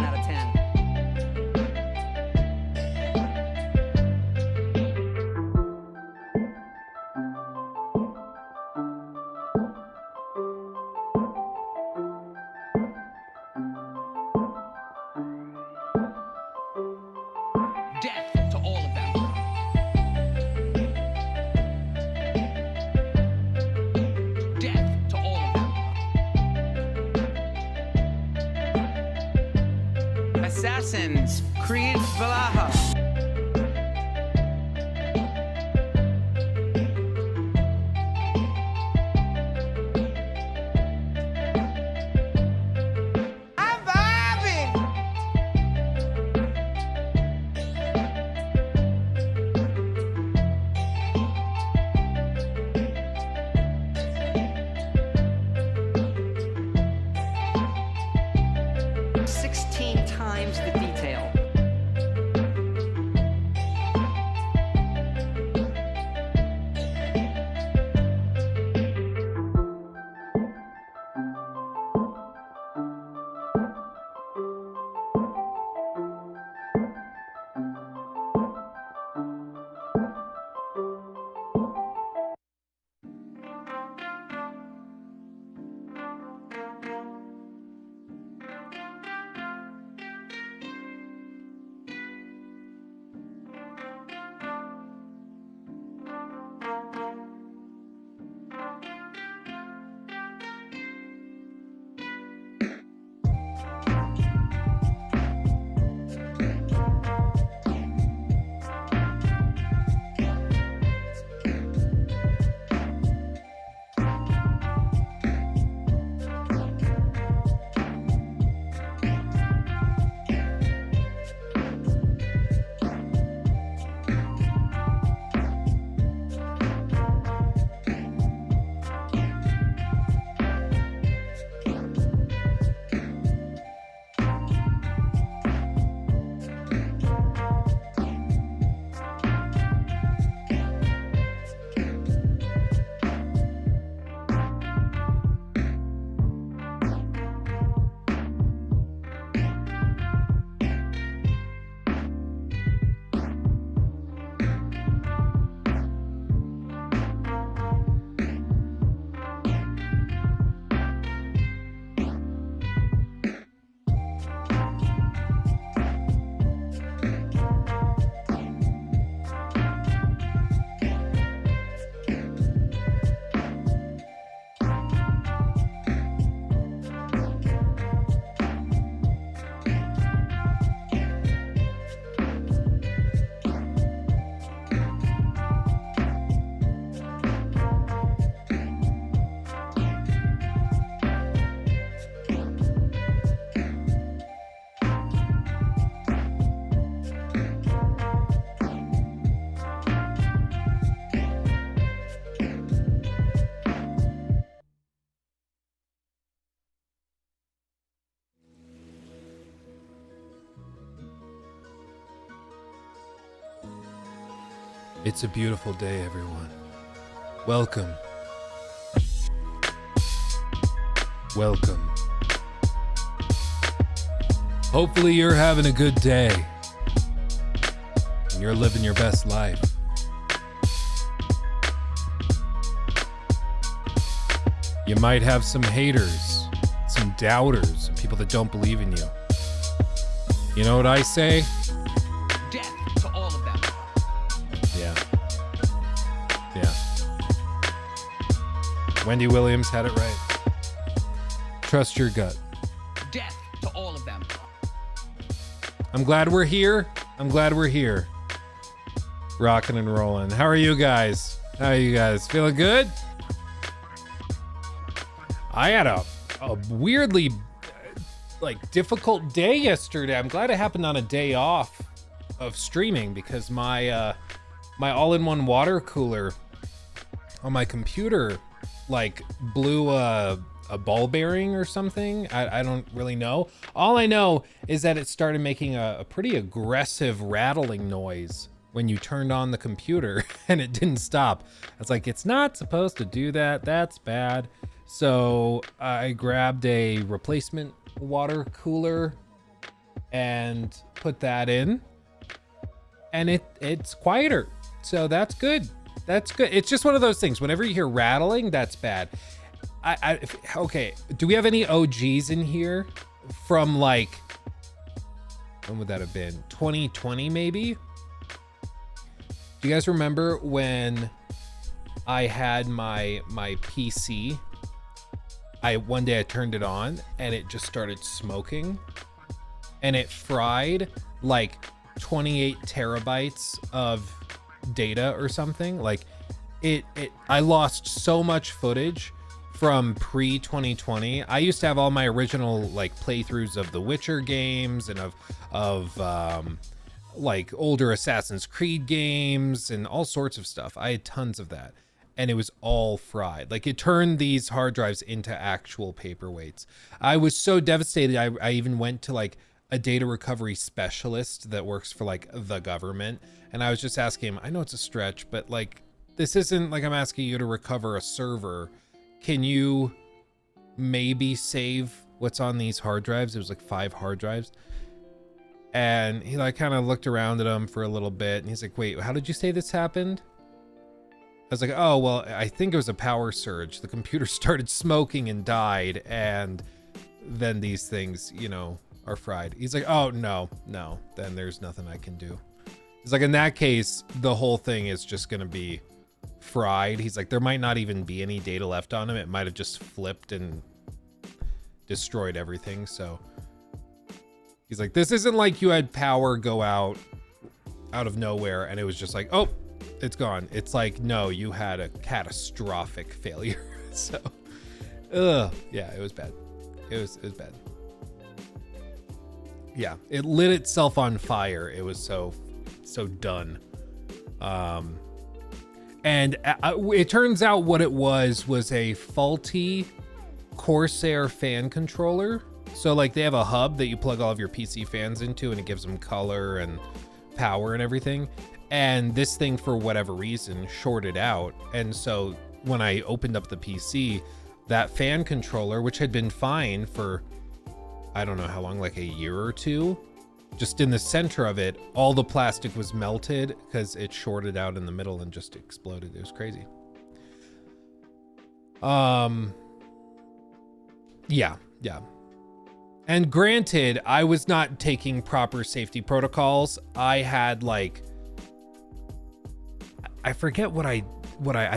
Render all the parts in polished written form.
11 out of 10. Death to all of them. Death to all of them. Assassins, Creed Valaha. I'm vibing. Times the detail. It's a beautiful day, everyone. Welcome. Welcome. Hopefully you're having a good day and you're living your best life. You might have some haters, some doubters, some people that don't believe in you. You know what I say? Death to all of them. Yeah. Yeah. Wendy Williams had it right. Trust your gut. Death to all of them. I'm glad we're here. I'm glad we're here. Rocking and rolling. How are you guys? How are you guys? Feeling good? I had a weirdly difficult day yesterday. I'm glad it happened on a day off of streaming because my my all-in-one water cooler on my computer blew a ball bearing or something. I don't really know. All I know is that it started making a pretty aggressive rattling noise when you turned on the computer and it didn't stop. It's like, it's not supposed to do that. That's bad. So I grabbed a replacement water cooler and put that in, and it's quieter. So that's good. That's good. It's just one of those things. Whenever you hear rattling, that's bad. Okay. Do we have any OGs in here from like, when would that have been? 2020 maybe? Do you guys remember when I had my PC? One day I turned it on and it just started smoking, and it fried like 28 terabytes of data or something. Like I lost so much footage from pre 2020. I used to have all my original like playthroughs of the Witcher games and of like older Assassin's Creed games and all sorts of stuff. I had tons of that, and it was all fried. Like, it turned these hard drives into actual paperweights. I was so devastated. I even went to like a data recovery specialist that works for like the government, and I was just asking him, I know it's a stretch, but like, this isn't like I'm asking you to recover a server. Can you maybe save what's on these hard drives? It was like 5 hard drives. And he like kind of looked around at them for a little bit, and he's like, wait, how did you say this happened? I was like, oh, well, I think it was a power surge. The computer started smoking and died, and then these things, you know, are fried. He's like, oh, no, then there's nothing I can do. He's like, in that case, the whole thing is just going to be fried. He's like, there might not even be any data left on him. It might have just flipped and destroyed everything. So he's like, this isn't like you had power go out of nowhere and it was just like, oh, it's gone. It's like, no, you had a catastrophic failure. So, yeah, it was bad. It was bad. Yeah, it lit itself on fire. It was so done. And it turns out what it was a faulty Corsair fan controller. So like, they have a hub that you plug all of your PC fans into, and it gives them color and power and everything. And this thing, for whatever reason, shorted out. And so when I opened up the PC, that fan controller, which had been fine for, I don't know how long, like a year or two, just in the center of it, all the plastic was melted because it shorted out in the middle and just exploded. It was crazy. Yeah. And granted, I was not taking proper safety protocols. I had like, I forget what I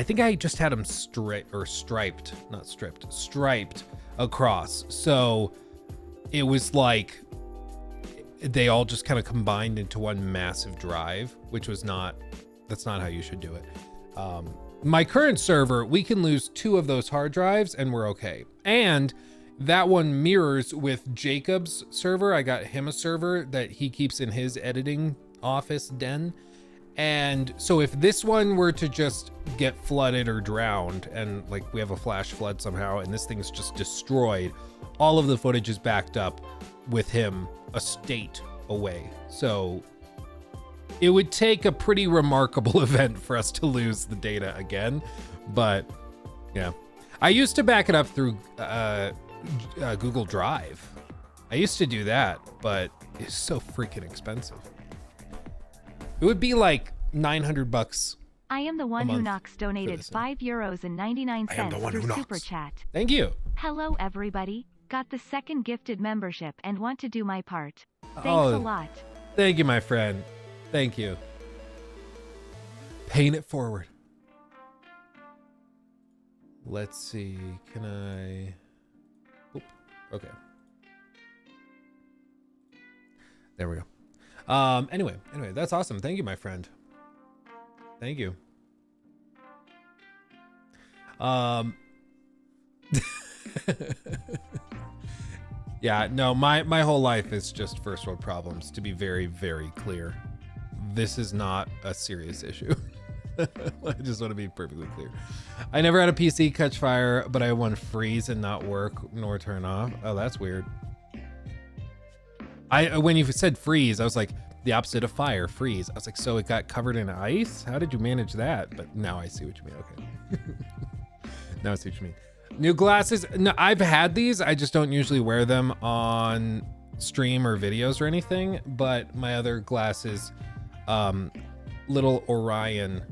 think I just had them striped across. So it was like, they all just kind of combined into one massive drive, which was that's not how you should do it. My current server, we can lose 2 of those hard drives and we're okay. And that one mirrors with Jacob's server. I got him a server that he keeps in his editing office den. And so if this one were to just get flooded or drowned, and like we have a flash flood somehow, and this thing's just destroyed, all of the footage is backed up with him a state away. So it would take a pretty remarkable event for us to lose the data again. But yeah, I used to back it up through Google Drive. I used to do that, but it's so freaking expensive. It would be like $900. I am the one who knocks donated €5.99 through Super Chat. Thank you. Hello everybody. Got the second gifted membership and want to do my part. Thanks a lot. Thank you, my friend. Thank you. Paying it forward. Let's see. Can I... Oop. Okay. There we go. Anyway, that's awesome. Thank you, my friend. Thank you. Yeah, no, my whole life is just first world problems, to be very, very clear. This is not a serious issue. I just want to be perfectly clear. I never had a PC catch fire, but I had one freeze and not work nor turn off. Oh, that's weird. When you said freeze, I was like, the opposite of fire, freeze. I was like, so it got covered in ice? How did you manage that? But now I see what you mean. Okay. Now I see what you mean. New glasses. No, I've had these. I just don't usually wear them on stream or videos or anything, but my other glass is little Orion.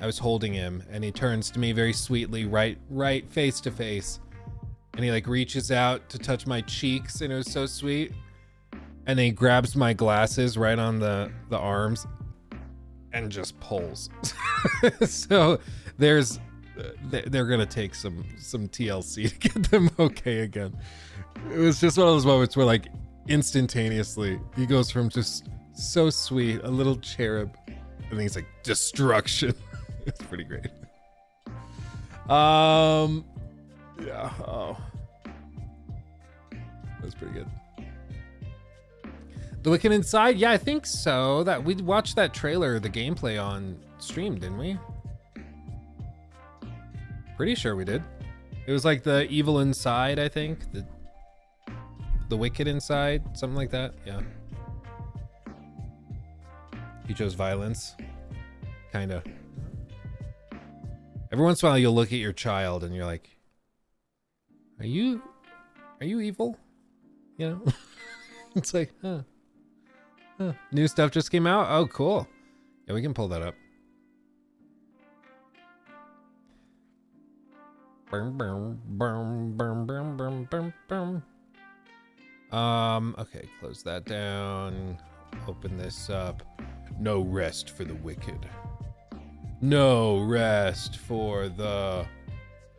I was holding him and he turns to me very sweetly, right face to face, and he like reaches out to touch my cheeks, and it was so sweet. And then he grabs my glasses right on the arms and just pulls. So they're gonna take some TLC to get them okay again. It was just one of those moments where like instantaneously he goes from just so sweet, a little cherub, and then he's like destruction. It's pretty great. Yeah. Oh, that's pretty good. The Wicked Inside? Yeah, I think so. That we watched that trailer, the gameplay on stream, didn't we? Pretty sure we did. It was like the Evil Inside, I think. The Wicked Inside, something like that. Yeah. You chose violence. Kinda. Every once in a while you'll look at your child and you're like, are you evil? You know? It's like, huh. New stuff just came out? Oh, cool. Yeah, we can pull that up. Okay, close that down. Open this up. No rest for the wicked. No rest for the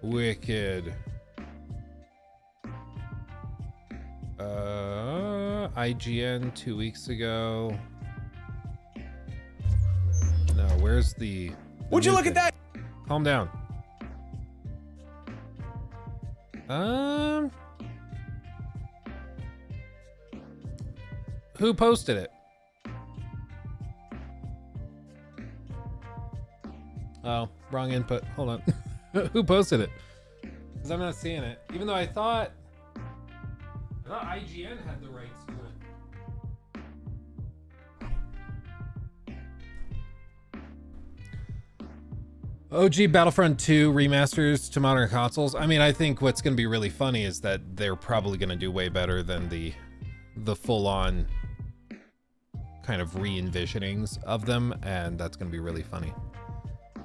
wicked. IGN 2 weeks ago. No, where's the Would you look at that? Calm down. Who posted it? Oh, wrong input. Hold on. Who posted it? Because I'm not seeing it. Even though I thought IGN had the rights to it. OG Battlefront 2 remasters to modern consoles. I mean, I think what's going to be really funny is that they're probably going to do way better than the full-on kind of re-envisionings of them, and that's going to be really funny.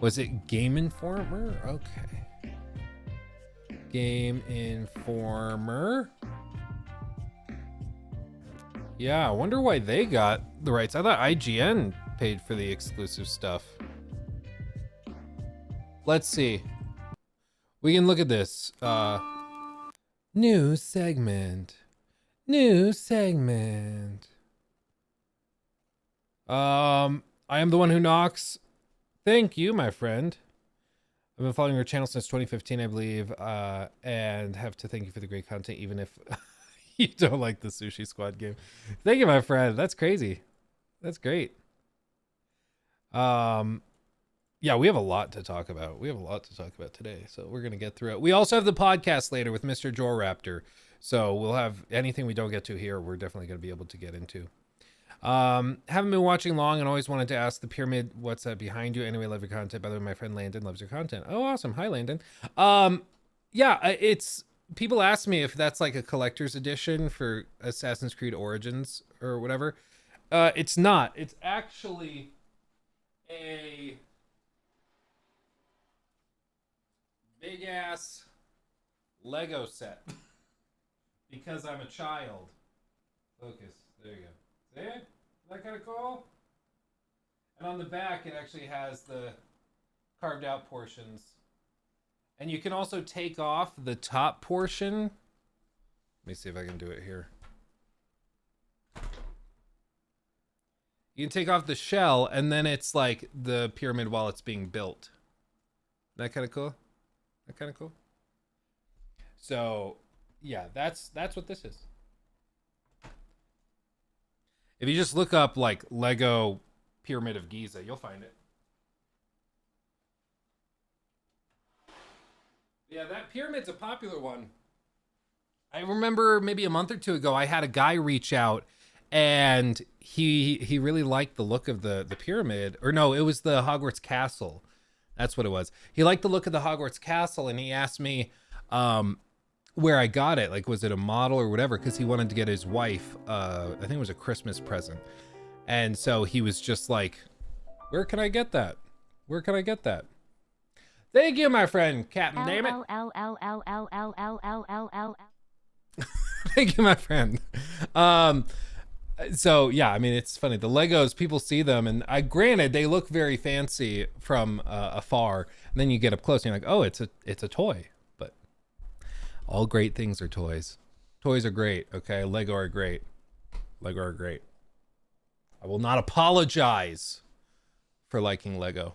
Was it Game Informer? Okay. Game Informer. Yeah, I wonder why they got the rights. I thought IGN paid for the exclusive stuff. Let's see. We can look at this. New segment. New segment. I am the one who knocks. Thank you, my friend. I've been following your channel since 2015, I believe, and have to thank you for the great content, even if you don't like the Sushi Squad game. Thank you, my friend. That's crazy. That's great. Yeah, we have a lot to talk about. We have a lot to talk about today, so we're going to get through it. We also have the podcast later with Mr. Joraptor, so we'll have anything we don't get to here, we're definitely going to be able to get into. Haven't been watching long and always wanted to ask the pyramid, what's that behind you? Anyway, love your content. By the way, my friend Landon loves your content. Oh, awesome. Hi, Landon. Yeah, it's, people ask me if that's like a collector's edition for Assassin's Creed Origins or whatever. It's not. It's actually a big ass Lego set because I'm a child. Focus. There you go. See it? Is that kind of cool? And on the back, it actually has the carved out portions. And you can also take off the top portion. Let me see if I can do it here. You can take off the shell, and then it's like the pyramid while it's being built. That kind of cool? That kind of cool? So, yeah, that's what this is. If you just look up like Lego Pyramid of Giza, you'll find it. Yeah, that pyramid's a popular one. I remember maybe a month or two ago, I had a guy reach out and he really liked the look of the pyramid. Or no, it was the Hogwarts Castle. That's what it was. He liked the look of the Hogwarts Castle and he asked me where I got it. Like, was it a model or whatever? Because he wanted to get his wife, I think it was a Christmas present. And so he was just like, where can I get that? Where can I get that? Thank you, my friend, Captain Damon. Thank you, my friend. So yeah, I mean, it's funny. The Legos, people see them, and granted, they look very fancy from afar. And then you get up close, and you're like, oh, it's a toy. But all great things are toys. Toys are great. Okay, Lego are great. Lego are great. I will not apologize for liking Lego.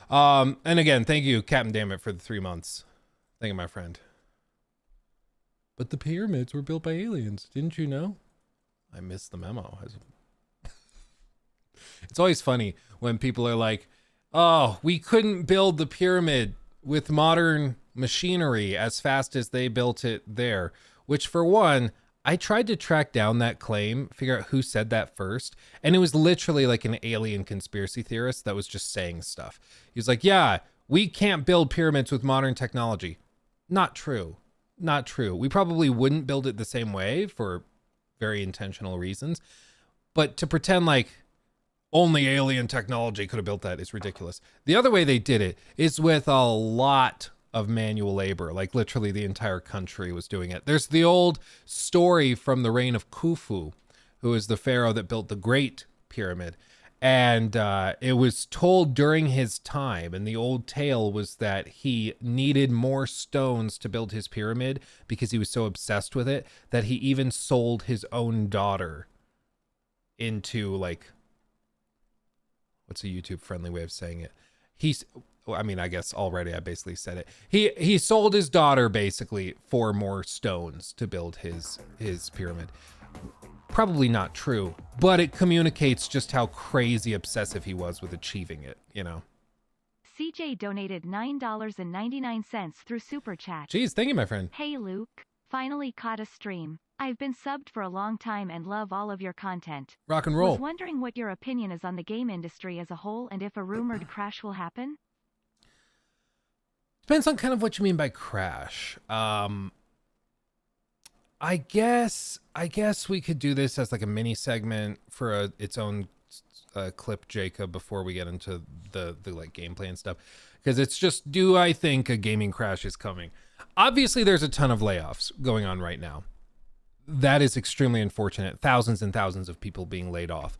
And again, thank you, Captain Dammit, for the 3 months. Thank you, my friend. But the pyramids were built by aliens. Didn't you know? I missed the memo. It's always funny when people are like, oh, we couldn't build the pyramid with modern machinery as fast as they built it there. Which, for one, I tried to track down that claim, figure out who said that first. And it was literally like an alien conspiracy theorist that was just saying stuff. He was like, yeah, we can't build pyramids with modern technology. Not true. Not true. We probably wouldn't build it the same way for very intentional reasons. But to pretend like only alien technology could have built that is ridiculous. The other way they did it is with a lot of manual labor, like literally the entire country was doing it. There's the old story from the reign of Khufu, who is the pharaoh that built the Great Pyramid. And it was told during his time, and the old tale was that he needed more stones to build his pyramid because he was so obsessed with it that he even sold his own daughter into, like, what's a YouTube friendly way of saying it? I mean, I guess already I basically said it. He sold his daughter basically for more stones to build his pyramid. Probably not true, but it communicates just how crazy obsessive he was with achieving it, you know? CJ donated $9.99 through Super Chat. Jeez, thank you, my friend. Hey Luke, finally caught a stream. I've been subbed for a long time and love all of your content. Rock and roll. Was wondering what your opinion is on the game industry as a whole and if a rumored crash will happen? Depends on kind of what you mean by crash. I guess we could do this as like a mini segment for its own clip, Jacob, before we get into the like gameplay and stuff, because it's just, do I think a gaming crash is coming? Obviously, there's a ton of layoffs going on right now. That is extremely unfortunate. Thousands and thousands of people being laid off.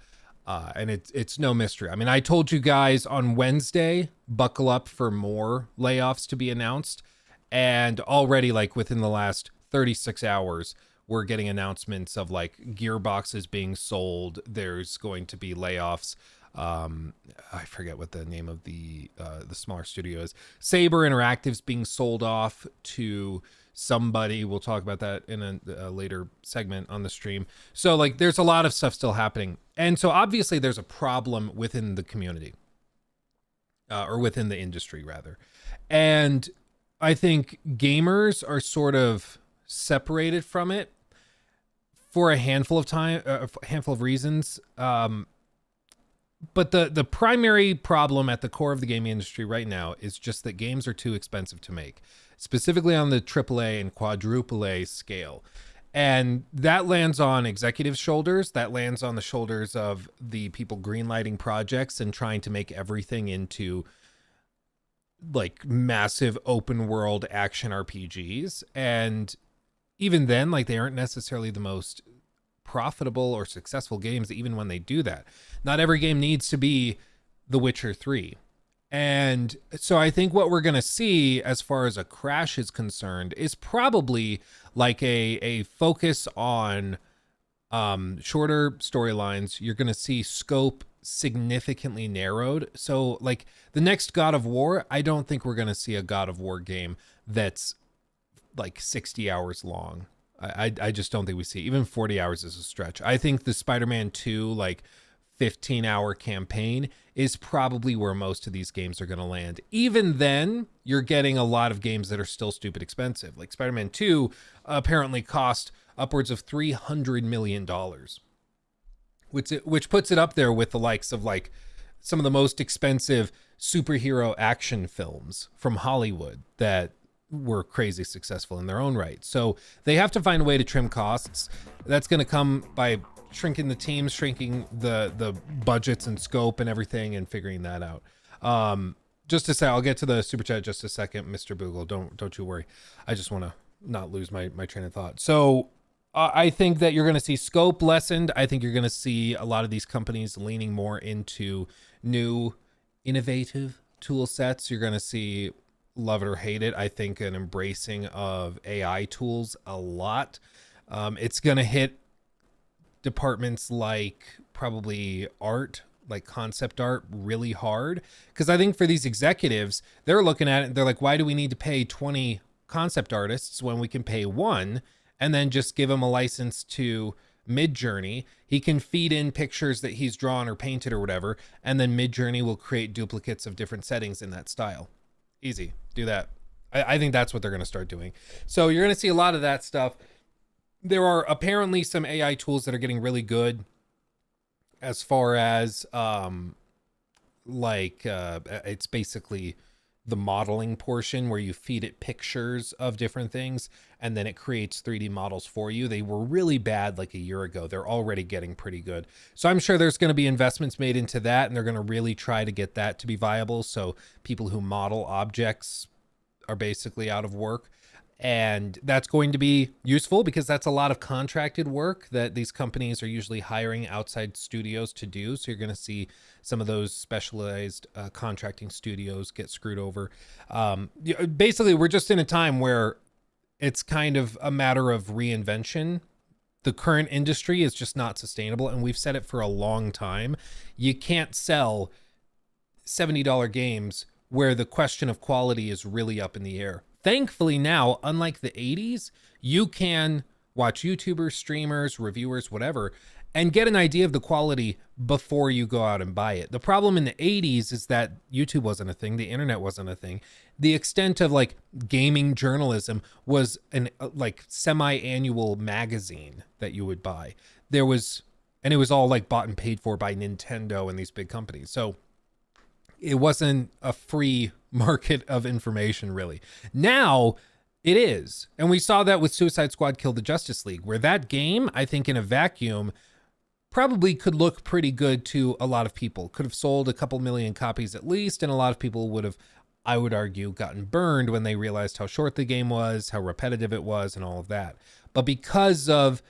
And it's no mystery. I mean, I told you guys on Wednesday, buckle up for more layoffs to be announced. And already, like within the last 36 hours, we're getting announcements of like Gearboxes being sold. There's going to be layoffs. I forget what the name of the smaller studio is. Saber Interactive's being sold off to somebody. We'll talk about that in a later segment on the stream. So like there's a lot of stuff still happening. And so obviously there's a problem within the community, or within the industry rather. And I think gamers are sort of separated from it for a handful of reasons. But the primary problem at the core of the gaming industry right now is just that games are too expensive to make, specifically on the AAA and quadruple A scale. And that lands on executives' shoulders. That lands on the shoulders of the people greenlighting projects and trying to make everything into like massive open world action RPGs. And even then, like, they aren't necessarily the most profitable or successful games, even when they do that. Not every game needs to be The Witcher 3. And so I think what we're going to see as far as a crash is concerned is probably like a focus on shorter storylines. You're going to see scope significantly narrowed. So like the next God of War, I don't think we're going to see a God of War game that's like 60 hours long. I just don't think we see. Even 40 hours is a stretch. I think the Spider-Man 2 like 15-hour campaign is probably where most of these games are going to land. Even then, you're getting a lot of games that are still stupid expensive. Like Spider-Man 2 apparently cost upwards of $300 million, which puts it up there with the likes of like some of the most expensive superhero action films from Hollywood that were crazy successful in their own right. So they have to find a way to trim costs. That's going to come by shrinking the teams, shrinking the budgets and scope and everything, and figuring that out. Just to say, I'll get to the super chat just a second, Mr. Boogle. Don't you worry. I just want to not lose my train of thought. So I think that you're going to see scope lessened. I think you're going to see a lot of these companies leaning more into new, innovative tool sets. You're going to see, love it or hate it, I think an embracing of AI tools a lot. It's going to hit departments like probably art, like concept art, really hard. Because I think for these executives, they're looking at it and they're like, why do we need to pay 20 concept artists when we can pay one and then just give him a license to Midjourney? He can feed in pictures that he's drawn or painted or whatever, and then Midjourney will create duplicates of different settings in that style. Easy. Do that. I think that's what they're going to start doing. So you're going to see a lot of that stuff. There are apparently some AI tools that are getting really good as far as it's basically the modeling portion where you feed it pictures of different things and then it creates 3D models for you. They were really bad like a year ago. They're already getting pretty good. So I'm sure there's going to be investments made into that, and they're going to really try to get that to be viable. So people who model objects are basically out of work. And that's going to be useful because that's a lot of contracted work that these companies are usually hiring outside studios to do. So you're going to see some of those specialized contracting studios get screwed over. Basically, we're just in a time where it's kind of a matter of reinvention. The current industry is just not sustainable. And we've said it for a long time. You can't sell $70 games where the question of quality is really up in the air. Thankfully now, unlike the 80s, you can watch YouTubers, streamers, reviewers, whatever, and get an idea of the quality before you go out and buy it. The problem in the 80s is that YouTube wasn't a thing. The internet wasn't a thing. The extent of like gaming journalism was an like semi-annual magazine that you would buy. And it was all like bought and paid for by Nintendo and these big companies. So it wasn't a free market of information, really. Now it is. And we saw that with Suicide Squad Kill the Justice League, where that game, I think in a vacuum, probably could look pretty good to a lot of people. Could have sold a couple million copies at least, and a lot of people would have, I would argue, gotten burned when they realized how short the game was, how repetitive it was, and all of that. But because of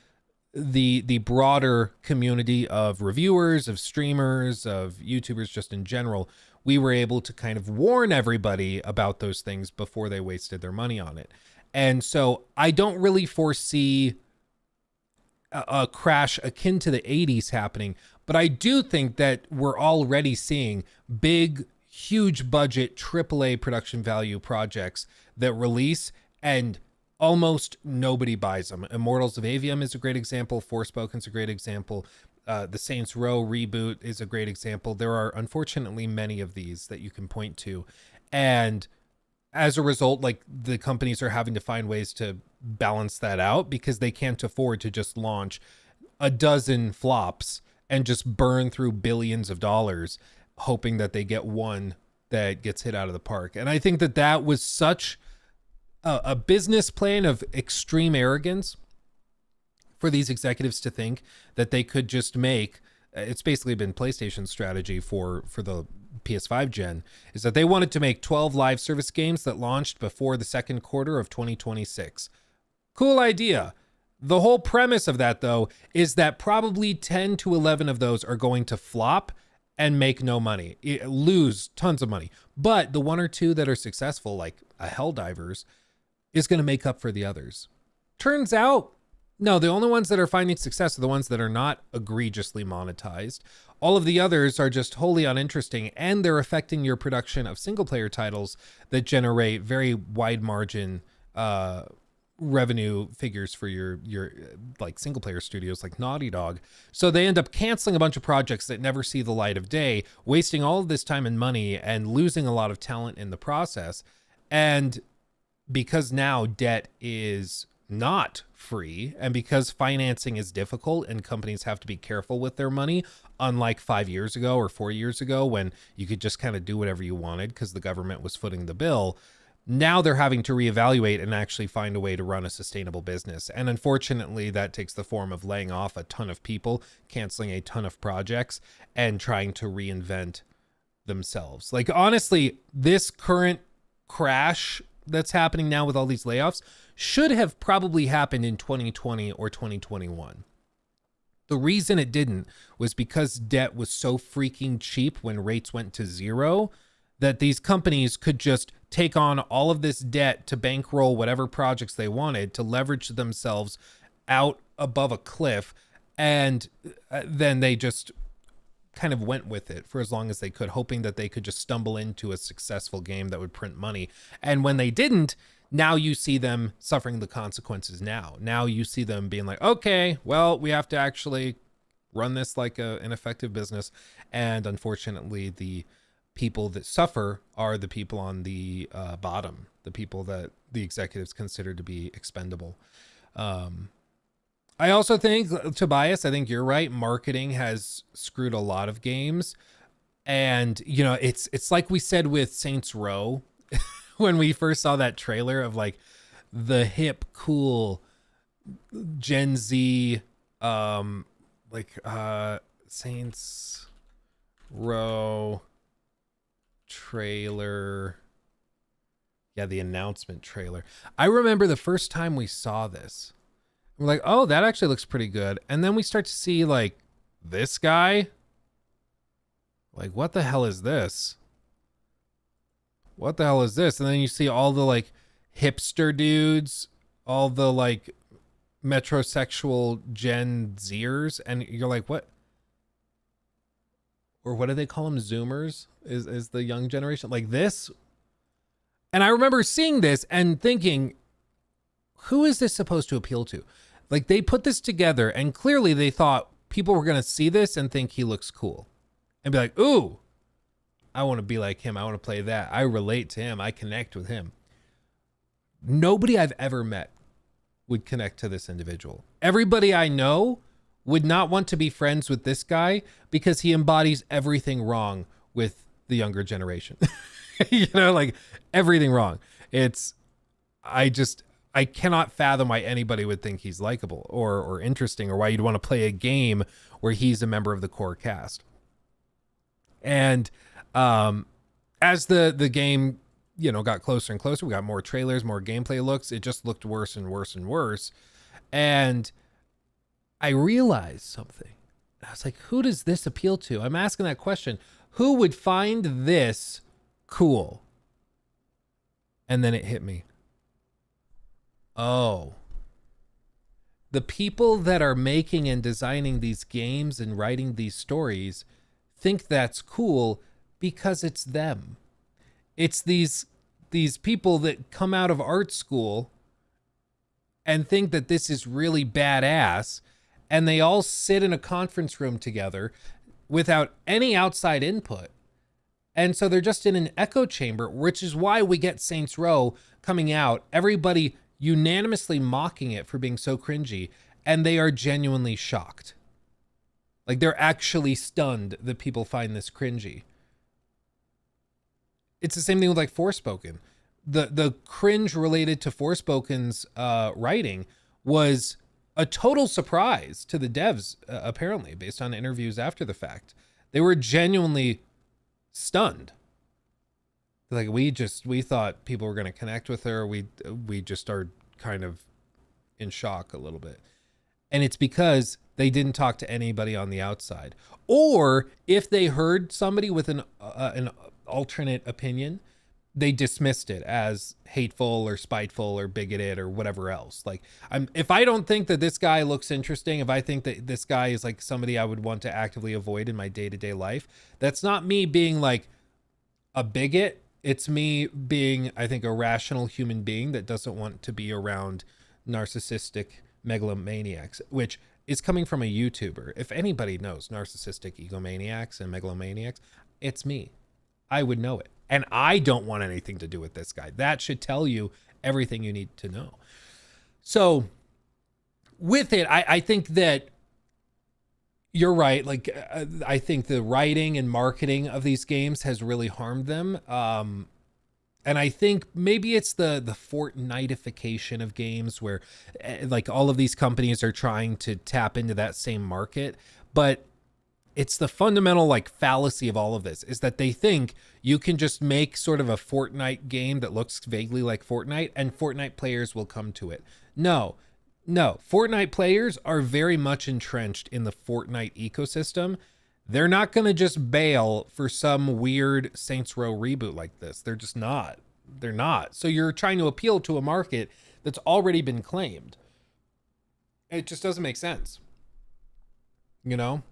the broader community of reviewers, of streamers, of YouTubers just in general, we were able to kind of warn everybody about those things before they wasted their money on it. And so I don't really foresee a crash akin to the 80s happening, but I do think that we're already seeing big, huge budget AAA production value projects that release and almost nobody buys them. Immortals of Avium is a great example. Forspoken's a great example. The Saints Row reboot is a great example. There are unfortunately many of these that you can point to. And as a result, like the companies are having to find ways to balance that out because they can't afford to just launch a dozen flops and just burn through billions of dollars hoping that they get one that gets hit out of the park. And I think that that was such a business plan of extreme arrogance for these executives to think that they could just make, it's basically been PlayStation's strategy for the PS5 gen, is that they wanted to make 12 live service games that launched before the second quarter of 2026. Cool idea. The whole premise of that, though, is that probably 10 to 11 of those are going to flop and make no money, lose tons of money. But the one or two that are successful, like a Helldivers, is going to make up for the others. Turns out, no, the only ones that are finding success are the ones that are not egregiously monetized. All of the others are just wholly uninteresting, and they're affecting your production of single-player titles that generate very wide margin revenue figures for your like single-player studios like Naughty Dog. So they end up canceling a bunch of projects that never see the light of day, wasting all of this time and money, and losing a lot of talent in the process. And because now debt is not free, and because financing is difficult and companies have to be careful with their money, unlike 5 years ago or 4 years ago when you could just kind of do whatever you wanted because the government was footing the bill, Now they're having to reevaluate and actually find a way to run a sustainable business. And unfortunately, that takes the form of laying off a ton of people, canceling a ton of projects, and trying to reinvent themselves. Like, honestly, this current crash that's happening now with all these layoffs should have probably happened in 2020 or 2021. The reason it didn't was because debt was so freaking cheap when rates went to zero that these companies could just take on all of this debt to bankroll whatever projects they wanted, to leverage themselves out above a cliff. And then they just kind of went with it for as long as they could, hoping that they could just stumble into a successful game that would print money. And when they didn't, now you see them suffering the consequences now. Now you see them being like, okay, well, we have to actually run this like an effective business. And unfortunately, the people that suffer are the people on the bottom, the people that the executives consider to be expendable. I also think, Tobias, I think you're right. Marketing has screwed a lot of games. And, you know, it's like we said with Saints Row when we first saw that trailer of like the hip, cool Gen Z, Saints Row trailer. Yeah, the announcement trailer. I remember the first time we saw this, we're like, oh, that actually looks pretty good. And then we start to see like this guy. Like, what the hell is this? What the hell is this? And then you see all the like hipster dudes, all the like metrosexual Gen Zers, and you're like, what? Or what do they call them? Zoomers is the young generation like this? And I remember seeing this and thinking, who is this supposed to appeal to? Like, they put this together and clearly they thought people were going to see this and think he looks cool and be like, ooh, I want to be like him. I want to play that. I relate to him. I connect with him. Nobody I've ever met would connect to this individual. Everybody I know would not want to be friends with this guy because he embodies everything wrong with the younger generation. You know, like everything wrong. I cannot fathom why anybody would think he's likable or interesting, or why you'd want to play a game where he's a member of the core cast. And as the game, you know, got closer and closer, we got more trailers, more gameplay looks. It just looked worse and worse and worse. And I realized something. I was like, who does this appeal to? I'm asking that question. Who would find this cool? And then it hit me. Oh, the people that are making and designing these games and writing these stories think that's cool because it's them. It's these people that come out of art school and think that this is really badass, and they all sit in a conference room together without any outside input. And so they're just in an echo chamber, which is why we get Saints Row coming out, everybody unanimously mocking it for being so cringy, and they are genuinely shocked. Like, they're actually stunned that people find this cringy. It's the same thing with like Forspoken. The cringe related to Forspoken's writing was a total surprise to the devs, apparently, based on interviews after the fact. They were genuinely stunned. Like, we thought people were going to connect with her. We just are kind of in shock a little bit. And it's because they didn't talk to anybody on the outside. Or if they heard somebody with an alternate opinion, they dismissed it as hateful or spiteful or bigoted or whatever else. Like, if I don't think that this guy looks interesting, if I think that this guy is like somebody I would want to actively avoid in my day-to-day life, that's not me being like a bigot. It's me being, I think, a rational human being that doesn't want to be around narcissistic megalomaniacs, which is coming from a YouTuber. If anybody knows narcissistic egomaniacs and megalomaniacs, it's me. I would know it. And I don't want anything to do with this guy. That should tell you everything you need to know. So with it, I think that you're right. Like, I think the writing and marketing of these games has really harmed them. And I think maybe it's the Fortnite-ification of games where like all of these companies are trying to tap into that same market. But it's the fundamental like fallacy of all of this is that they think you can just make sort of a Fortnite game that looks vaguely like Fortnite and Fortnite players will come to it. No, Fortnite players are very much entrenched in the Fortnite ecosystem. They're not going to just bail for some weird Saints Row reboot like this. They're just not. They're not. So you're trying to appeal to a market that's already been claimed. It just doesn't make sense. You know?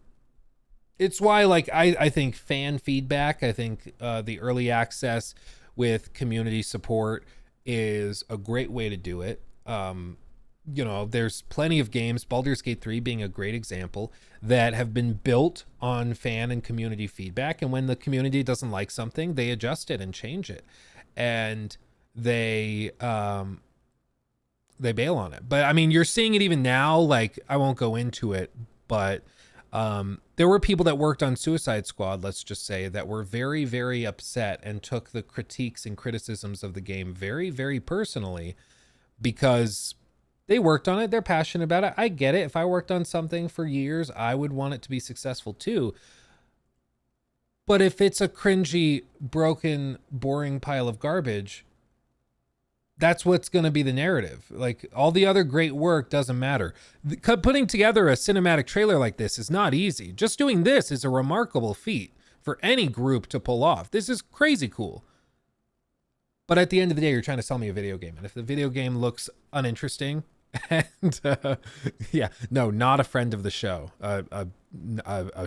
It's why, like, I think fan feedback, I think the early access with community support is a great way to do it. You know, there's plenty of games, Baldur's Gate 3 being a great example, that have been built on fan and community feedback. And when the community doesn't like something, they adjust it and change it. And they bail on it. But I mean, you're seeing it even now, like, I won't go into it, but there were people that worked on Suicide Squad, let's just say, that were very, very upset and took the critiques and criticisms of the game very, very personally because they worked on it. They're passionate about it. I get it. If I worked on something for years, I would want it to be successful too. But if it's a cringy, broken, boring pile of garbage, that's what's going to be the narrative. Like, all the other great work doesn't matter. Putting together a cinematic trailer like this is not easy. Just doing this is a remarkable feat for any group to pull off. This is crazy cool. But at the end of the day, you're trying to sell me a video game. And if the video game looks uninteresting and yeah, no, not a friend of the show, a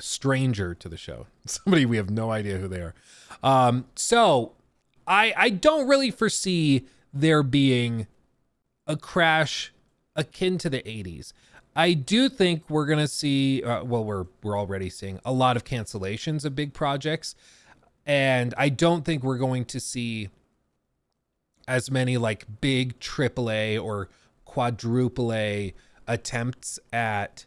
stranger to the show, somebody we have no idea who they are. So I don't really foresee there being a crash akin to the 80s. I do think we're going to see, we're already seeing a lot of cancellations of big projects. And I don't think we're going to see as many like big AAA or quadruple A attempts at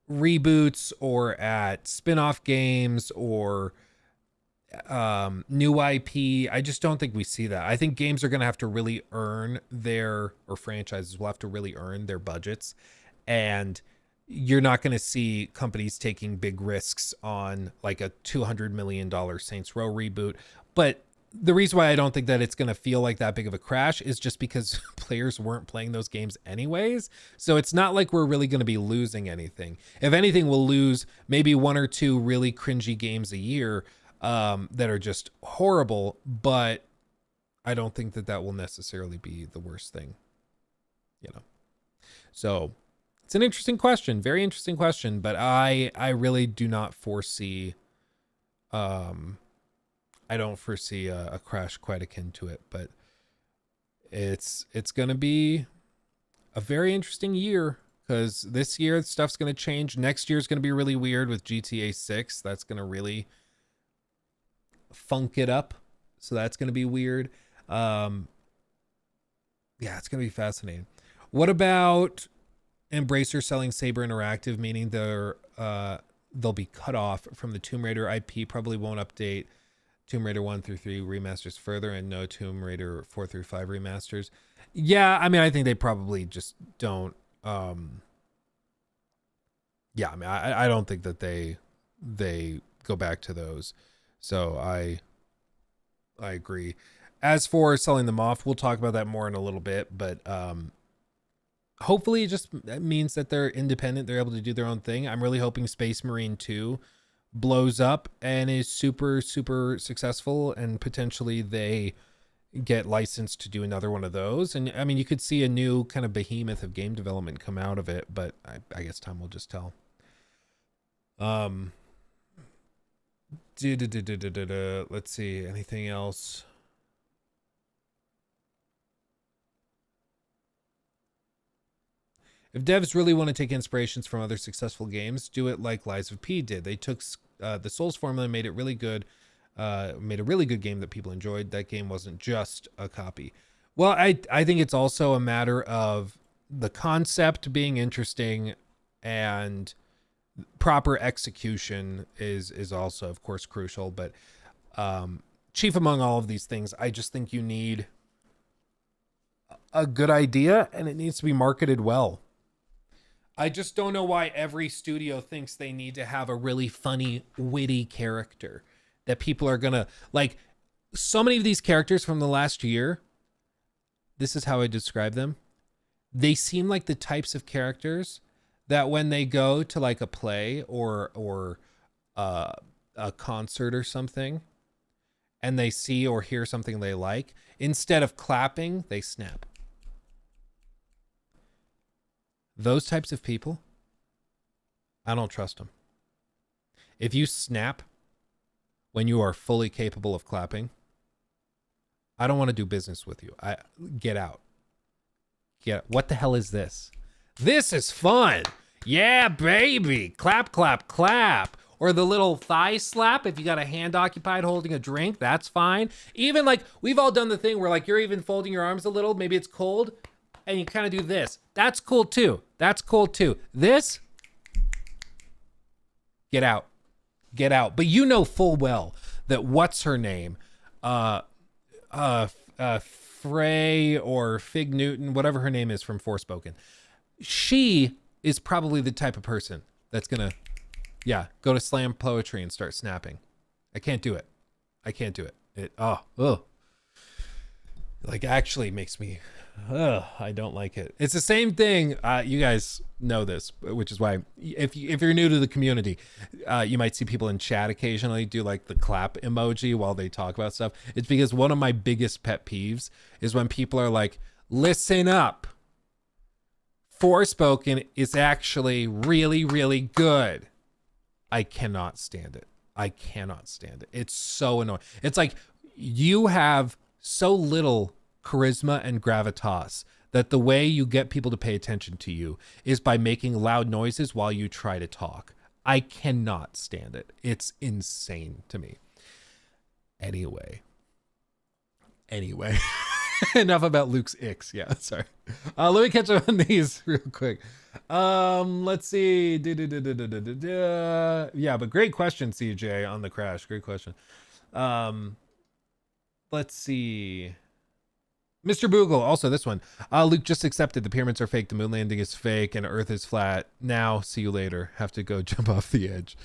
reboots or at spin-off games or new IP. I just don't think we see that. I think games are going to have to really earn or franchises will have to really earn their budgets. And you're not going to see companies taking big risks on like a $200 million Saints Row reboot. But the reason why I don't think that it's going to feel like that big of a crash is just because players weren't playing those games anyways. So it's not like we're really going to be losing anything. If anything, we'll lose maybe one or two really cringy games a year that are just horrible, but I don't think that will necessarily be the worst thing, you know? So it's an interesting question, very interesting question, but I really do not foresee, I don't foresee a crash quite akin to it, but it's going to be a very interesting year because this year stuff's going to change. Next year is going to be really weird with GTA 6. That's going to really funk it up. So that's going to be weird. Yeah, it's going to be fascinating. What about Embracer selling Saber Interactive, meaning they'll be cut off from the Tomb Raider IP, probably won't update Tomb Raider 1 through 3 remasters further, and no Tomb Raider 4 through 5 remasters. Yeah, I mean, I think they probably just don't. Yeah, I mean, I don't think that they go back to those. So I agree. As for selling them off, we'll talk about that more in a little bit, but hopefully it just means that they're independent. They're able to do their own thing. I'm really hoping Space Marine 2 blows up and is super, super successful, and potentially they get licensed to do another one of those. And I mean, you could see a new kind of behemoth of game development come out of it, but I guess time will just tell. Let's see, anything else? If devs really want to take inspirations from other successful games, do it like Lies of P did. They took the Souls formula and made it really good, made a really good game that people enjoyed. That game wasn't just a copy. Well, I think it's also a matter of the concept being interesting, and proper execution is also, of course, crucial. But chief among all of these things, I just think you need a good idea and it needs to be marketed well. I just don't know why every studio thinks they need to have a really funny, witty character that people are gonna like. So many of these characters from the last year, this is how I describe them. They seem like the types of characters that when they go to like a play or a concert or something, and they see or hear something they like, instead of clapping, they snap. Those types of people, I don't trust them. If you snap when you are fully capable of clapping, I don't want to do business with you. Get out. What the hell is this? This is fun. Yeah, baby. Clap, clap, clap. Or the little thigh slap if you got a hand occupied holding a drink, that's fine. Even like we've all done the thing where like you're even folding your arms a little, maybe it's cold, and you kind of do this. That's cool too. That's cool too. This, get out. Get out. But you know full well that what's her name? Frey or Fig Newton, whatever her name is from Forspoken. She is probably the type of person that's gonna go to slam poetry and start snapping. I can't do it. Like actually makes me I don't like it. It's the same thing. You guys know this, which is why if you're new to the community, you might see people in chat occasionally do like the clap emoji while they talk about stuff. It's because one of my biggest pet peeves is when people are like, listen up. Forspoken is actually really, really good. I cannot stand it. It's so annoying. It's like you have so little charisma and gravitas that the way you get people to pay attention to you is by making loud noises while you try to talk. I cannot stand it. It's insane to me. Anyway. Enough about Luke's icks. Yeah, sorry. Let me catch up on these real quick. Let's see. Yeah, but great question, CJ, on the crash. Great question. Let's see. Mr. Boogle, also this one. Luke just accepted the pyramids are fake, the moon landing is fake, and Earth is flat. Now, see you later. Have to go jump off the edge.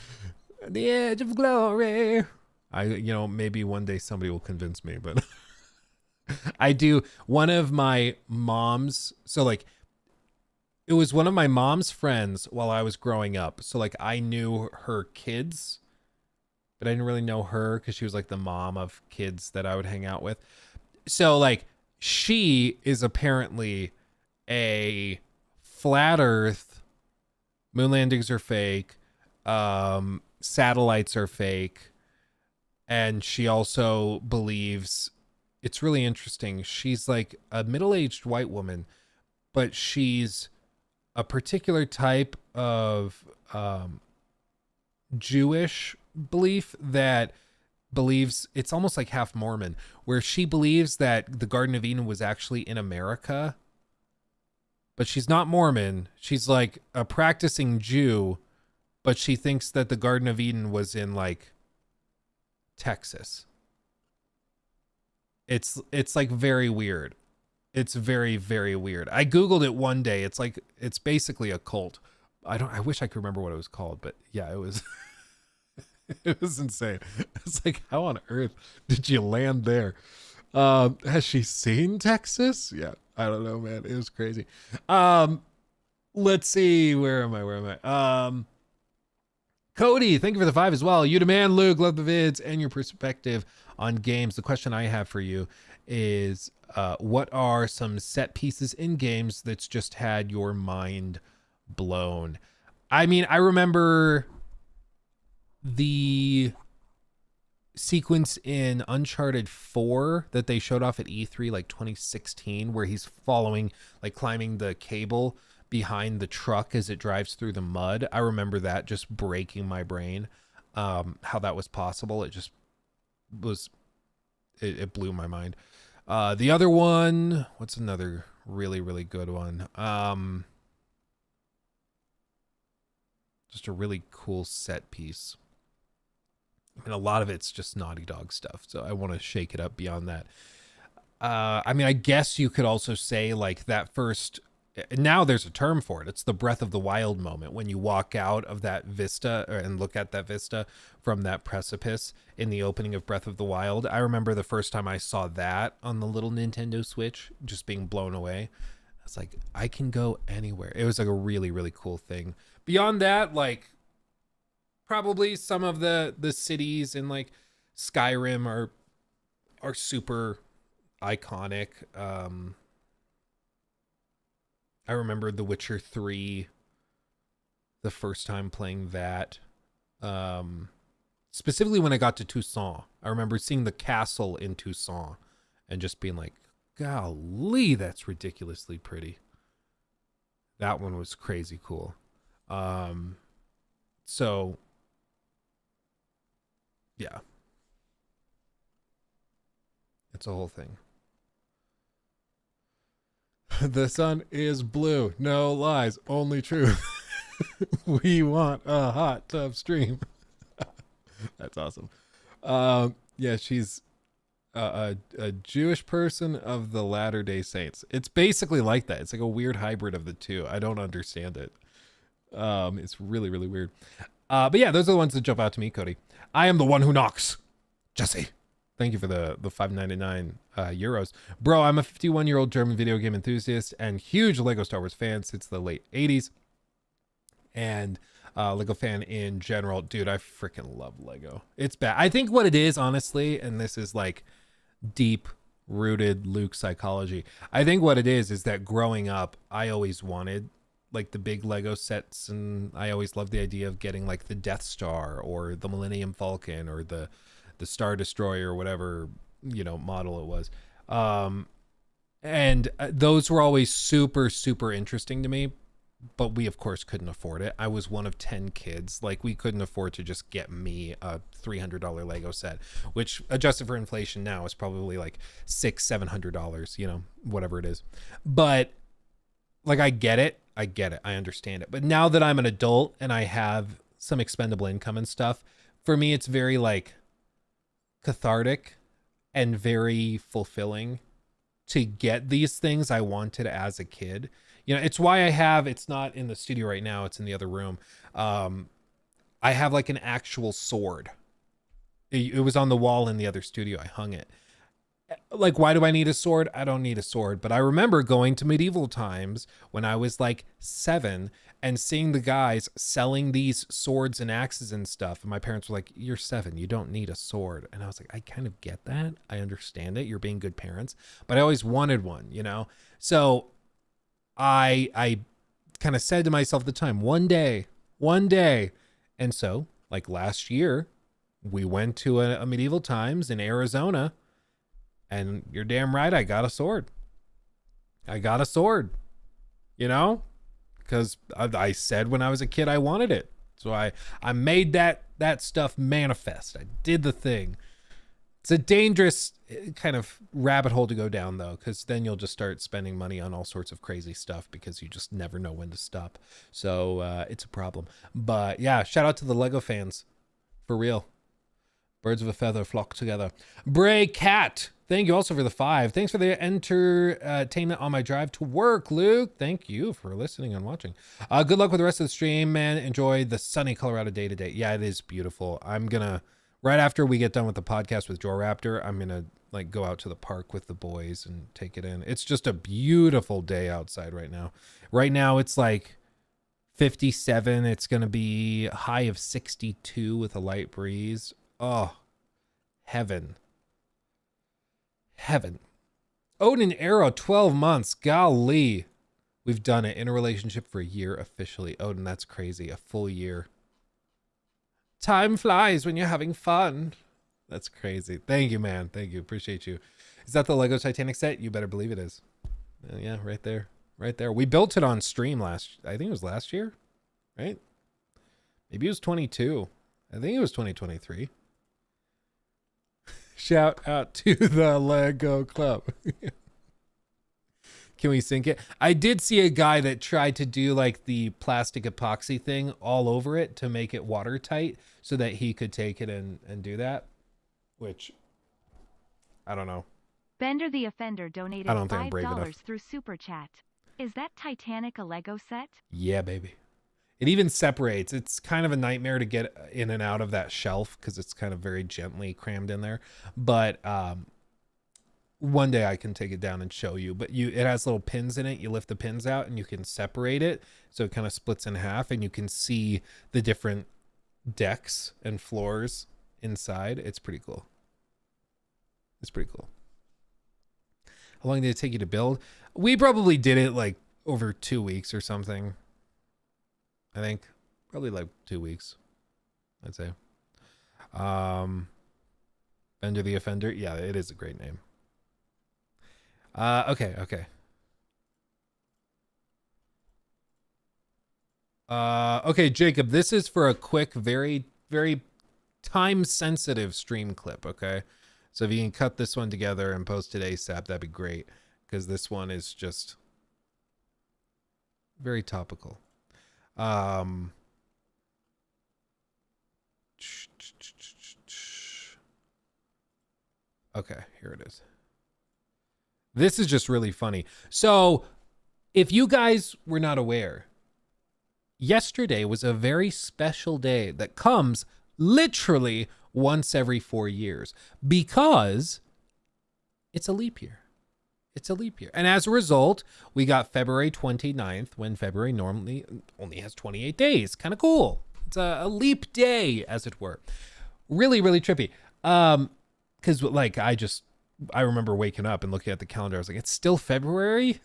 The edge of glory. Maybe one day somebody will convince me, but I do. One of my mom's, it was one of my mom's friends while I was growing up. So like I knew her kids, but I didn't really know her because she was like the mom of kids that I would hang out with. So like she is apparently a flat earth, moon landings are fake, satellites are fake. And she also believes, it's really interesting, she's like a middle-aged white woman, but she's a particular type of Jewish belief that believes, it's almost like half Mormon, where she believes that the Garden of Eden was actually in America, but she's not Mormon. She's like a practicing Jew, but she thinks that the Garden of Eden was in like Texas. It's like very weird. It's very, very weird. I Googled it one day. It's basically a cult. I wish I could remember what it was called, but yeah, it was it was insane. It's like, how on earth did you land there? Has she seen Texas? Yeah, I don't know, man. It was crazy. Let's see. Where am I? Cody, thank you for the 5 as well. You demand, Luke, love the vids and your perspective on games. The question I have for you is, what are some set pieces in games that's just had your mind blown? I mean, I remember the sequence in Uncharted 4 that they showed off at E3 like 2016, where he's following, like climbing the cable behind the truck as it drives through the mud. I remember that just breaking my brain, how that was possible. It just was, it blew my mind. The other one, what's another really, really good one? Just a really cool set piece. And a lot of it's just Naughty Dog stuff. So I want to shake it up beyond that. I mean, I guess you could also say like that first, now there's a term for it. It's the Breath of the Wild moment when you walk out of that vista and look at that vista from that precipice in the opening of Breath of the Wild. I remember the first time I saw that on the little Nintendo Switch, just being blown away. I was like, I can go anywhere. It was like a really, really cool thing. Beyond that, like probably some of the cities in like Skyrim are super iconic. I remember The Witcher 3 the first time playing that. Specifically when I got to Toussaint. I remember seeing the castle in Toussaint and just being like, golly, that's ridiculously pretty. That one was crazy cool. So yeah. It's a whole thing. The sun is blue. No lies. Only truth. We want a hot tub stream. That's awesome. Yeah, she's a Jewish person of the Latter-day Saints. It's basically like that. It's like a weird hybrid of the two. I don't understand it. It's really, really weird. But yeah, those are the ones that jump out to me, Cody. I am the one who knocks. Jesse. Thank you for the 5.99 euros. Bro, I'm a 51-year-old German video game enthusiast and huge Lego Star Wars fan since the late 80s. And Lego fan in general. Dude, I freaking love Lego. It's bad. I think what it is, honestly, and this is like deep-rooted Luke psychology. I think what it is that growing up, I always wanted like the big Lego sets, and I always loved the idea of getting like the Death Star or the Millennium Falcon or the Star Destroyer or whatever, you know, model it was. And those were always super, super interesting to me, but we of course couldn't afford it. I was one of 10 kids. Like we couldn't afford to just get me a $300 Lego set, which adjusted for inflation now is probably like $600-700, you know, whatever it is. But like, I get it. I understand it. But now that I'm an adult and I have some expendable income and stuff, for me, it's very like cathartic and very fulfilling to get these things I wanted as a kid. You know, it's why it's not in the studio right now, it's in the other room. I have like an actual sword. It was on the wall in the other studio. I hung it. Like, why do I need a sword? I don't need a sword. But I remember going to medieval times when I was like 7 and seeing the guys selling these swords and axes and stuff. And my parents were like, you're 7, you don't need a sword. And I was like, I kind of get that. I understand it. You're being good parents. But I always wanted one, you know? So I kind of said to myself at the time, one day. And so like last year, we went to a medieval times in Arizona. And you're damn right, I got a sword. You know? Because I said when I was a kid I wanted it. So I made that stuff manifest. I did the thing. It's a dangerous kind of rabbit hole to go down, though, because then you'll just start spending money on all sorts of crazy stuff because you just never know when to stop. So it's a problem. But yeah, shout out to the Lego fans. For real. Birds of a feather flock together. Bray Cat. Thank you also for the 5. Thanks for the entertainment on my drive to work, Luke. Thank you for listening and watching. Good luck with the rest of the stream, man. Enjoy the sunny Colorado day today. Yeah, it is beautiful. I'm going to, right after we get done with the podcast with Joe Raptor, I'm going to like go out to the park with the boys and take it in. It's just a beautiful day outside right now. Right now it's like 57. It's going to be a high of 62 with a light breeze. Oh, heaven. Odin Arrow, 12 months. Golly. We've done it in a relationship for a year officially. Odin, that's crazy. A full year. Time flies when you're having fun. That's crazy. Thank you, man. Thank you. Appreciate you. Is that the Lego Titanic set? You better believe it is. Yeah, right there. Right there. We built it on stream I think it was last year, right? Maybe it was 22. I think it was 2023. Shout out to the Lego Club. Can we sync it? I did see a guy that tried to do like the plastic epoxy thing all over it to make it watertight so that he could take it and do that, which I don't know. Bender the Offender donated I don't think I'm brave $5 enough. through Super Chat. Is that Titanic a Lego set? Yeah, baby. It even separates. It's kind of a nightmare to get in and out of that shelf because it's kind of very gently crammed in there. But one day I can take it down and show you. But it has little pins in it. You lift the pins out and you can separate it. So it kind of splits in half and you can see the different decks and floors inside. It's pretty cool. It's pretty cool. How long did it take you to build? We probably did it like over 2 weeks or something. I think probably like 2 weeks, I'd say. Bender the Offender. Yeah, it is a great name. Okay. Okay, Jacob, this is for a quick, very, very time-sensitive stream clip, okay? So if you can cut this one together and post it ASAP, that'd be great. Because this one is just very topical. Okay, here it is. This is just really funny. So, if you guys were not aware, yesterday was a very special day that comes literally once every 4 years because it's a leap year. It's a leap year. And as a result, we got February 29th when February normally only has 28 days. Kind of cool. It's a leap day, as it were. Really, really trippy. Because like I remember waking up and looking at the calendar. I was like, it's still February?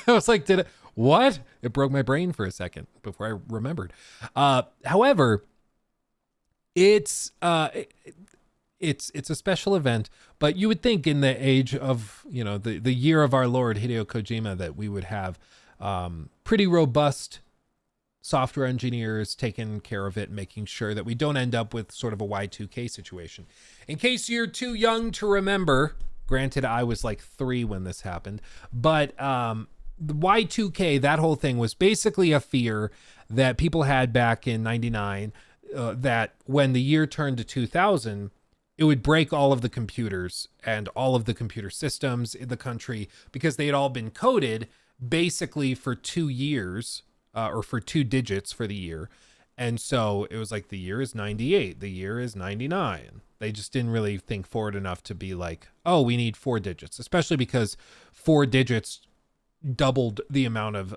I was like, what? It broke my brain for a second before I remembered. However, it's a special event, but you would think in the age of, the year of our Lord Hideo Kojima that we would have pretty robust software engineers taking care of it, making sure that we don't end up with sort of a Y2K situation. In case you're too young to remember, granted I was like 3 when this happened, but the Y2K, that whole thing was basically a fear that people had back in 99 that when the year turned to 2000, it would break all of the computers and all of the computer systems in the country because they had all been coded basically for 2 years or for 2 digits for the year. And so it was like the year is 98, the year is 99. They just didn't really think forward enough to be like, oh, we need 4 digits, especially because 4 digits doubled the amount of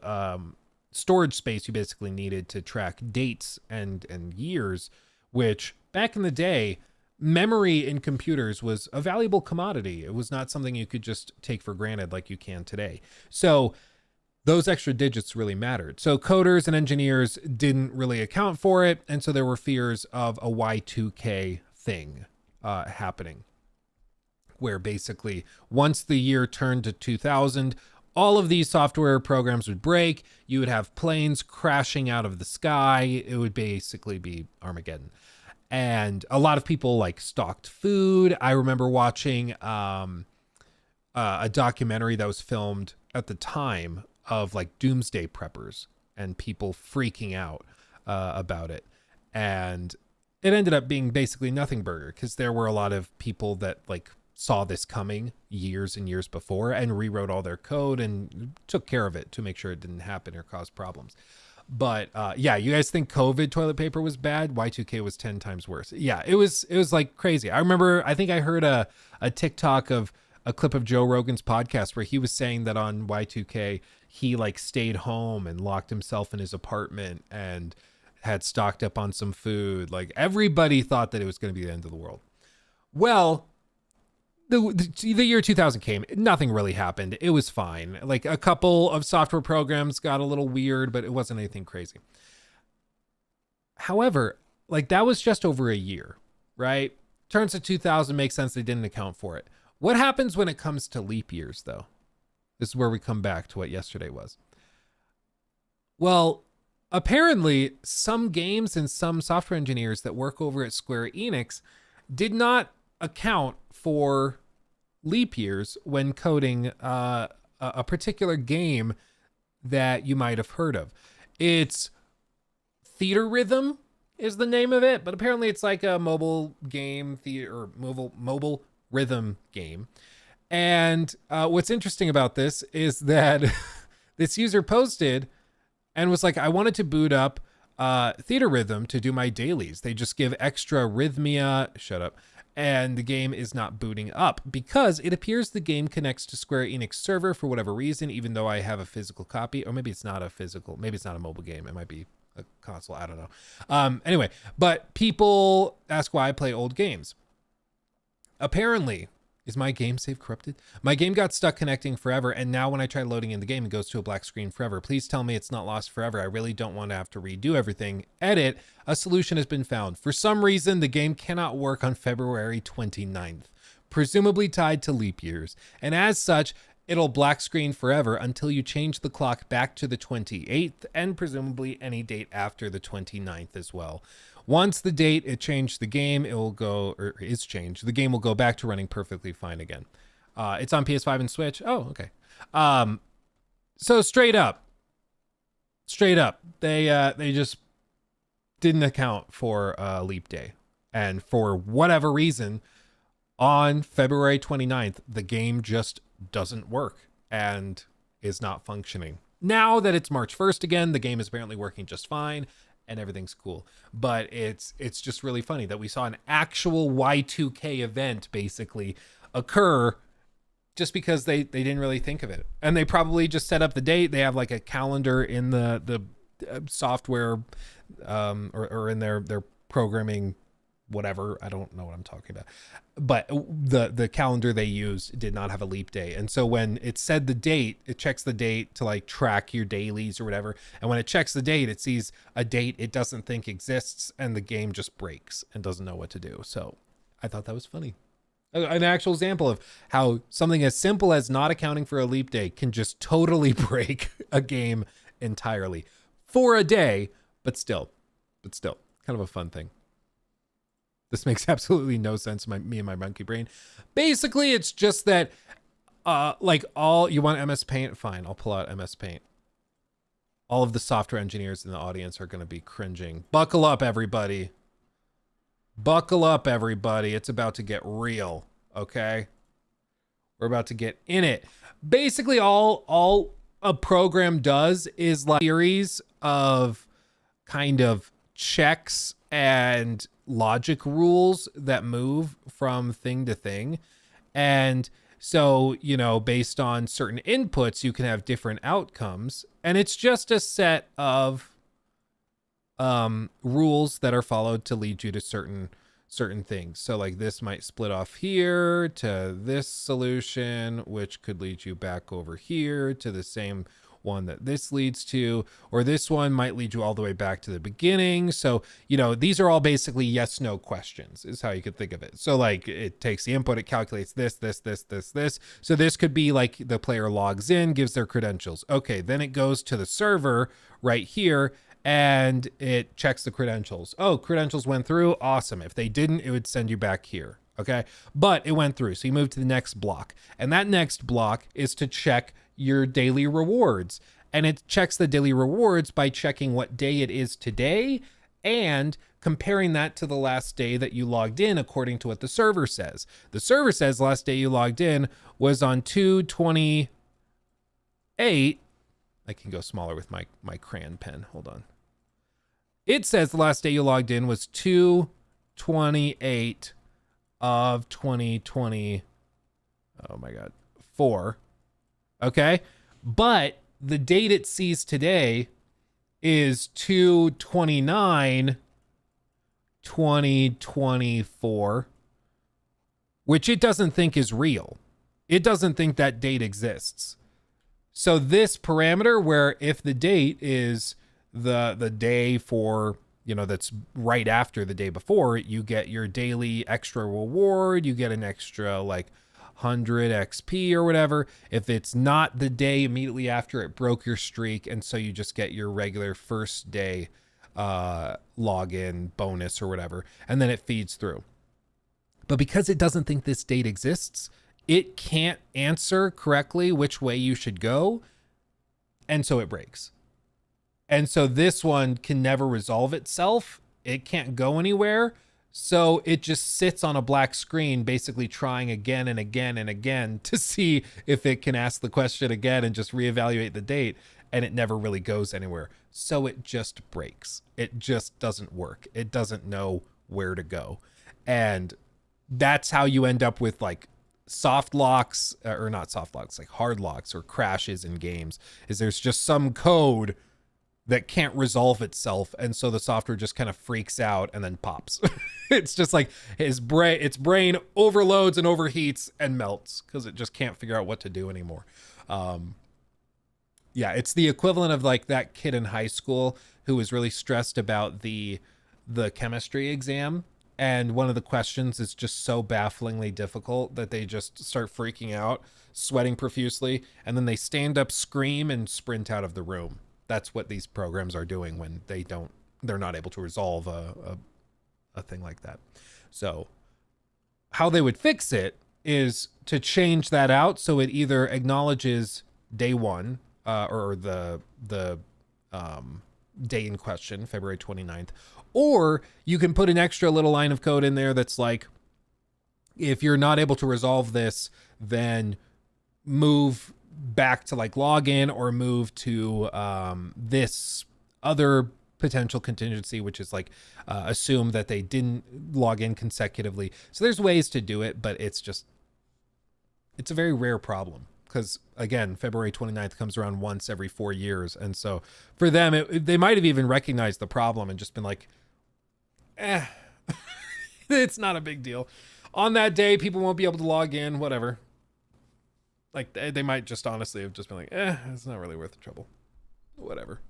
storage space you basically needed to track dates and years, which back in the day, memory in computers was a valuable commodity. It was not something you could just take for granted like you can today. So those extra digits really mattered. So coders and engineers didn't really account for it. And so there were fears of a Y2K thing happening, where basically once the year turned to 2000, all of these software programs would break. You would have planes crashing out of the sky. It would basically be Armageddon. And a lot of people like stocked food. I remember watching a documentary that was filmed at the time of like doomsday preppers and people freaking out about it. And it ended up being basically nothing burger because there were a lot of people that like saw this coming years and years before and rewrote all their code and took care of it to make sure it didn't happen or cause problems. But yeah, you guys think COVID toilet paper was bad? Y2K was 10 times worse. Yeah, it was like crazy. I remember, I think I heard a TikTok of a clip of Joe Rogan's podcast where he was saying that on Y2K, he like stayed home and locked himself in his apartment and had stocked up on some food. Like everybody thought that it was going to be the end of the world. Well, the year 2000 came, nothing really happened. It was fine. Like a couple of software programs got a little weird, but it wasn't anything crazy. However, like that was just over a year, right? Turns to 2000 makes sense. They didn't account for it. What happens when it comes to leap years though? This is where we come back to what yesterday was. Well, apparently some games and some software engineers that work over at Square Enix did not account for leap years when coding a a particular game that you might have heard of. It's Theater Rhythm is the name of it, but apparently it's like a mobile game, or mobile rhythm game. And what's interesting about this is that this user posted and was like, I wanted to boot up Theater Rhythm to do my dailies. They just give extra rhythmia. Shut up. And the game is not booting up because it appears the game connects to Square Enix server for whatever reason, even though I have a physical copy. Or maybe it's not a physical, maybe it's not a mobile game. It might be a console. I don't know. Anyway, but people ask why I play old games. Apparently, is my game save corrupted? My game got stuck connecting forever, and now when I try loading in the game, it goes to a black screen forever. Please tell me it's not lost forever. I really don't want to have to redo everything. Edit, a solution has been found. For some reason, the game cannot work on February 29th, presumably tied to leap years. And as such, it'll black screen forever until you change the clock back to the 28th, and presumably any date after the 29th as well. Once the date it changed the game, it will go, or is changed, the game will go back to running perfectly fine again. It's on PS5 and Switch. Oh, okay. So straight up, they just didn't account for leap day. And for whatever reason, on February 29th, the game just doesn't work and is not functioning. Now that it's March 1st again, the game is apparently working just fine and everything's cool. But it's just really funny that we saw an actual Y2K event basically occur just because they didn't really think of it. And they probably just set up the date. They have like a calendar in the software or in their programming, whatever. I don't know what I'm talking about. But the calendar they used did not have a leap day. And so when it said the date, it checks the date to like track your dailies or whatever. And when it checks the date, it sees a date it doesn't think exists, and the game just breaks and doesn't know what to do. So I thought that was funny. An actual example of how something as simple as not accounting for a leap day can just totally break a game entirely for a day, but still kind of a fun thing. This makes absolutely no sense to me and my monkey brain. Basically, it's just that, you want MS Paint? Fine, I'll pull out MS Paint. All of the software engineers in the audience are going to be cringing. Buckle up, everybody. Buckle up, everybody. It's about to get real, okay? We're about to get in it. Basically, all a program does is like a series of kind of checks and logic rules that move from thing to thing. And so, based on certain inputs, you can have different outcomes. And it's just a set of rules that are followed to lead you to certain things. So like this might split off here to this solution, which could lead you back over here to the same one that this leads to, or this one might lead you all the way back to the beginning. So, these are all basically yes, no questions is how you could think of it. So like it takes the input, it calculates this. So this could be like the player logs in, gives their credentials. Okay. Then it goes to the server right here and it checks the credentials. Oh, credentials went through. Awesome. If they didn't, it would send you back here. Okay. But it went through. So you move to the next block, and that next block is to check your daily rewards, and it checks the daily rewards by checking what day it is today and comparing that to the last day that you logged in according to what the server says. The server says last day you logged in was on 2/28. I can go smaller with my crayon pen. Hold on. It says the last day you logged in was 2/28 of 2020. Oh my God. 4. Okay. But the date it sees today is 2/29, 2024, which it doesn't think is real. It doesn't think that date exists. So this parameter, where if the date is the day for, that's right after the day before, you get your daily extra reward, you get an extra like 100 XP or whatever. If it's not the day immediately after, it broke your streak, and so you just get your regular first day login bonus or whatever, and then it feeds through. But because it doesn't think this date exists, it can't answer correctly which way you should go. And so it breaks. And so this one can never resolve itself. It can't go anywhere. So it just sits on a black screen, basically trying again and again and again to see if it can ask the question again and just reevaluate the date. And it never really goes anywhere. So it just breaks. It just doesn't work. It doesn't know where to go. And that's how you end up with like soft locks, or not soft locks, like hard locks or crashes in games, is there's just some code that can't resolve itself, and so the software just kind of freaks out and then pops. It's just like its brain overloads and overheats and melts because it just can't figure out what to do anymore. Yeah, it's the equivalent of like that kid in high school who was really stressed about the chemistry exam, and one of the questions is just so bafflingly difficult that they just start freaking out, sweating profusely, and then they stand up, scream, and sprint out of the room. That's what these programs are doing when they're not able to resolve a thing like that. So how they would fix it is to change that out so it either acknowledges day one, or the day in question, February 29th, or you can put an extra little line of code in there that's like, if you're not able to resolve this, then move back to like login, or move to this other potential contingency, which is like assume that they didn't log in consecutively. So there's ways to do it, but it's a very rare problem because, again, February 29th comes around once every 4 years. And so for them, they might have even recognized the problem and just been like, it's not a big deal. On that day, people won't be able to log in, whatever. Like, they might just honestly have just been like, it's not really worth the trouble. Whatever.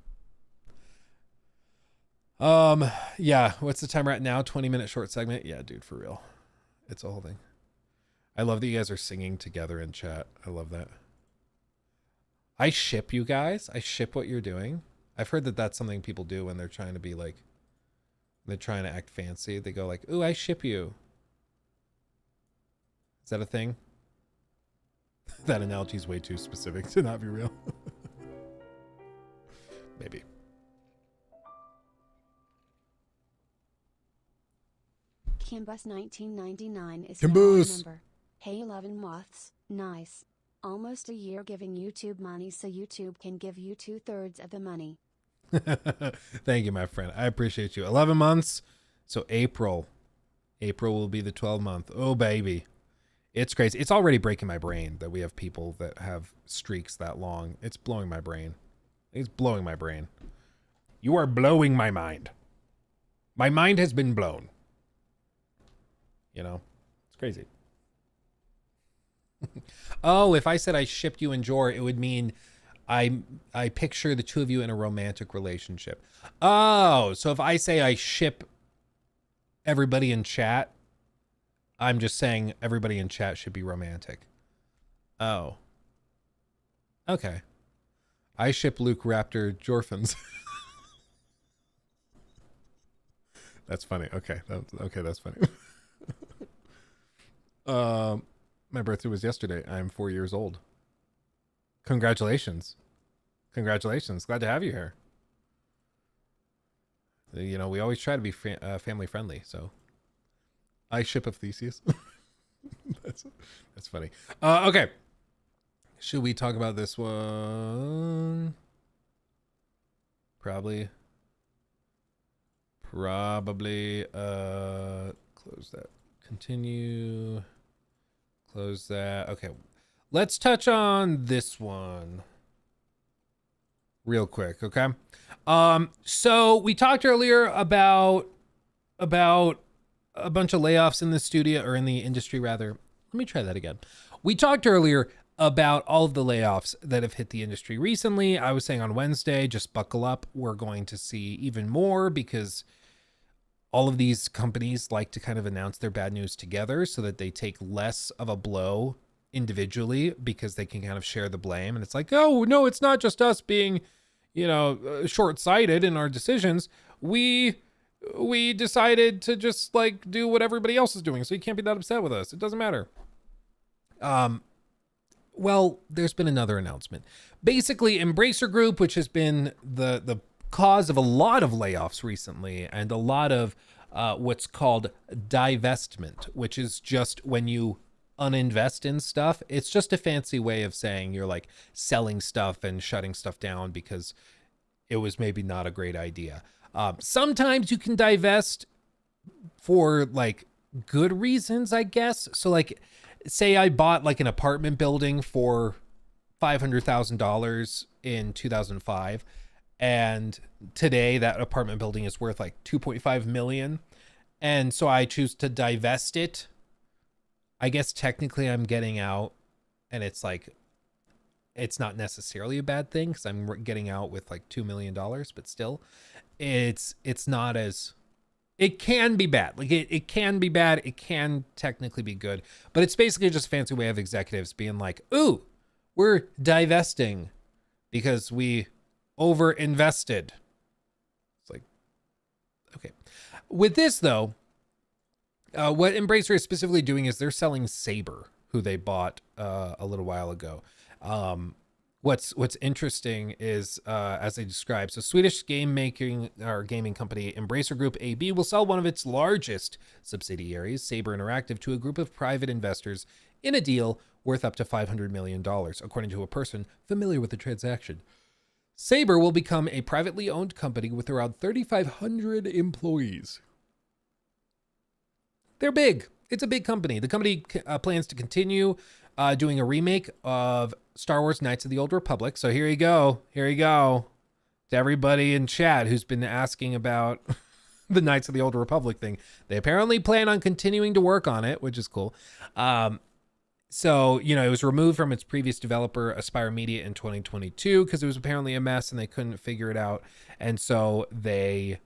Yeah, what's the time we're at now? 20-minute short segment? Yeah, dude, for real. It's a whole thing. I love that you guys are singing together in chat. I love that. I ship you guys. I ship what you're doing. I've heard that that's something people do when they're trying to be like, they're trying to act fancy. They go like, ooh, I ship you. Is that a thing? That analogy is way too specific to not be real. Maybe. Kimbus 1999 is Kimbus. your number. Hey 11 moths, nice. Almost a year giving YouTube money so YouTube can give you 2/3 of the money. Thank you, my friend. I appreciate you. 11 months. So April will be the 12th month. Oh, baby. It's crazy. It's already breaking my brain that we have people that have streaks that long. It's blowing my brain. It's blowing my brain. You are blowing my mind. My mind has been blown. You know, it's crazy. Oh, if I said I shipped you and Jor, it would mean I picture the two of you in a romantic relationship. Oh, so if I say I ship everybody in chat, I'm just saying everybody in chat should be romantic. Oh. Okay. I ship Luke Raptor Jorphins. That's funny. Okay. That's funny. My birthday was yesterday. I'm 4 years old. Congratulations. Congratulations. Glad to have you here. You know, we always try to be family friendly, so I ship of Theseus. That's funny. Okay. Should we talk about this one? Probably. Close that. Continue. Close that. Okay. Let's touch on this one real quick, okay? So we talked earlier about a bunch of layoffs in the studio, or in the industry rather. Let me try that again. We talked earlier about all of the layoffs that have hit the industry recently. I was saying on Wednesday, just buckle up. We're going to see even more because all of these companies like to kind of announce their bad news together so that they take less of a blow individually because they can kind of share the blame. And it's like, oh, no, it's not just us being, you know, short-sighted in our decisions. We decided to just like do what everybody else is doing. So you can't be that upset with us. It doesn't matter. Well, there's been another announcement. Basically, Embracer Group, which has been the cause of a lot of layoffs recently and a lot of what's called divestment, which is just when you uninvest in stuff. It's just a fancy way of saying you're like selling stuff and shutting stuff down because it was maybe not a great idea. Sometimes you can divest for like good reasons, I guess. So like, say I bought like an apartment building for $500,000 in 2005, and today that apartment building is worth like 2.5 million. And so I choose to divest it. I guess technically I'm getting out, and it's like, it's not necessarily a bad thing because I'm getting out with like $2 million, but still it's not as, it can be bad. Like it can be bad. It can technically be good, but it's basically just a fancy way of executives being like, ooh, we're divesting because we over invested. It's like, okay. With this though, what Embracer is specifically doing is they're selling Saber, who they bought a little while ago. What's interesting is, as they describe, so Swedish gaming company Embracer Group AB will sell one of its largest subsidiaries, Saber Interactive, to a group of private investors in a deal worth up to $500 million, according to a person familiar with the transaction. Saber will become a privately owned company with around 3,500 employees. They're big. It's a big company. The company plans to continue doing a remake of Star Wars Knights of the Old Republic. So here you go. Here you go. To everybody in chat who's been asking about the Knights of the Old Republic thing. They apparently plan on continuing to work on it, which is cool. So, you know, it was removed from its previous developer, Aspire Media, in 2022 because it was apparently a mess and they couldn't figure it out. And so they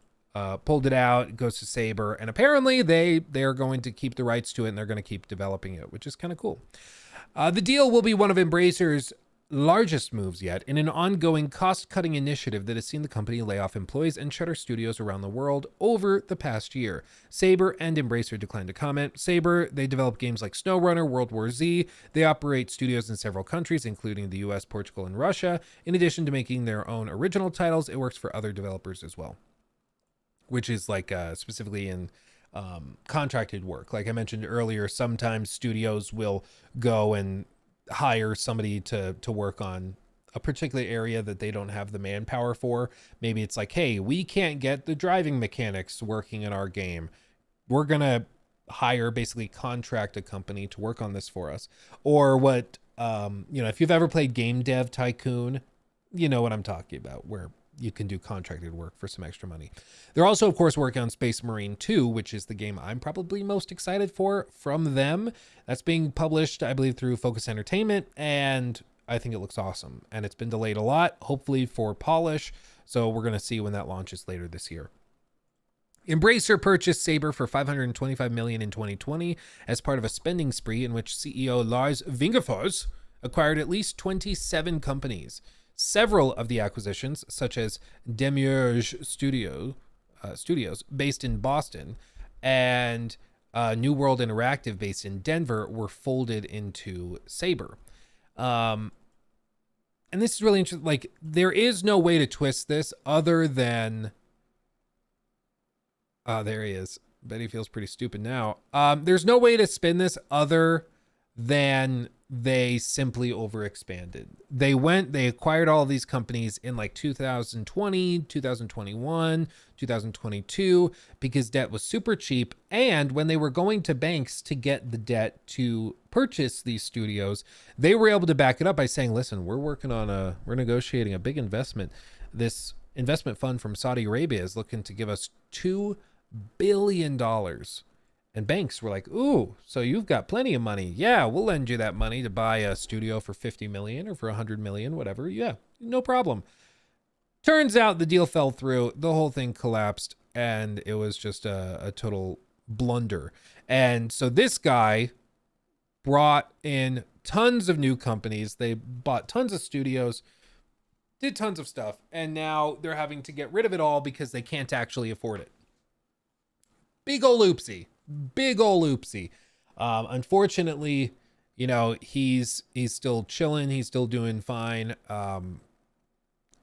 pulled it out. It goes to Saber. And apparently they're going to keep the rights to it and they're going to keep developing it, which is kind of cool. The deal will be one of Embracer's largest moves yet in an ongoing cost-cutting initiative that has seen the company lay off employees and shutter studios around the world over the past year. Saber and Embracer declined to comment. Saber, they develop games like SnowRunner, World War Z. They operate studios in several countries, including the US, Portugal, and Russia. In addition to making their own original titles, it works for other developers as well, which is like specifically in contracted work. Like I mentioned earlier, sometimes studios will go and hire somebody to work on a particular area that they don't have the manpower for. Maybe it's like, hey, we can't get the driving mechanics working in our game. We're going to hire, basically contract a company to work on this for us. Or what, if you've ever played Game Dev Tycoon, you know what I'm talking about, where you can do contracted work for some extra money. They're also, of course, working on Space Marine 2, which is the game I'm probably most excited for from them. That's being published, I believe, through Focus Entertainment, and I think it looks awesome. And it's been delayed a lot, hopefully for polish, so we're going to see when that launches later this year. Embracer purchased Saber for $525 million in 2020 as part of a spending spree in which CEO Lars Wingefors acquired at least 27 companies. Several of the acquisitions, such as Demiurge Studios, based in Boston, and New World Interactive, based in Denver, were folded into Saber. And this is really interesting. Like, there is no way to twist this other than... there he is. Bet he feels pretty stupid now. There's no way to spin this other than they simply overexpanded. They acquired all of these companies in like 2020, 2021, 2022, because debt was super cheap. And when they were going to banks to get the debt to purchase these studios, they were able to back it up by saying, listen, we're negotiating a big investment. This investment fund from Saudi Arabia is looking to give us $2 billion. And banks were like, ooh, so you've got plenty of money. Yeah, we'll lend you that money to buy a studio for 50 million or for 100 million, whatever. Yeah, no problem. Turns out the deal fell through. The whole thing collapsed and it was just a total blunder. And so this guy brought in tons of new companies. They bought tons of studios, did tons of stuff. And now they're having to get rid of it all because they can't actually afford it. Big ol' oopsie. Unfortunately, you know, he's still chilling, he's still doing fine.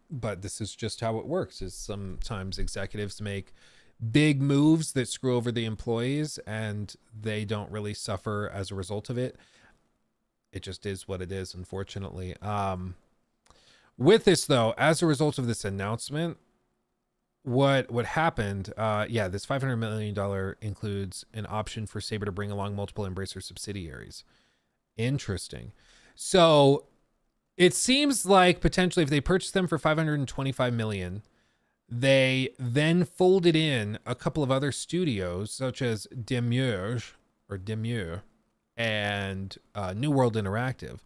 But this is just how it works, is sometimes executives make big moves that screw over the employees and they don't really suffer as a result of it. It just is what it is, unfortunately. With this though, as a result of this announcement, what happened, this $500 million includes an option for Saber to bring along multiple Embracer subsidiaries. Interesting. So it seems like potentially if they purchased them for $525 million, they then folded in a couple of other studios such as Demure and New World Interactive.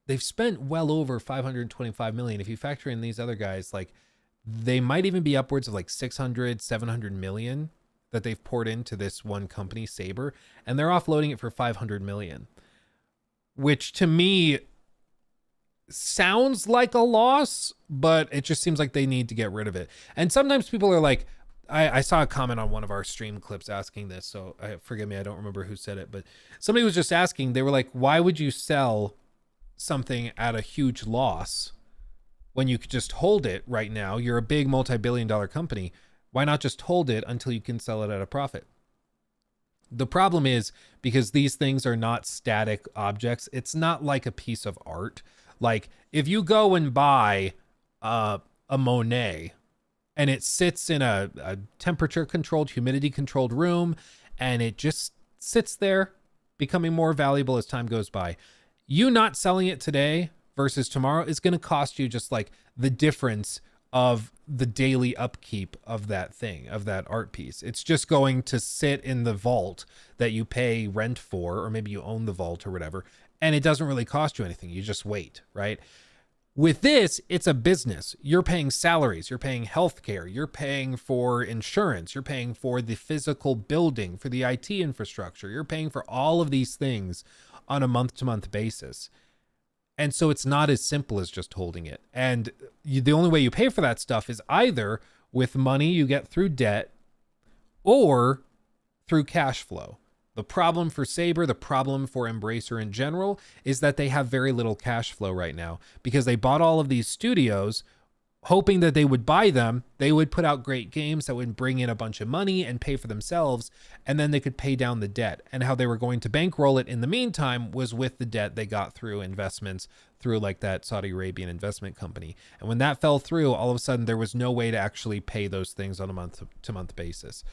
They've spent well over $525 million. If you factor in these other guys, like they might even be upwards of like 600, 700 million that they've poured into this one company, Saber, and they're offloading it for $500 million, which to me sounds like a loss, but it just seems like they need to get rid of it. And sometimes people are like, I saw a comment on one of our stream clips asking this, so forgive me, I don't remember who said it, but somebody was just asking, they were like, why would you sell something at a huge loss when you could just hold it right now? You're a big multi-billion-dollar company. Why not just hold it until you can sell it at a profit? The problem is, because these things are not static objects, it's not like a piece of art. Like if you go and buy a Monet and it sits in a temperature controlled, humidity controlled room, and it just sits there becoming more valuable as time goes by, you not selling it today versus tomorrow is going to cost you just like the difference of the daily upkeep of that thing, of that art piece. It's just going to sit in the vault that you pay rent for, or maybe you own the vault or whatever, and it doesn't really cost you anything. You just wait, right? With this, it's a business. You're paying salaries, you're paying healthcare, you're paying for insurance, you're paying for the physical building, for the IT infrastructure, you're paying for all of these things on a month-to-month basis. And so it's not as simple as just holding it. And the only way you pay for that stuff is either with money you get through debt or through cash flow. The problem for Saber, the problem for Embracer in general, is that they have very little cash flow right now because they bought all of these studios hoping that they would buy them. They would put out great games that would bring in a bunch of money and pay for themselves, and then they could pay down the debt. And how they were going to bankroll it in the meantime was with the debt they got through investments through like that Saudi Arabian investment company. And when that fell through, all of a sudden there was no way to actually pay those things on a month-to-month basis.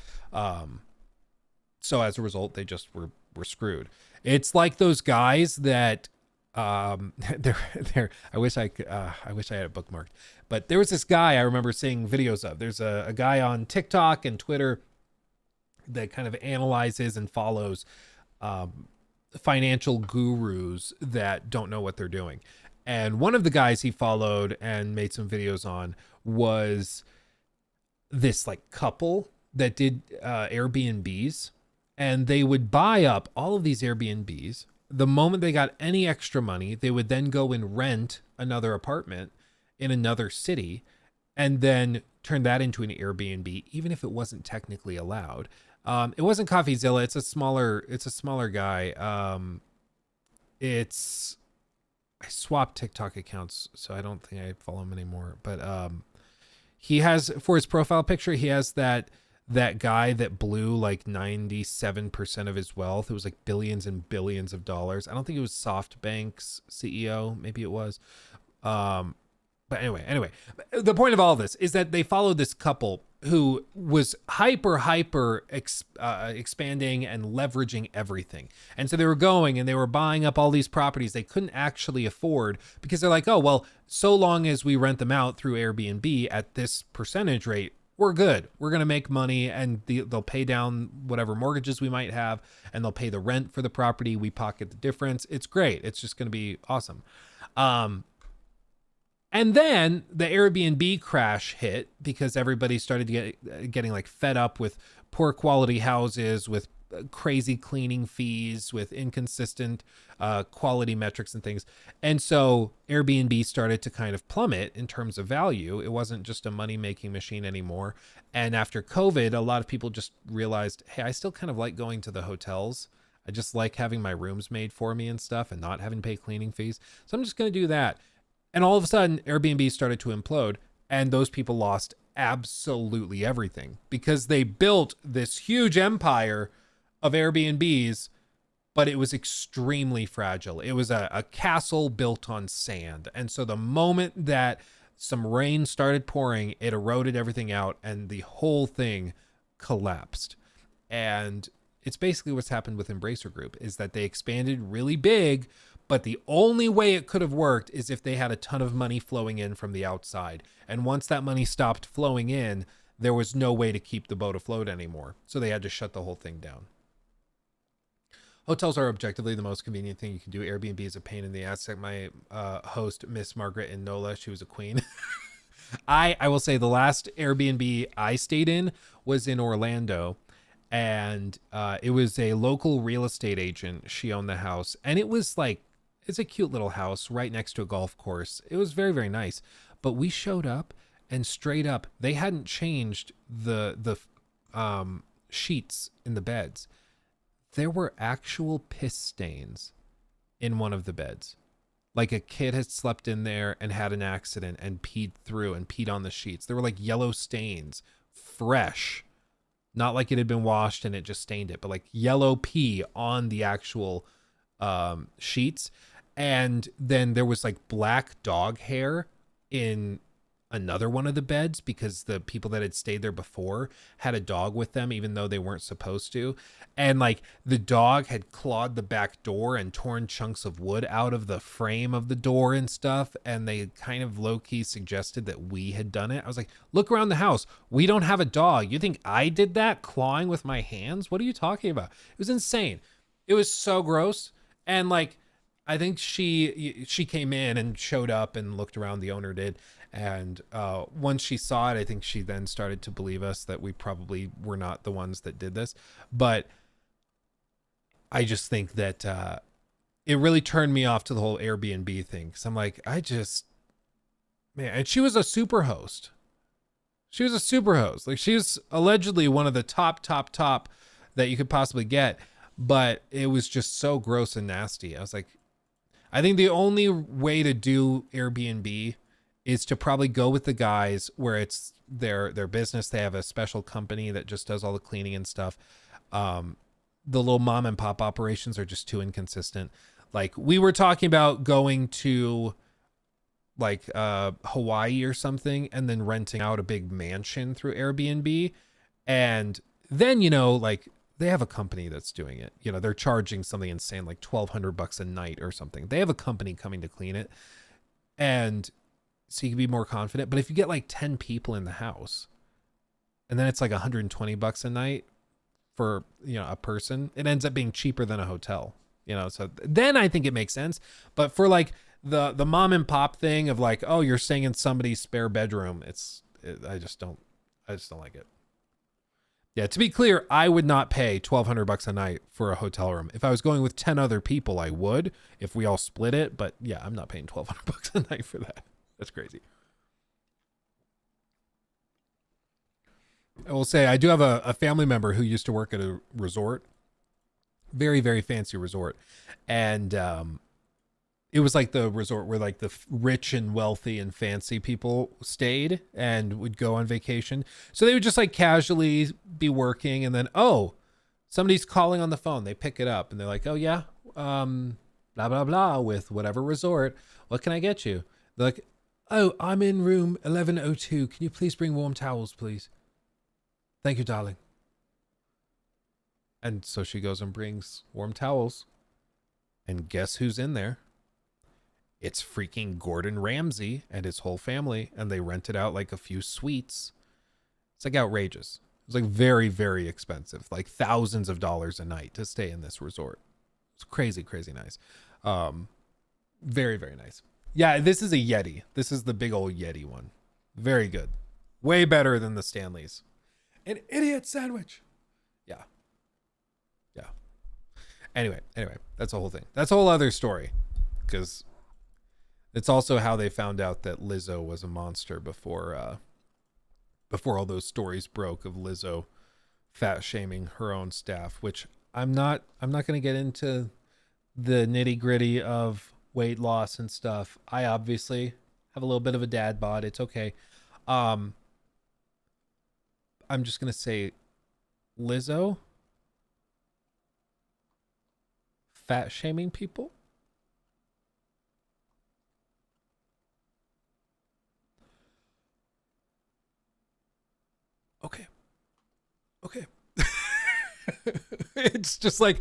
So as a result, they just were screwed. It's like those guys that they're I wish I had it bookmarked, but there was this guy I remember seeing videos of. There's a guy on TikTok and Twitter that kind of analyzes and follows financial gurus that don't know what they're doing. And one of the guys he followed and made some videos on was this like couple that did Airbnbs, and they would buy up all of these Airbnbs. The moment they got any extra money, they would then go and rent another apartment in another city and then turn that into an Airbnb, even if it wasn't technically allowed. It wasn't CoffeeZilla. It's a smaller guy. I swapped TikTok accounts, so I don't think I follow him anymore. But he has, for his profile picture, he has that guy that blew like 97% of his wealth. It was like billions and billions of dollars. I don't think it was SoftBank's CEO. Maybe it was. But anyway, the point of all of this is that they followed this couple who was hyper expanding and leveraging everything. And so they were going and they were buying up all these properties they couldn't actually afford because they're like, oh, well, so long as we rent them out through Airbnb at this percentage rate, we're good. We're going to make money, and they'll pay down whatever mortgages we might have, and they'll pay the rent for the property. We pocket the difference. It's great. It's just going to be awesome. And then the Airbnb crash hit because everybody started getting like fed up with poor quality houses, with crazy cleaning fees, with inconsistent quality metrics and things. And so Airbnb started to kind of plummet in terms of value. It wasn't just a money-making machine anymore. And after COVID, a lot of people just realized, hey, I still kind of like going to the hotels. I just like having my rooms made for me and stuff and not having to pay cleaning fees. So I'm just going to do that. And all of a sudden, Airbnb started to implode, and those people lost absolutely everything because they built this huge empire of Airbnbs, but it was extremely fragile. It was a castle built on sand. And so the moment that some rain started pouring, it eroded everything out and the whole thing collapsed. And it's basically what's happened with Embracer Group is that they expanded really big, but the only way it could have worked is if they had a ton of money flowing in from the outside. And once that money stopped flowing in, there was no way to keep the boat afloat anymore. So they had to shut the whole thing down. Hotels are objectively the most convenient thing you can do. Airbnb is a pain in the ass. Like my host, Miss Margaret in NOLA, she was a queen. I will say the last Airbnb I stayed in was in Orlando. And it was a local real estate agent. She owned the house. And it was like, it's a cute little house right next to a golf course. It was very, very nice. But we showed up and straight up, they hadn't changed the sheets in the beds. There were actual piss stains in one of the beds. Like a kid had slept in there and had an accident and peed through and peed on the sheets. There were like yellow stains, fresh. Not like it had been washed and it just stained it, but like yellow pee on the actual sheets. And then there was like black dog hair in another one of the beds because the people that had stayed there before had a dog with them, even though they weren't supposed to. And like the dog had clawed the back door and torn chunks of wood out of the frame of the door and stuff. And they kind of low key suggested that we had done it. I was like, look around the house. We don't have a dog. You think I did that clawing with my hands? What are you talking about? It was insane. It was so gross. And like, I think she came in and showed up and looked around. The owner did. And once she saw it, I think she then started to believe us that we probably were not the ones that did this. But I just think that it really turned me off to the whole Airbnb thing. Because I'm like, man, and she was a super host. She was a super host. Like she was allegedly one of the top that you could possibly get. But it was just so gross and nasty. I was like, I think the only way to do Airbnb is to probably go with the guys where it's their business. They have a special company that just does all the cleaning and stuff. The little mom and pop operations are just too inconsistent. Like we were talking about going to like Hawaii or something and then renting out a big mansion through Airbnb. And then, you know, like they have a company that's doing it. You know, they're charging something insane, like $1,200 a night or something. They have a company coming to clean it. And so you can be more confident. But if you get like 10 people in the house and then it's like $120 a night for, you know, a person, it ends up being cheaper than a hotel, you know? So then I think it makes sense. But for like the mom and pop thing of like, oh, you're staying in somebody's spare bedroom. I just don't like it. Yeah, to be clear, I would not pay $1,200 a night for a hotel room. If I was going with 10 other people, I would, if we all split it. But yeah, I'm not paying $1,200 a night for that. That's crazy. I will say I do have a family member who used to work at a resort, very, very fancy resort. And it was like the resort where like the rich and wealthy and fancy people stayed and would go on vacation. So they would just like casually be working and then, oh, somebody's calling on the phone. They pick it up and they're like, oh yeah, blah, blah, blah with whatever resort. What can I get you? They're like, oh, I'm in room 1102. Can you please bring warm towels, please? Thank you, darling. And so she goes and brings warm towels. And guess who's in there? It's freaking Gordon Ramsay and his whole family, and they rented out like a few suites. It's like outrageous. It's like very, very expensive, like thousands of dollars a night to stay in this resort. It's crazy, crazy nice. Very, very nice. Yeah, this is a Yeti. This is the big old Yeti one. Very good. Way better than the Stanleys. An idiot sandwich. Yeah. Yeah. Anyway, that's a whole thing. That's a whole other story, because it's also how they found out that Lizzo was a monster before all those stories broke of Lizzo fat shaming her own staff, which I'm not going to get into the nitty-gritty of weight loss and stuff. I obviously have a little bit of a dad bod. It's okay. I'm just going to say Lizzo fat shaming people. Okay. It's just like,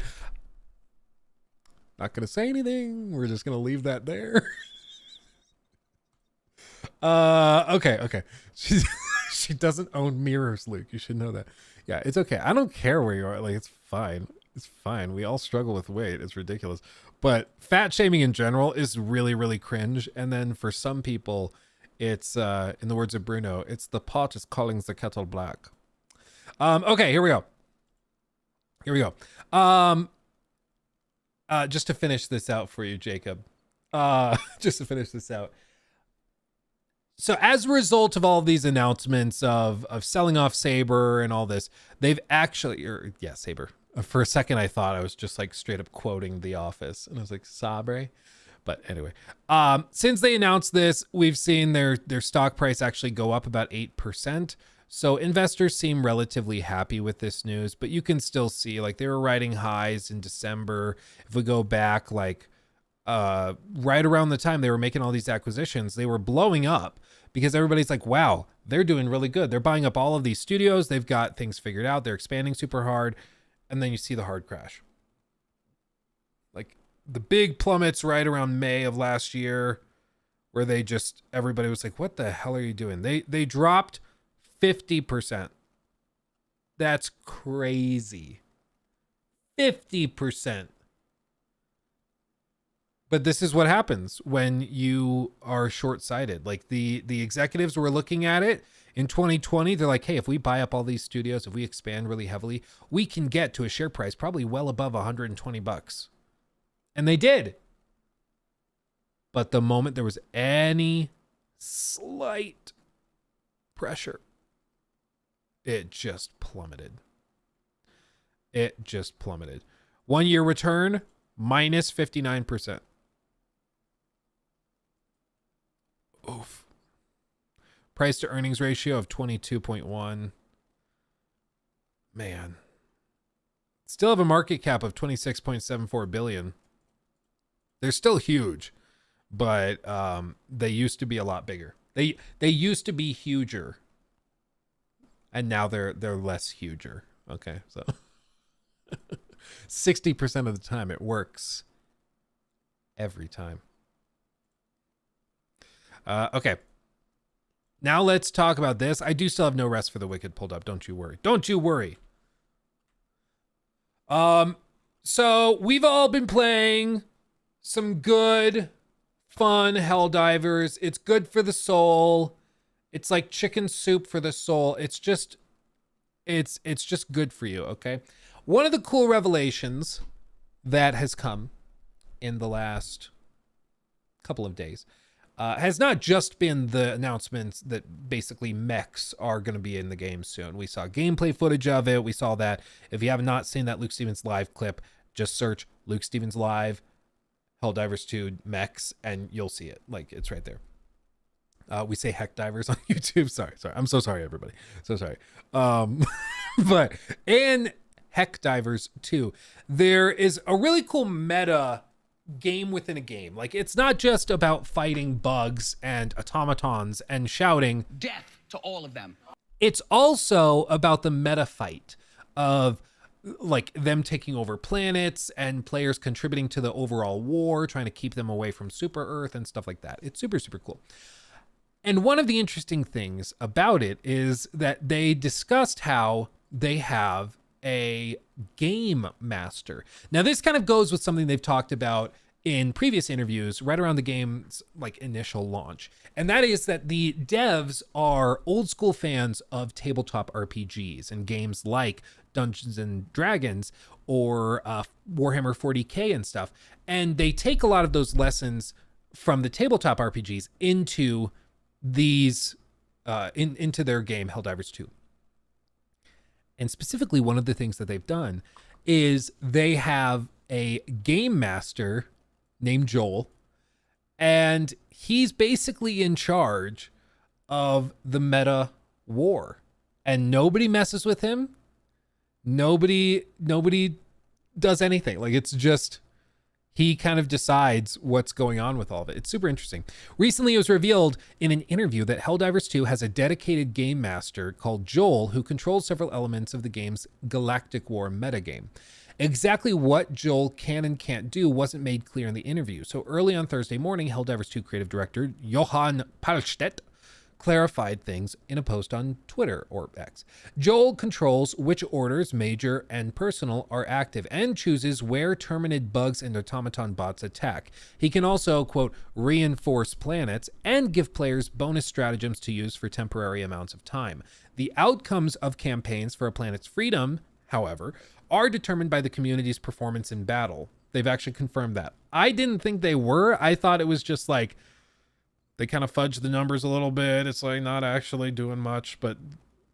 not gonna say anything. We're just gonna leave that there. Okay. She doesn't own mirrors, Luke. You should know that. Yeah, it's okay. I don't care where you are. Like, it's fine. It's fine. We all struggle with weight. It's ridiculous. But fat shaming in general is really, really cringe. And then for some people, it's in the words of Bruno, it's the pot is calling the kettle black. Okay, here we go. Just to finish this out for you, Jacob. Just to finish this out. So as a result of all of these announcements of selling off Saber and all this, they've actually, Saber. For a second, I thought I was just like straight up quoting The Office, and I was like, Sabre. But anyway, since they announced this, we've seen their stock price actually go up about 8%. So investors seem relatively happy with this news, but you can still see like they were riding highs in December. If we go back like right around the time they were making all these acquisitions, they were blowing up because everybody's like, wow, they're doing really good. They're buying up all of these studios. They've got things figured out. They're expanding super hard. And then you see the hard crash. Like the big plummets right around May of last year where everybody was like, what the hell are you doing? They dropped 50%. That's crazy. 50%. But this is what happens when you are short-sighted. Like the executives were looking at it in 2020. They're like, hey, if we buy up all these studios, if we expand really heavily, we can get to a share price probably well above $120. And they did. But the moment there was any slight pressure, it just plummeted. 1 year return, minus 59%. Oof. Price to earnings ratio of 22.1. Man. Still have a market cap of 26.74 billion. They're still huge, but they used to be a lot bigger. They used to be huger. And now they're less huger. Okay, so 60% of the time it works every time. Okay. Now let's talk about this. I do still have No Rest for the Wicked pulled up. Don't you worry. So we've all been playing some good, fun Helldivers. It's good for the soul. It's like chicken soup for the soul. It's just good for you, okay? One of the cool revelations that has come in the last couple of days has not just been the announcements that basically mechs are going to be in the game soon. We saw gameplay footage of it. We saw that. If you have not seen that Luke Stevens live clip, just search Luke Stevens live Helldivers 2 mechs and you'll see it. Like, it's right there. We say heck divers on YouTube. Sorry. I'm so sorry, everybody. So sorry. But in Heck Divers 2, there is a really cool meta game within a game. Like, it's not just about fighting bugs and automatons and shouting Death to all of them. It's also about the meta fight of like them taking over planets and players contributing to the overall war, trying to keep them away from Super Earth and stuff like that. It's super, super cool. And one of the interesting things about it is that they discussed how they have a game master. Now, this kind of goes with something they've talked about in previous interviews right around the game's like initial launch. And that is that the devs are old school fans of tabletop RPGs and games like Dungeons and Dragons or Warhammer 40K and stuff. And they take a lot of those lessons from the tabletop RPGs into these into their game Helldivers 2. And specifically, one of the things that they've done is they have a game master named Joel, and he's basically in charge of the meta war, and nobody messes with him. Nobody does anything. Like, it's just, he kind of decides what's going on with all of it. It's super interesting. Recently, it was revealed in an interview that Helldivers 2 has a dedicated game master called Joel who controls several elements of the game's Galactic War metagame. Exactly what Joel can and can't do wasn't made clear in the interview. So early on Thursday morning, Helldivers 2 creative director Johan Palstedt clarified things in a post on Twitter, or X. Joel controls which orders, major and personal, are active and chooses where Terminid bugs and automaton bots attack. He can also, quote, reinforce planets and give players bonus stratagems to use for temporary amounts of time. The outcomes of campaigns for a planet's freedom, however, are determined by the community's performance in battle. They've actually confirmed that. I didn't think they were. I thought it was just like, they kind of fudge the numbers a little bit. It's like not actually doing much, but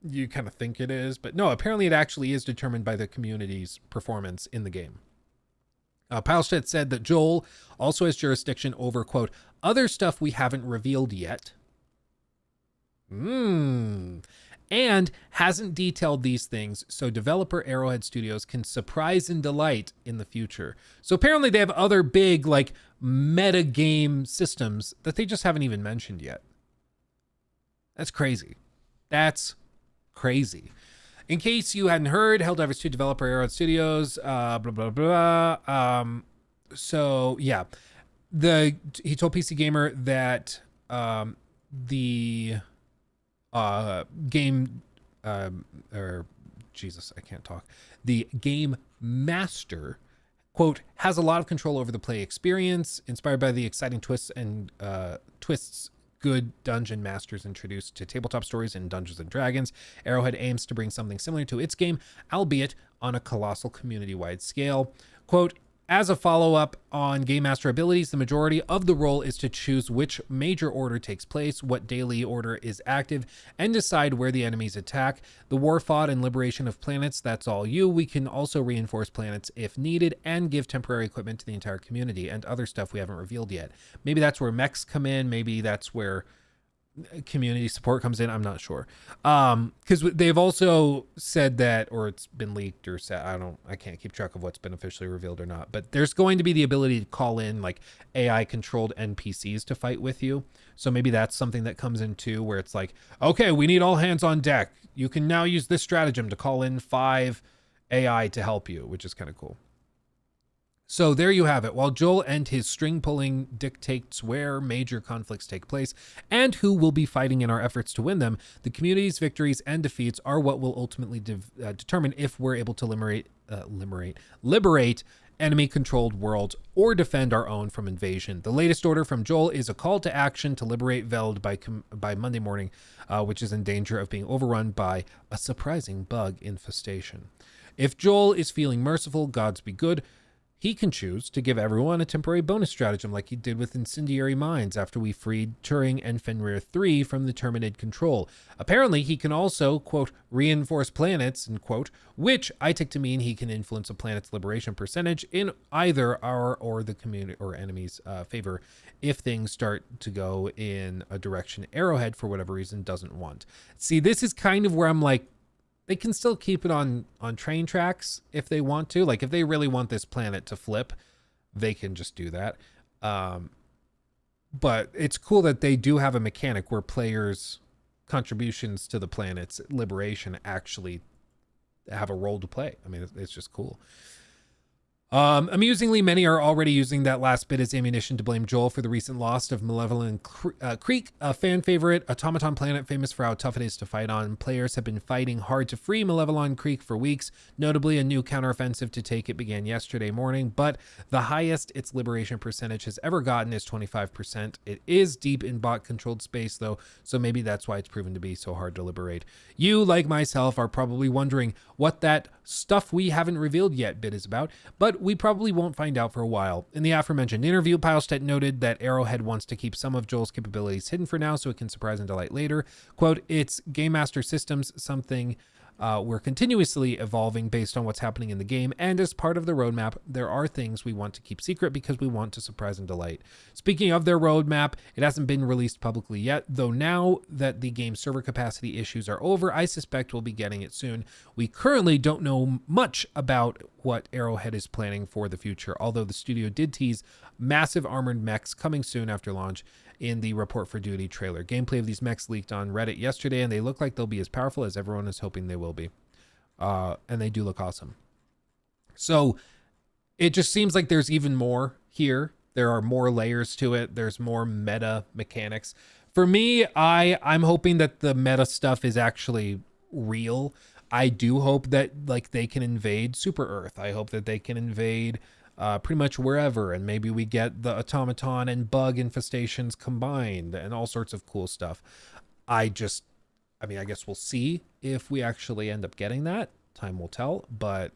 you kind of think it is. But no, apparently it actually is determined by the community's performance in the game. Palstedt said that Joel also has jurisdiction over, quote, other stuff we haven't revealed yet. And hasn't detailed these things so developer Arrowhead Studios can surprise and delight in the future. So apparently they have other big, like, meta game systems that they just haven't even mentioned yet. That's crazy. That's crazy. In case you hadn't heard, Helldivers 2 developer Arrowhead Studios, blah, blah, blah. So yeah, he told PC Gamer that the game, or Jesus, I can't talk. The game master, quote, has a lot of control over the play experience, inspired by the exciting twists and twists good dungeon masters introduced to tabletop stories in Dungeons and Dragons. Arrowhead aims to bring something similar to its game, albeit on a colossal community-wide scale. Quote, as a follow-up on Game Master abilities, the majority of the role is to choose which major order takes place, what daily order is active, and decide where the enemies attack. The war fought and liberation of planets, that's all you. We can also reinforce planets if needed and give temporary equipment to the entire community and other stuff we haven't revealed yet. Maybe that's where mechs come in. Maybe that's where community support comes in. I'm not sure. Because they've also said that, or it's been leaked or said, I can't keep track of what's been officially revealed or not, but there's going to be the ability to call in like AI controlled NPCs to fight with you. So maybe that's something that comes in too, where it's like, okay, we need all hands on deck. You can now use this stratagem to call in 5 AI to help you, which is kind of cool. So there you have it. While Joel and his string pulling dictates where major conflicts take place and who will be fighting in our efforts to win them, the community's victories and defeats are what will ultimately determine if we're able to liberate enemy-controlled worlds or defend our own from invasion. The latest order from Joel is a call to action to liberate Veld by Monday morning, which is in danger of being overrun by a surprising bug infestation. If Joel is feeling merciful, gods be good, he can choose to give everyone a temporary bonus stratagem like he did with Incendiary Mines after we freed Turing and Fenrir 3 from the Terminid control. Apparently, he can also, quote, reinforce planets, and quote, which I take to mean he can influence a planet's liberation percentage in either our or the community or enemy's favor if things start to go in a direction Arrowhead, for whatever reason, doesn't want. See, this is kind of where I'm like, they can still keep it on train tracks if they want to. Like, if they really want this planet to flip, they can just do that. But it's cool that they do have a mechanic where players' contributions to the planet's liberation actually have a role to play. I mean, it's just cool. Amusingly, many are already using that last bit as ammunition to blame Joel for the recent loss of Malevolent Creek, a fan favorite automaton planet famous for how tough it is to fight on. Players have been fighting hard to free Malevolent Creek for weeks. Notably, a new counteroffensive to take it began yesterday morning, but the highest its liberation percentage has ever gotten is 25%. It is deep in bot-controlled space, though, so maybe that's why it's proven to be so hard to liberate. You, like myself, are probably wondering what that stuff we haven't revealed yet bit is about, but we probably won't find out for a while. In the aforementioned interview, Palstedt noted that Arrowhead wants to keep some of Joel's capabilities hidden for now so it can surprise and delight later. Quote, it's Game Master Systems, something We're continuously evolving based on what's happening in the game, and as part of the roadmap, there are things we want to keep secret because we want to surprise and delight. Speaking of their roadmap, it hasn't been released publicly yet, though now that the game's server capacity issues are over, I suspect we'll be getting it soon. We currently don't know much about what Arrowhead is planning for the future, although the studio did tease massive armored mechs coming soon after launch in the Report for Duty trailer. Gameplay of these mechs leaked on Reddit yesterday, and they look like they'll be as powerful as everyone is hoping they will be. And they do look awesome. So it just seems like there's even more here. There are more layers to it. There's more meta mechanics. For me, I'm hoping that the meta stuff is actually real. I do hope that like they can invade Super Earth. I hope that they can invade pretty much wherever, and maybe we get the automaton and bug infestations combined and all sorts of cool stuff. I guess we'll see if we actually end up getting that. Time will tell, but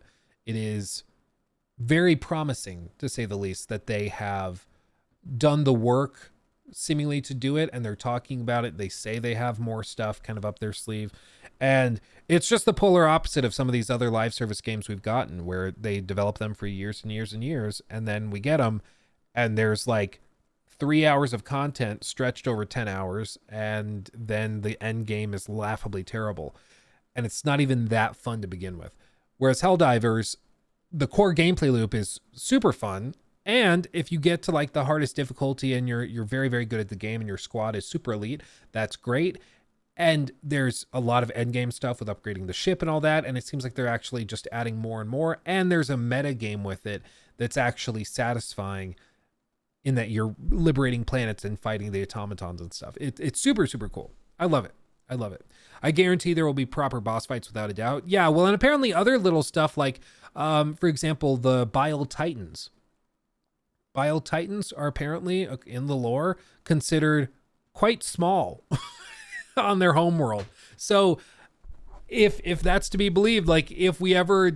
it is very promising, to say the least, that they have done the work seemingly to do it, and they're talking about it. They say they have more stuff kind of up their sleeve, and it's just the polar opposite of some of these other live service games we've gotten, where they develop them for years and years and years, and then we get them and there's like 3 hours of content stretched over 10 hours, and then the end game is laughably terrible, and it's not even that fun to begin with. Whereas Helldivers, the core gameplay loop is super fun, and if you get to like the hardest difficulty and you're very, very good at the game and your squad is super elite, that's great. And there's a lot of endgame stuff with upgrading the ship and all that, and it seems like they're actually just adding more and more, and there's a meta game with it that's actually satisfying in that you're liberating planets and fighting the automatons and stuff. It's super, super cool. I love it. I love it. I guarantee there will be proper boss fights without a doubt. Yeah, well, and apparently other little stuff like, for example, the Bile Titans. Bile Titans are apparently, in the lore, considered quite small on their homeworld. So if that's to be believed, like if we ever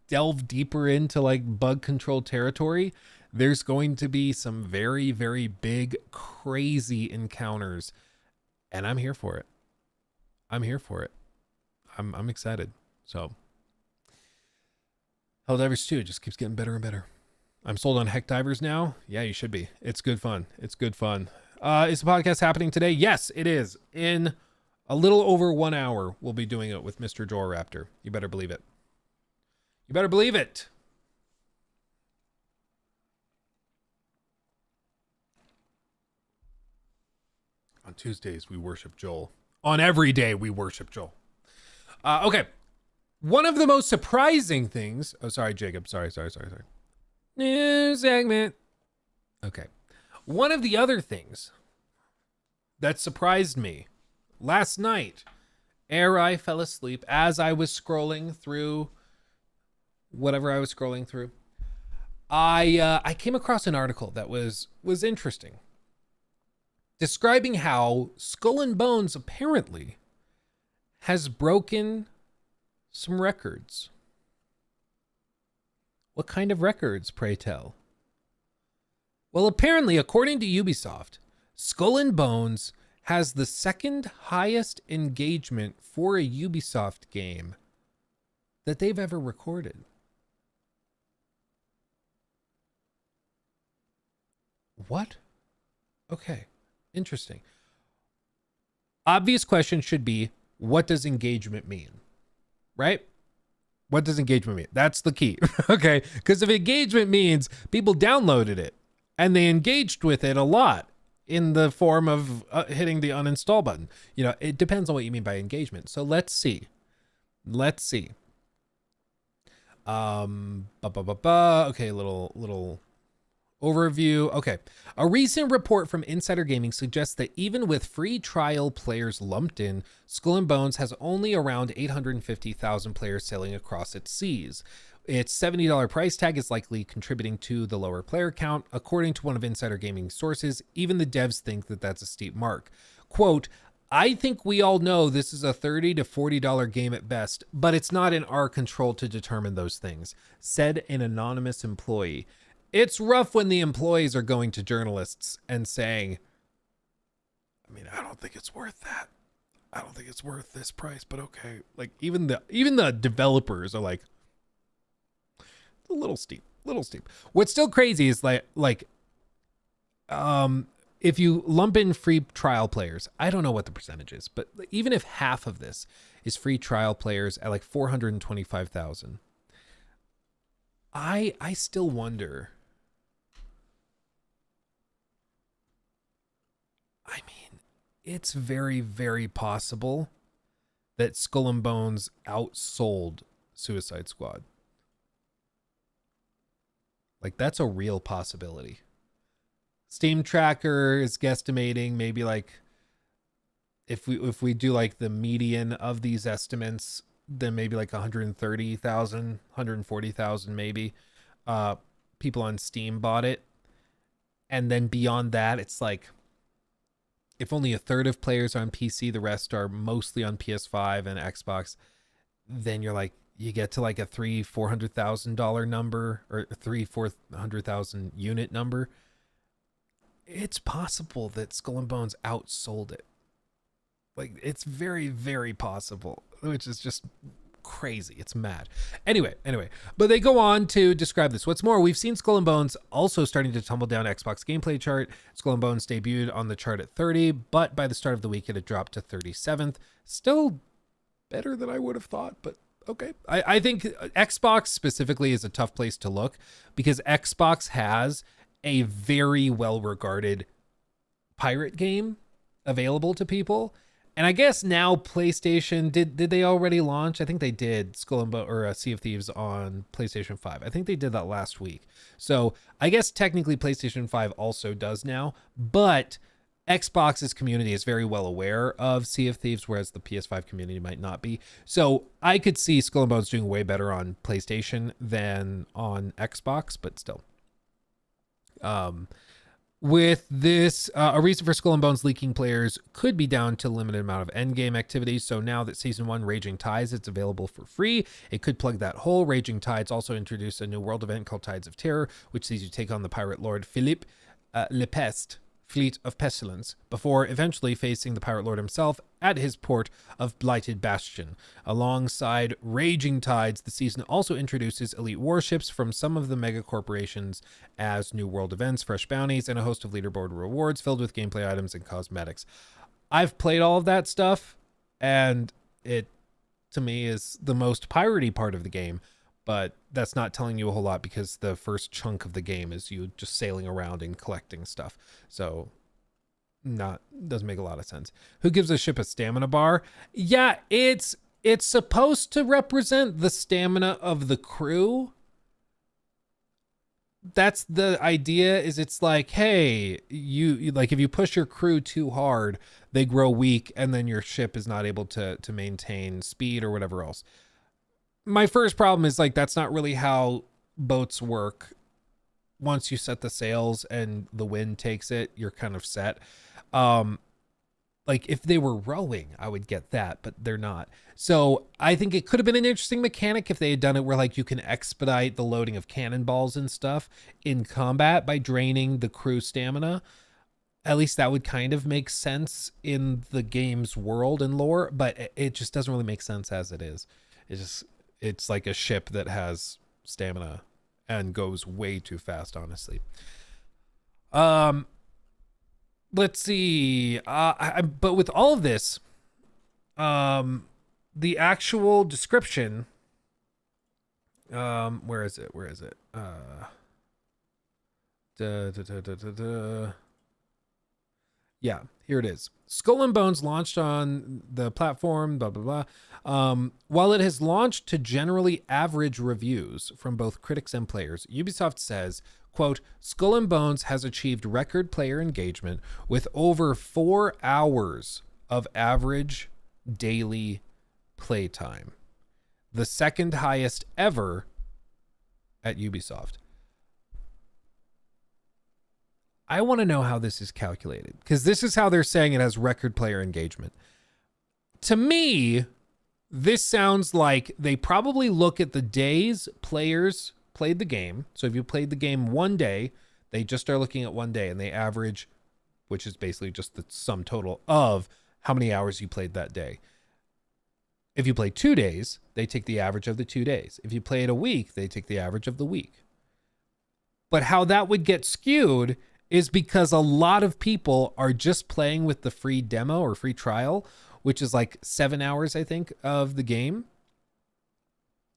delve deeper into like bug control territory, there's going to be some very, very big, crazy encounters, and I'm here for it. I'm here for it. I'm excited. So Helldivers 2 just keeps getting better and better. I'm sold on Heck Divers now. Yeah, you should be. It's good fun. It's good fun. Is the podcast happening today? Yes, it is. In a little over 1 hour, we'll be doing it with Mr. Joraptor. You better believe it. You better believe it. On Tuesdays, we worship Joel. On every day, we worship Joel. Okay. One of the most surprising things... Oh, sorry, Jacob. Sorry. New segment. Okay. One of the other things that surprised me last night, ere I fell asleep, as I was scrolling through whatever I was scrolling through, I came across an article that was interesting, describing how Skull and Bones apparently has broken some records. What kind of records, pray tell? Well, apparently, according to Ubisoft, Skull and Bones has the second highest engagement for a Ubisoft game that they've ever recorded. What? Okay, interesting. Obvious question should be, what does engagement mean? Right? What does engagement mean? That's the key. Okay, because if engagement means people downloaded it and they engaged with it a lot in the form of hitting the uninstall button, you know, it depends on what you mean by engagement. So let's see. Okay, little overview. Okay. A recent report from Insider Gaming suggests that even with free trial players lumped in, Skull and Bones has only around 850,000 players sailing across its seas. Its $70 price tag is likely contributing to the lower player count. According to one of Insider Gaming's sources, even the devs think that that's a steep mark. Quote, I think we all know this is a $30 to $40 game at best, but it's not in our control to determine those things, said an anonymous employee. It's rough when the employees are going to journalists and saying, I mean, I don't think it's worth that. I don't think it's worth this price, but okay. Like even the developers are like, it's a little steep, little steep. What's still crazy is if you lump in free trial players, I don't know what the percentage is, but even if half of this is free trial players at like 425,000, I still wonder. I mean, it's very, very possible that Skull and Bones outsold Suicide Squad. Like, that's a real possibility. Steam Tracker is guesstimating maybe like if we do like the median of these estimates, then maybe like 130,000, 140,000 maybe people on Steam bought it. And then beyond that, it's like if only a third of players are on PC, the rest are mostly on PS5 and Xbox, then you're like, you get to like a $400,000 number or 400,000 unit number. It's possible that Skull and Bones outsold it. Like, it's very, very possible, which is just crazy. It's mad. Anyway, but they go on to describe this. What's more, we've seen Skull and Bones also starting to tumble down Xbox gameplay chart. Skull and Bones debuted on the chart at 30, but by the start of the week, it had dropped to 37th. Still better than I would have thought, but okay. I think Xbox specifically is a tough place to look because Xbox has a very well-regarded pirate game available to people. And I guess now PlayStation, did they already launch? I think they did Skull and Bones or Sea of Thieves on PlayStation 5. I think they did that last week. So I guess technically PlayStation 5 also does now, but Xbox's community is very well aware of Sea of Thieves, whereas the PS5 community might not be. So I could see Skull and Bones doing way better on PlayStation than on Xbox, but still. With this, a reason for Skull and Bones leaking players could be down to limited amount of endgame activities. So now that Season 1 Raging Tides, it's available for free, it could plug that hole. Raging Tides also introduced a new world event called Tides of Terror, which sees you take on the pirate lord Philippe Lepeste, Fleet of Pestilence, before eventually facing the pirate lord himself at his port of Blighted Bastion. Alongside Raging Tides, the season also introduces elite warships from some of the mega corporations as new world events, fresh bounties, and a host of leaderboard rewards filled with gameplay items and cosmetics. I've played all of that stuff, and it, to me, is the most piratey part of the game. But that's not telling you a whole lot because the first chunk of the game is you just sailing around and collecting stuff. So doesn't make a lot of sense. Who gives a ship a stamina bar? Yeah, it's supposed to represent the stamina of the crew. That's the idea, is it's like, hey, you like if you push your crew too hard, they grow weak and then your ship is not able to maintain speed or whatever else. My first problem is like, that's not really how boats work. Once you set the sails and the wind takes it, you're kind of set. Like if they were rowing, I would get that, but they're not. So I think it could have been an interesting mechanic if they had done it where like you can expedite the loading of cannonballs and stuff in combat by draining the crew stamina. At least that would kind of make sense in the game's world and lore, but it just doesn't really make sense as it is. It's like a ship that has stamina and goes way too fast, honestly. Let's see. But with all of this, the actual description, where is it? Yeah, here it is. Skull and Bones launched on the platform, blah, blah, blah. While it has launched to generally average reviews from both critics and players, Ubisoft says, quote, Skull and Bones has achieved record player engagement with over 4 hours of average daily playtime, the second highest ever at Ubisoft. I want to know how this is calculated, because this is how they're saying it has record player engagement. To me, this sounds like they probably look at the days players played the game. So if you played the game one day, they just are looking at one day and they average, which is basically just the sum total of how many hours you played that day. If you play 2 days, they take the average of the 2 days. If you play it a week, they take the average of the week. But how that would get skewed is because a lot of people are just playing with the free demo or free trial, which is like 7 hours, I think, of the game.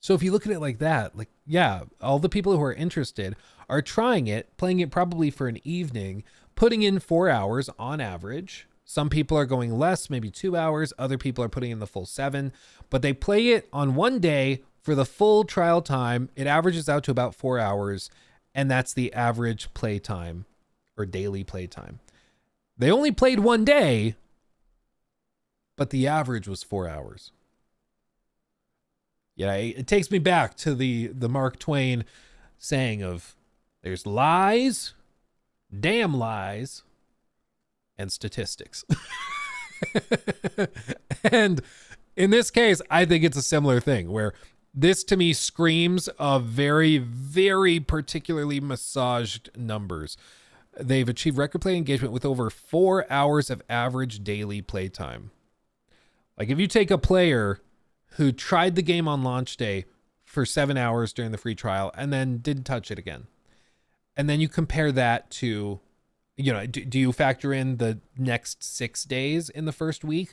So if you look at it like that, like, yeah, all the people who are interested are trying it, playing it probably for an evening, putting in 4 hours on average. Some people are going less, maybe 2 hours. Other people are putting in the full 7, but they play it on one day for the full trial time. It averages out to about 4 hours, and that's the average play time or daily play time. They only played one day, but the average was 4 hours. Yeah, it takes me back to the Mark Twain saying of there's lies, damn lies, and statistics. And in this case, I think it's a similar thing where this to me screams of very, very particularly massaged numbers. They've achieved record play engagement with over 4 hours of average daily playtime. Like if you take a player who tried the game on launch day for 7 hours during the free trial and then didn't touch it again, and then you compare that to, you know, do you factor in the next 6 days in the first week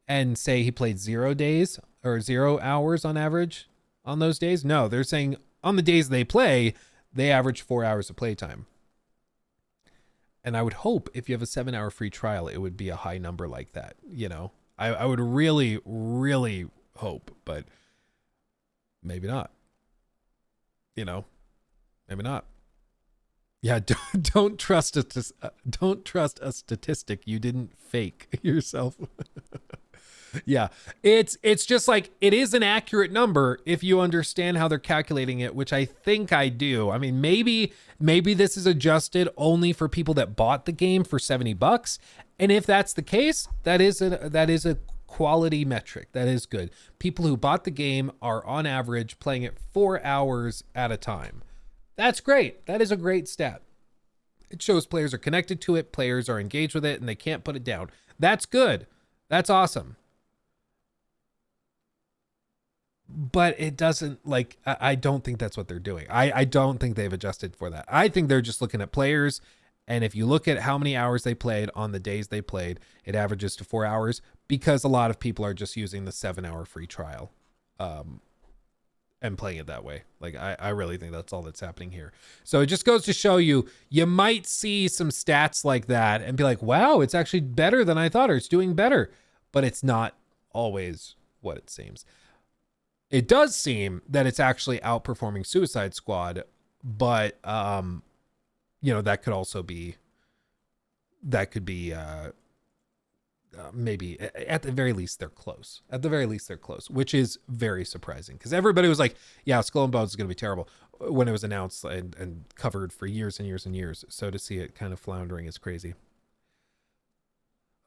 and say he played 0 days or 0 hours on average on those days? No, they're saying on the days they play, they average 4 hours of playtime. And I would hope if you have a 7 hour free trial, it would be a high number like that. You know, I would really, really hope, but maybe not. You know, maybe not. Yeah, don't trust a statistic you didn't fake yourself. Yeah, it's just like it is an accurate number if you understand how they're calculating it, which I think I do. I mean, maybe this is adjusted only for people that bought the game for $70, and if that's the case, that is a quality metric. That is good. People who bought the game are on average playing it 4 hours at a time. That's great. That is a great stat. It shows players are connected to it, players are engaged with it, and they can't put it down. That's good. That's awesome. But it doesn't, like, I don't think that's what they're doing. I don't think they've adjusted for that. I think they're just looking at players, and if you look at how many hours they played on the days they played, it averages to 4 hours because a lot of people are just using the 7 hour free trial and playing it that way. Like, I really think that's all that's happening here. So it just goes to show you, you might see some stats like that and be like, wow, it's actually better than I thought, or it's doing better. But it's not always what it seems. It does seem that it's actually outperforming Suicide Squad, but you know, that could also be, maybe at the very least they're close. At the very least they're close, which is very surprising because everybody was like, yeah, Skull and Bones is going to be terrible when it was announced and covered for years and years and years. So to see it kind of floundering is crazy.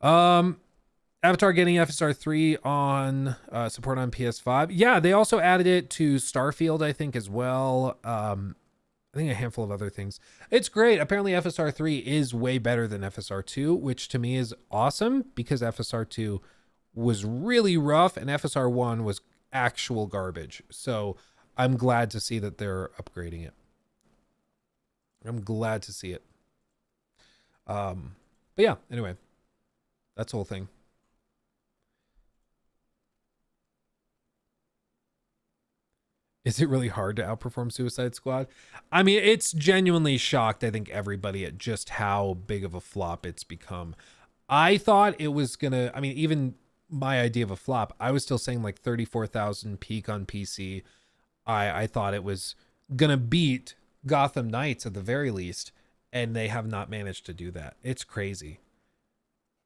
Avatar getting FSR 3 on support on PS5. Yeah, they also added it to Starfield, I think, as well. I think a handful of other things. It's great. Apparently FSR 3 is way better than FSR 2, which to me is awesome because FSR 2 was really rough and FSR 1 was actual garbage. So I'm glad to see that they're upgrading it. I'm glad to see it. But yeah, anyway, that's the whole thing. Is it really hard to outperform Suicide Squad? I mean, it's genuinely shocked, I think, everybody at just how big of a flop it's become. I thought it was gonna, I mean, even my idea of a flop, I was still saying like 34,000 peak on PC. I thought it was gonna beat Gotham Knights at the very least, and they have not managed to do that. It's crazy.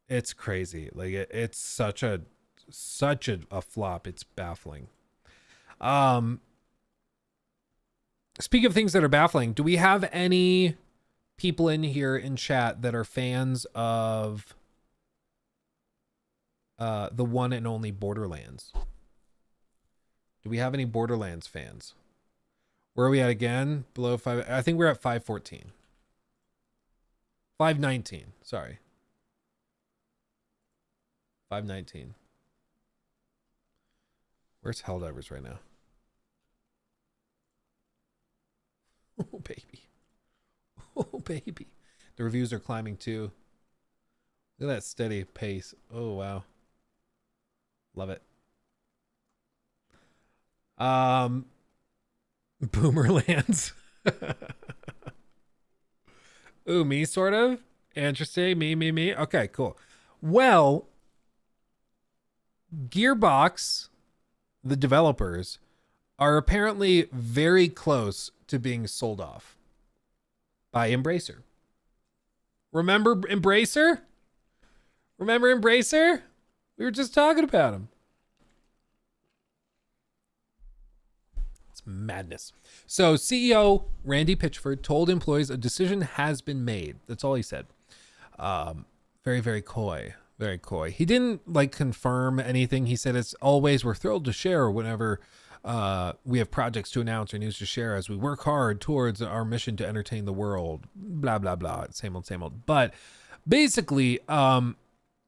It's crazy. Like it's such a flop. It's baffling. Speaking of things that are baffling, do we have any people in here in chat that are fans of the one and only Borderlands? Do we have any Borderlands fans? Where are we at again? Below 5. I think we're at 514. 519. Sorry. 519. Where's Helldivers right now? Oh, baby. Oh, baby. The reviews are climbing too. Look at that steady pace. Oh, wow. Love it. Boomerlands. Ooh, me sort of. Interesting. Me. Okay, cool. Well, Gearbox, the developers, are apparently very close to being sold off by Embracer. Remember Embracer? Remember Embracer? We were just talking about him. It's madness. So CEO Randy Pitchford told employees a decision has been made. That's all he said. Very, very coy. Very coy. He didn't like confirm anything. He said, it's always, we're thrilled to share whenever we have projects to announce or news to share as we work hard towards our mission to entertain the world. Blah, blah, blah. Same old. But basically,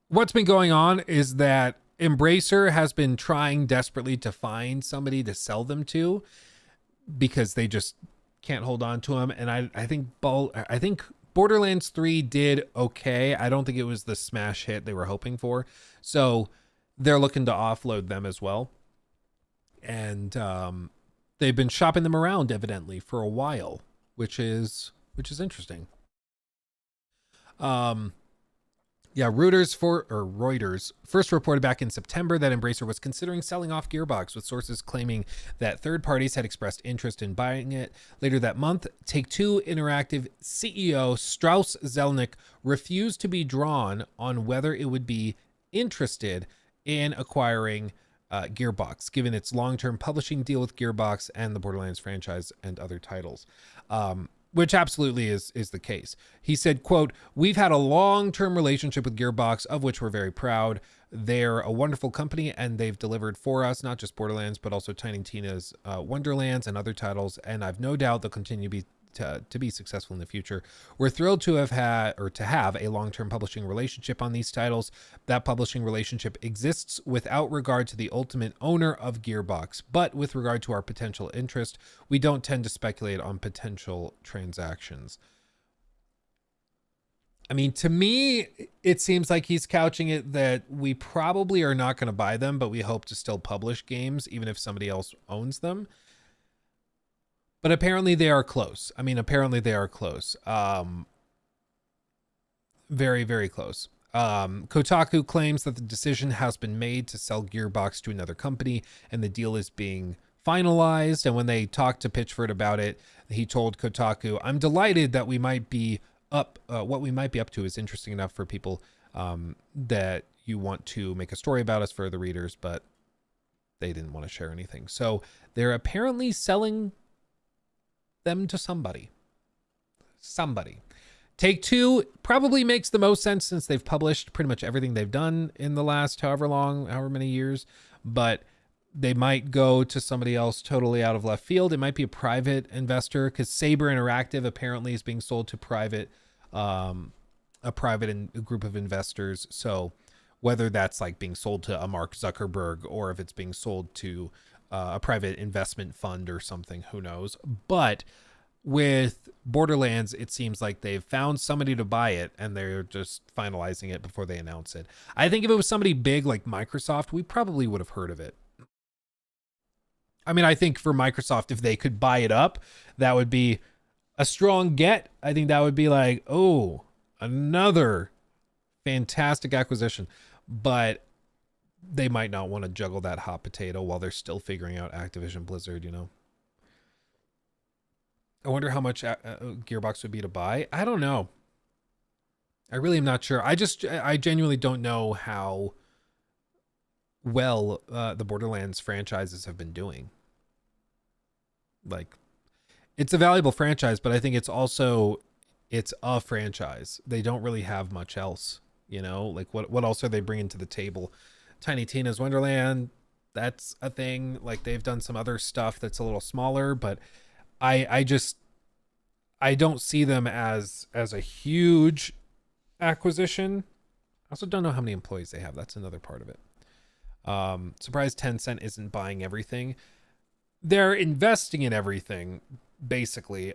what's been going on is that Embracer has been trying desperately to find somebody to sell them to because they just can't hold on to them. And I think Borderlands 3 did okay. I don't think it was the smash hit they were hoping for. So they're looking to offload them as well. And they've been shopping them around evidently for a while, which is interesting. Reuters first reported back in September that Embracer was considering selling off Gearbox, with sources claiming that third parties had expressed interest in buying it. Later that month, Take-Two Interactive CEO Strauss Zelnick refused to be drawn on whether it would be interested in acquiring Gearbox, given its long-term publishing deal with Gearbox and the Borderlands franchise and other titles. Which absolutely is the case. He said, quote, "We've had a long-term relationship with Gearbox, of which we're very proud. They're a wonderful company, and they've delivered for us, not just Borderlands, but also Tiny Tina's Wonderlands and other titles, and I've no doubt they'll continue to be successful in the future. We're thrilled to have a long-term publishing relationship on these titles. That publishing relationship exists without regard to the ultimate owner of Gearbox, but with regard to our potential interest, we don't tend to speculate on potential transactions." I mean, to me, it seems like he's couching it that we probably are not going to buy them, but we hope to still publish games, even if somebody else owns them. But apparently they are close. Very, very close. Kotaku claims that the decision has been made to sell Gearbox to another company and the deal is being finalized. And when they talked to Pitchford about it, he told Kotaku, "I'm delighted that we might be up. What we might be up to is interesting enough for people that you want to make a story about us for the readers," but they didn't want to share anything. So they're apparently selling them to somebody. Take-Two probably makes the most sense since they've published pretty much everything they've done in the last however many years, but they might go to somebody else totally out of left field. It might be a private investor, because Saber Interactive apparently is being sold to a private group of investors. So whether that's like being sold to a Mark Zuckerberg or if it's being sold to a private investment fund or something, who knows. But with Borderlands, it seems like they've found somebody to buy it and they're just finalizing it before they announce it. I think if it was somebody big like Microsoft, we probably would have heard of it. I mean, I think for Microsoft, if they could buy it up, that would be a strong get. I think that would be like, oh, another fantastic acquisition. But they might not want to juggle that hot potato while they're still figuring out Activision Blizzard, you know. I wonder how much Gearbox would be to buy. I don't know. I really am not sure. I genuinely don't know how well the Borderlands franchises have been doing. Like, it's a valuable franchise, but I think it's a franchise. They don't really have much else, you know. Like, what else are they bringing to the table? Tiny Tina's Wonderland, that's a thing. Like, they've done some other stuff that's a little smaller, but I don't see them as a huge acquisition. also don't know how many employees they have. That's another part of it. Surprised Tencent isn't buying everything. They're investing in everything, basically.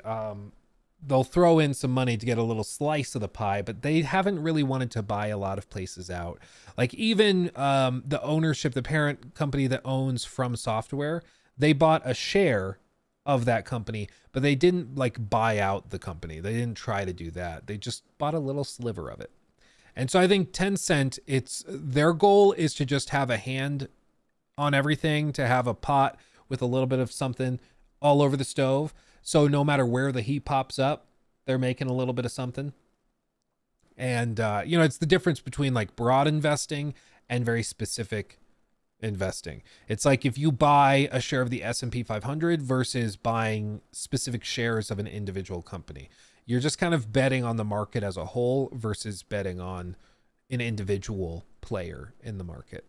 They'll throw in some money to get a little slice of the pie, but they haven't really wanted to buy a lot of places out. Like even the ownership, the parent company that owns From Software, they bought a share of that company, but they didn't like buy out the company. They didn't try to do that. They just bought a little sliver of it. And so I think Tencent, it's their goal is to just have a hand on everything, to have a pot with a little bit of something all over the stove. So no matter where the heat pops up, they're making a little bit of something. And, you know, it's the difference between like broad investing and very specific investing. It's like if you buy a share of the S&P 500 versus buying specific shares of an individual company. You're just kind of betting on the market as a whole versus betting on an individual player in the market.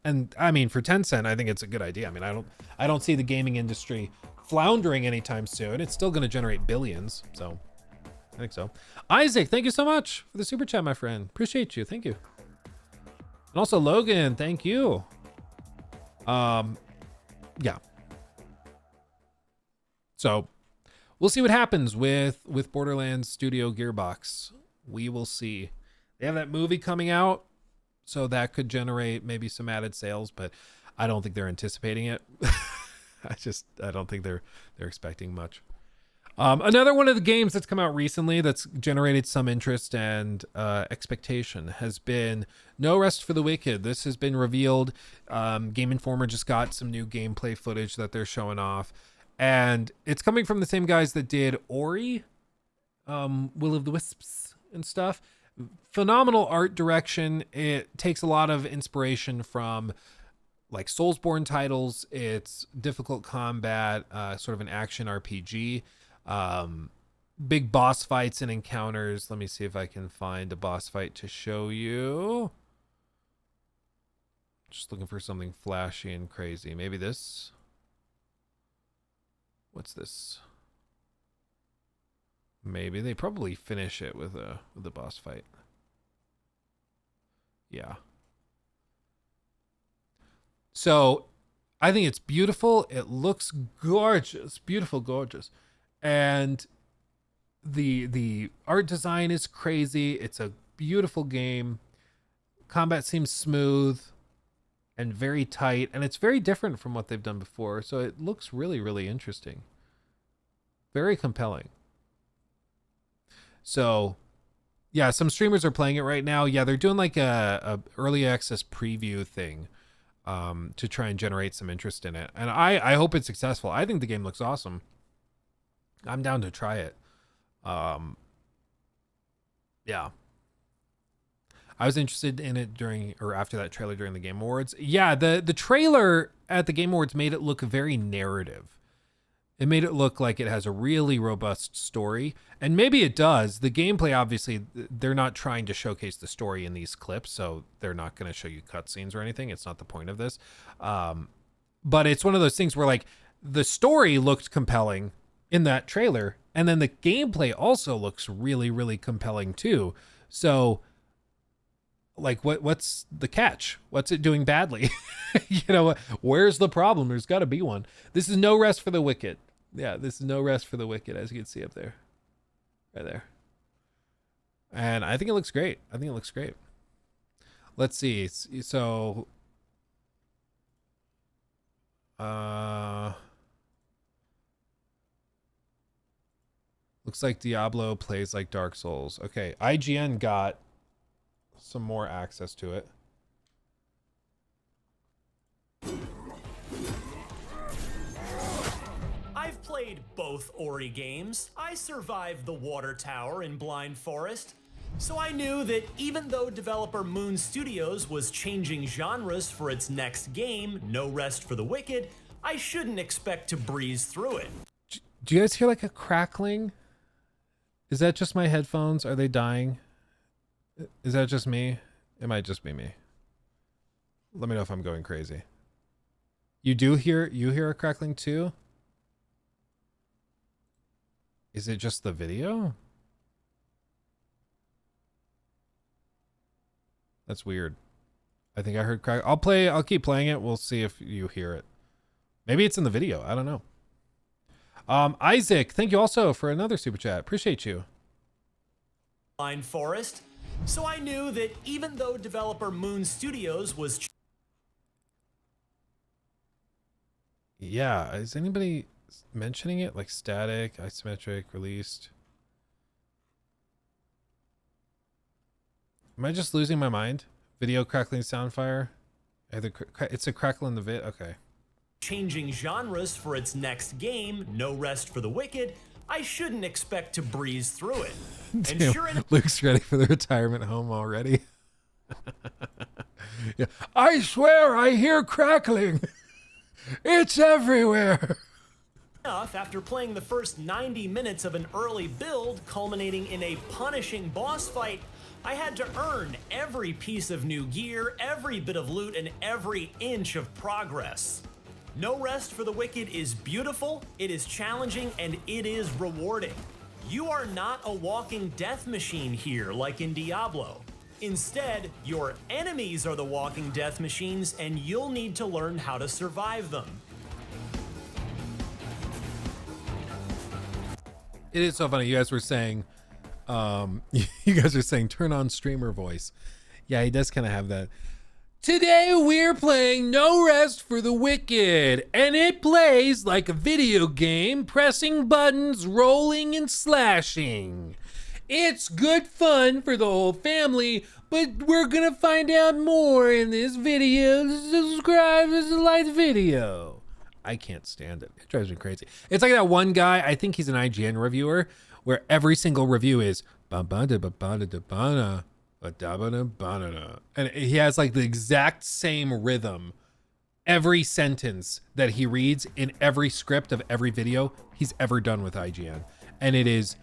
And I mean, for Tencent, I think it's a good idea. I mean, I don't see the gaming industry floundering anytime soon. It's still going to generate billions. So I think so. Isaac, thank you so much for the super chat, my friend. Appreciate you. Thank you. And also Logan, thank you. Yeah. So we'll see what happens with Borderlands Studio Gearbox. We will see. They have that movie coming out, so that could generate maybe some added sales, but I don't think they're anticipating it. I don't think they're expecting much. Another one of the games that's come out recently that's generated some interest and expectation has been No Rest for the Wicked. This has been revealed. Game Informer just got some new gameplay footage that they're showing off. And it's coming from the same guys that did Ori, Will of the Wisps and stuff. Phenomenal art direction. It takes a lot of inspiration from like Soulsborne titles. It's difficult combat, sort of an action RPG. Big boss fights and encounters. Let me see if I can find a boss fight to show you. Just looking for something flashy and crazy. Maybe this. What's this? Maybe they probably finish it with a boss fight. Yeah. So I think it's beautiful. It looks gorgeous, beautiful, gorgeous. And the art design is crazy. It's a beautiful game. Combat seems smooth and very tight, and it's very different from what they've done before. So it looks really, really interesting. Very compelling. So yeah, some streamers are playing it right now. Yeah, they're doing like a early access preview thing to try and generate some interest in it. And I hope it's successful. I think the game looks awesome. I'm down to try it. Yeah. I was interested in it during or after that trailer during the Game Awards. Yeah, the trailer at the Game Awards made it look very narrative. It made it look like it has a really robust story. And maybe it does. The gameplay, obviously, they're not trying to showcase the story in these clips, so they're not going to show you cutscenes or anything. It's not the point of this. But it's one of those things where, like, the story looked compelling in that trailer, and then the gameplay also looks really, really compelling, too. So, like, what's the catch? What's it doing badly? You know, where's the problem? There's got to be one. This is No Rest for the Wicked. Yeah, this is No Rest for the Wicked, as you can see up there. Right there. And I think it looks great. I think it looks great. Let's see. So, looks like Diablo plays like Dark Souls. Okay, IGN got some more access to it. I've played both Ori games. I survived the Water Tower in Blind Forest. So I knew that even though developer Moon Studios was changing genres for its next game, No Rest for the Wicked, I shouldn't expect to breeze through it. Do you guys hear like a crackling? Is that just my headphones? Are they dying? Is that just me? It might just be me. Let me know if I'm going crazy. You hear a crackling too? Is it just the video? That's weird. I think I heard crack. I'll keep playing it. We'll see if you hear it. Maybe it's in the video. I don't know. Isaac, thank you also for another super chat. Appreciate you. Blind Forest. So I knew that even though developer Moon Studios was Yeah, is anybody mentioning it? Like static, isometric, released. Am I just losing my mind? Video crackling sound fire. It's a crackle in the vid. Okay. changing genres for its next game, No Rest for the Wicked, I shouldn't expect to breeze through it. And Damn, sure enough, Luke's ready for the retirement home already. Yeah. I swear I hear crackling. It's everywhere. after playing the first 90 minutes of an early build culminating in a punishing boss fight, I had to earn every piece of new gear, every bit of loot, and every inch of progress. No Rest for the Wicked is beautiful, it is challenging, and it is rewarding. You are not a walking death machine here like in Diablo. Instead, your enemies are the walking death machines, and you'll need to learn how to survive them. It is so funny. You guys were saying, you guys are saying turn on streamer voice. Yeah, he does kind of have that. Today we're playing No Rest for the Wicked, and it plays like a video game, pressing buttons, rolling and slashing. It's good fun for the whole family, but we're gonna find out more in this video. Subscribe to like the video. I can't stand it. It drives me crazy. It's like that one guy, I think he's an IGN reviewer, where every single review is and he has like the exact same rhythm every sentence that he reads in every script of every video he's ever done with IGN. And it is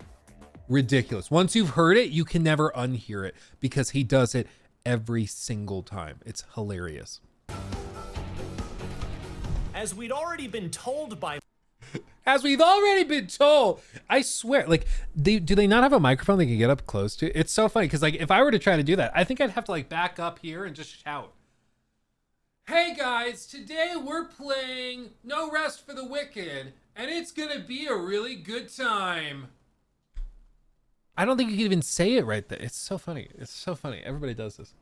ridiculous. Once you've heard it, you can never unhear it because he does it every single time. It's hilarious. As we'd already been told by As we've already been told, I swear, like, do they not have a microphone they can get up close to? It's so funny because, like, if I were to try to do that, I think I'd have to, like, back up here and just shout. Hey, guys, today we're playing No Rest for the Wicked, and it's gonna be a really good time. I don't think you can even say it right there. It's so funny. It's so funny. Everybody does this.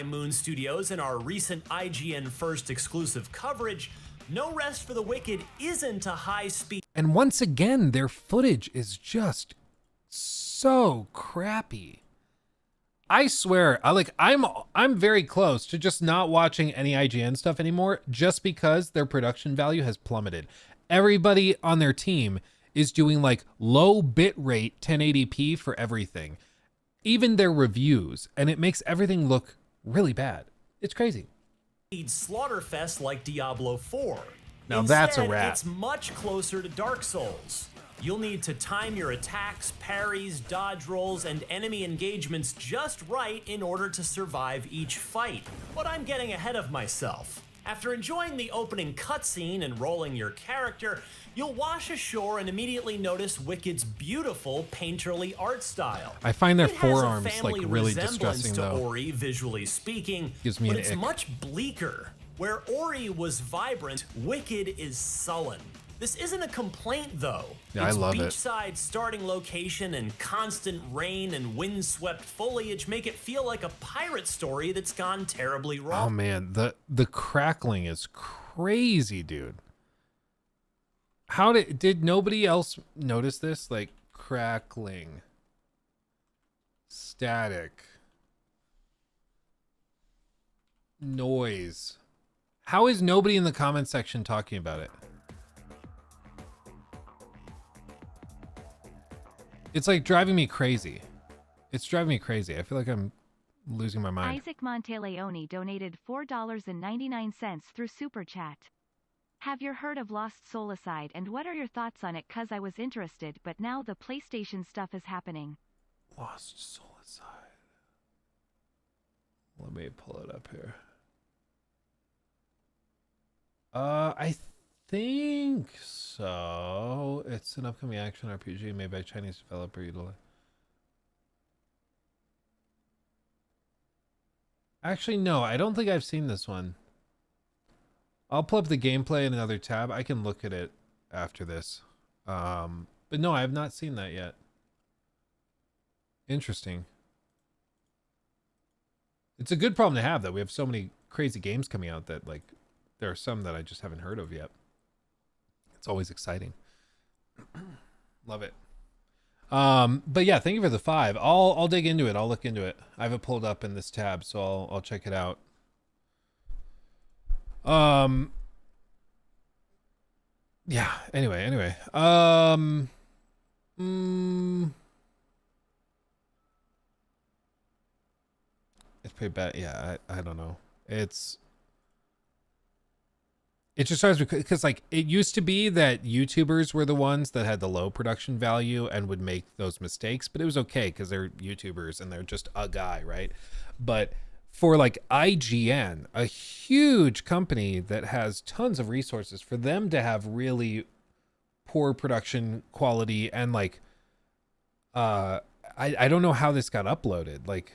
Moon Studios in our recent IGN First exclusive coverage, No Rest for the Wicked isn't a high-speed And once again, their footage is just so crappy. I swear, I'm very close to just not watching any IGN stuff anymore just because their production value has plummeted. Everybody on their team is doing like low bit rate 1080p for everything. Even their reviews, and it makes everything look really bad. It's crazy. slaughterfest like Diablo 4. Now Instead, that's a wrap. It's much closer to Dark Souls. You'll need to time your attacks, parries, dodge rolls, and enemy engagements just right in order to survive each fight. But I'm getting ahead of myself. After enjoying the opening cutscene and rolling your character, you'll wash ashore and immediately notice Wicked's beautiful painterly art style. I find their It has a forearms like family really resemblance distressing to though. Ori, visually speaking, Gives me but an it's ick. much bleaker. Where Ori was vibrant, Wicked is sullen. This isn't a complaint though. Yeah, Its I love it. beachside starting location and constant rain and windswept foliage make it feel like a pirate story that's gone terribly Oh wrong. man, the crackling is crazy, dude. How did nobody else notice this? Like crackling, static, noise. How is nobody in the comment section talking about it? It's like driving me crazy. It's driving me crazy. I feel like I'm losing my mind. Isaac Monteleone donated $4.99 through Super Chat. Have you heard of Lost Soulicide and what are your thoughts on it? Cause I was interested, but now the PlayStation stuff is happening. Lost Soulicide. Let me pull it up here. I think so. It's an upcoming action RPG made by a Chinese developer. Actually, no, I don't think I've seen this one. I'll pull up the gameplay in another tab. I can look at it after this. But no, I have not seen that yet. Interesting. It's a good problem to have, though. We have so many crazy games coming out that, like, there are some that I just haven't heard of yet. It's always exciting. Love it. But yeah, thank you for the 5. I'll dig into it. I'll look into it. I have it pulled up in this tab, so I'll check it out. Yeah, anyway. It's pretty bad. Yeah, I don't know. It just drives me because, like, it used to be that YouTubers were the ones that had the low production value and would make those mistakes, but it was okay because they're YouTubers and they're just a guy, right? But for like IGN, a huge company that has tons of resources, for them to have really poor production quality and like, I don't know how this got uploaded. Like,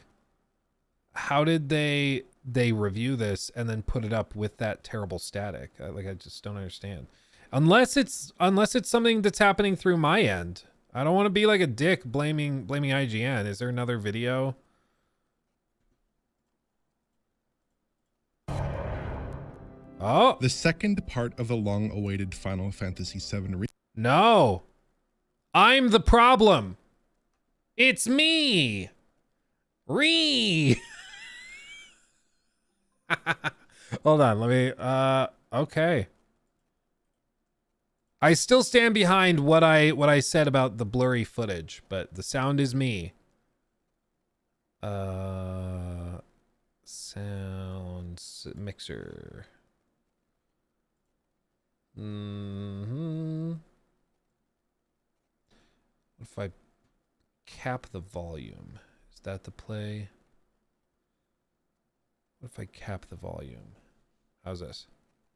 how did they review this and then put it up with that terrible static? I just don't understand. Unless it's something that's happening through my end. I don't want to be like a dick blaming IGN. Is there another video? Oh, The second part of the long-awaited Final Fantasy VII no. I'm the problem. It's me. Hold on, let me okay. I still stand behind what I said about the blurry footage, but the sound is me. Sounds mixer. What if I cap the volume? Is that the play? What if I cap the volume? How's this?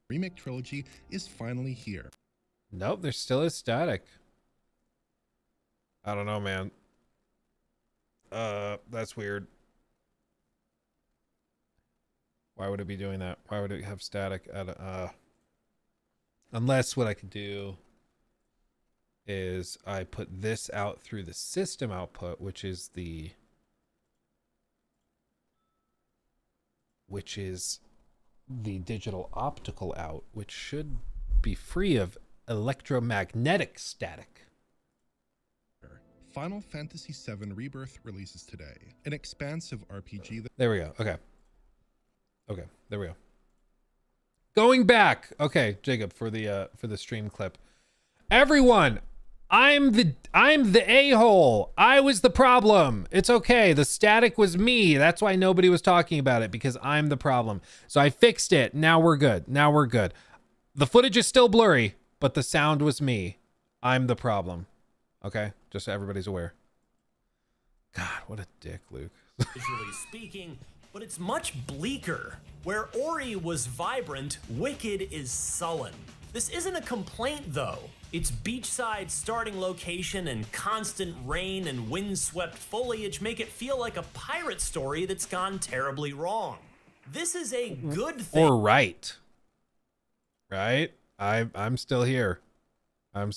remake trilogy is finally here. Nope, there still is static. I don't know, man. That's weird. Why would it be doing that? Why would it have static at unless what I could do is I put this out through the system output, which is the digital optical out, which should be free of electromagnetic static. Final Fantasy VII Rebirth releases today, an expansive RPG that There we go. Okay, there we go. Going back. Okay, Jacob, for the stream clip. Everyone, I'm the a-hole. I was the problem. It's okay. The static was me. That's why nobody was talking about it, because I'm the problem. So I fixed it. Now we're good. The footage is still blurry, but the sound was me. I'm the problem. Okay? Just so everybody's aware. God, what a dick, Luke. Visually speaking, but it's much bleaker. Where Ori was vibrant, Wicked is sullen. This isn't a complaint, though. Its beachside starting location and constant rain and windswept foliage make it feel like a pirate story that's gone terribly wrong. This is a good thing. Or right. I'm still here. I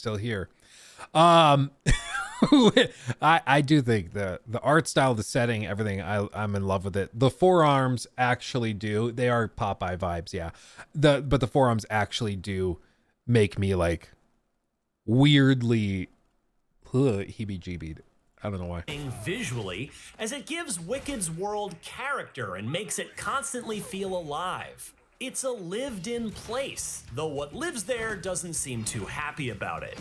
do think the art style, the setting, everything, I'm in love with it. The forearms actually do. They are Popeye vibes, yeah. But the forearms actually do make me like weirdly heebie-jeebied. I don't know why. Visually, as it gives Wicked's world character and makes it constantly feel alive. It's a lived-in place, though what lives there doesn't seem too happy about it.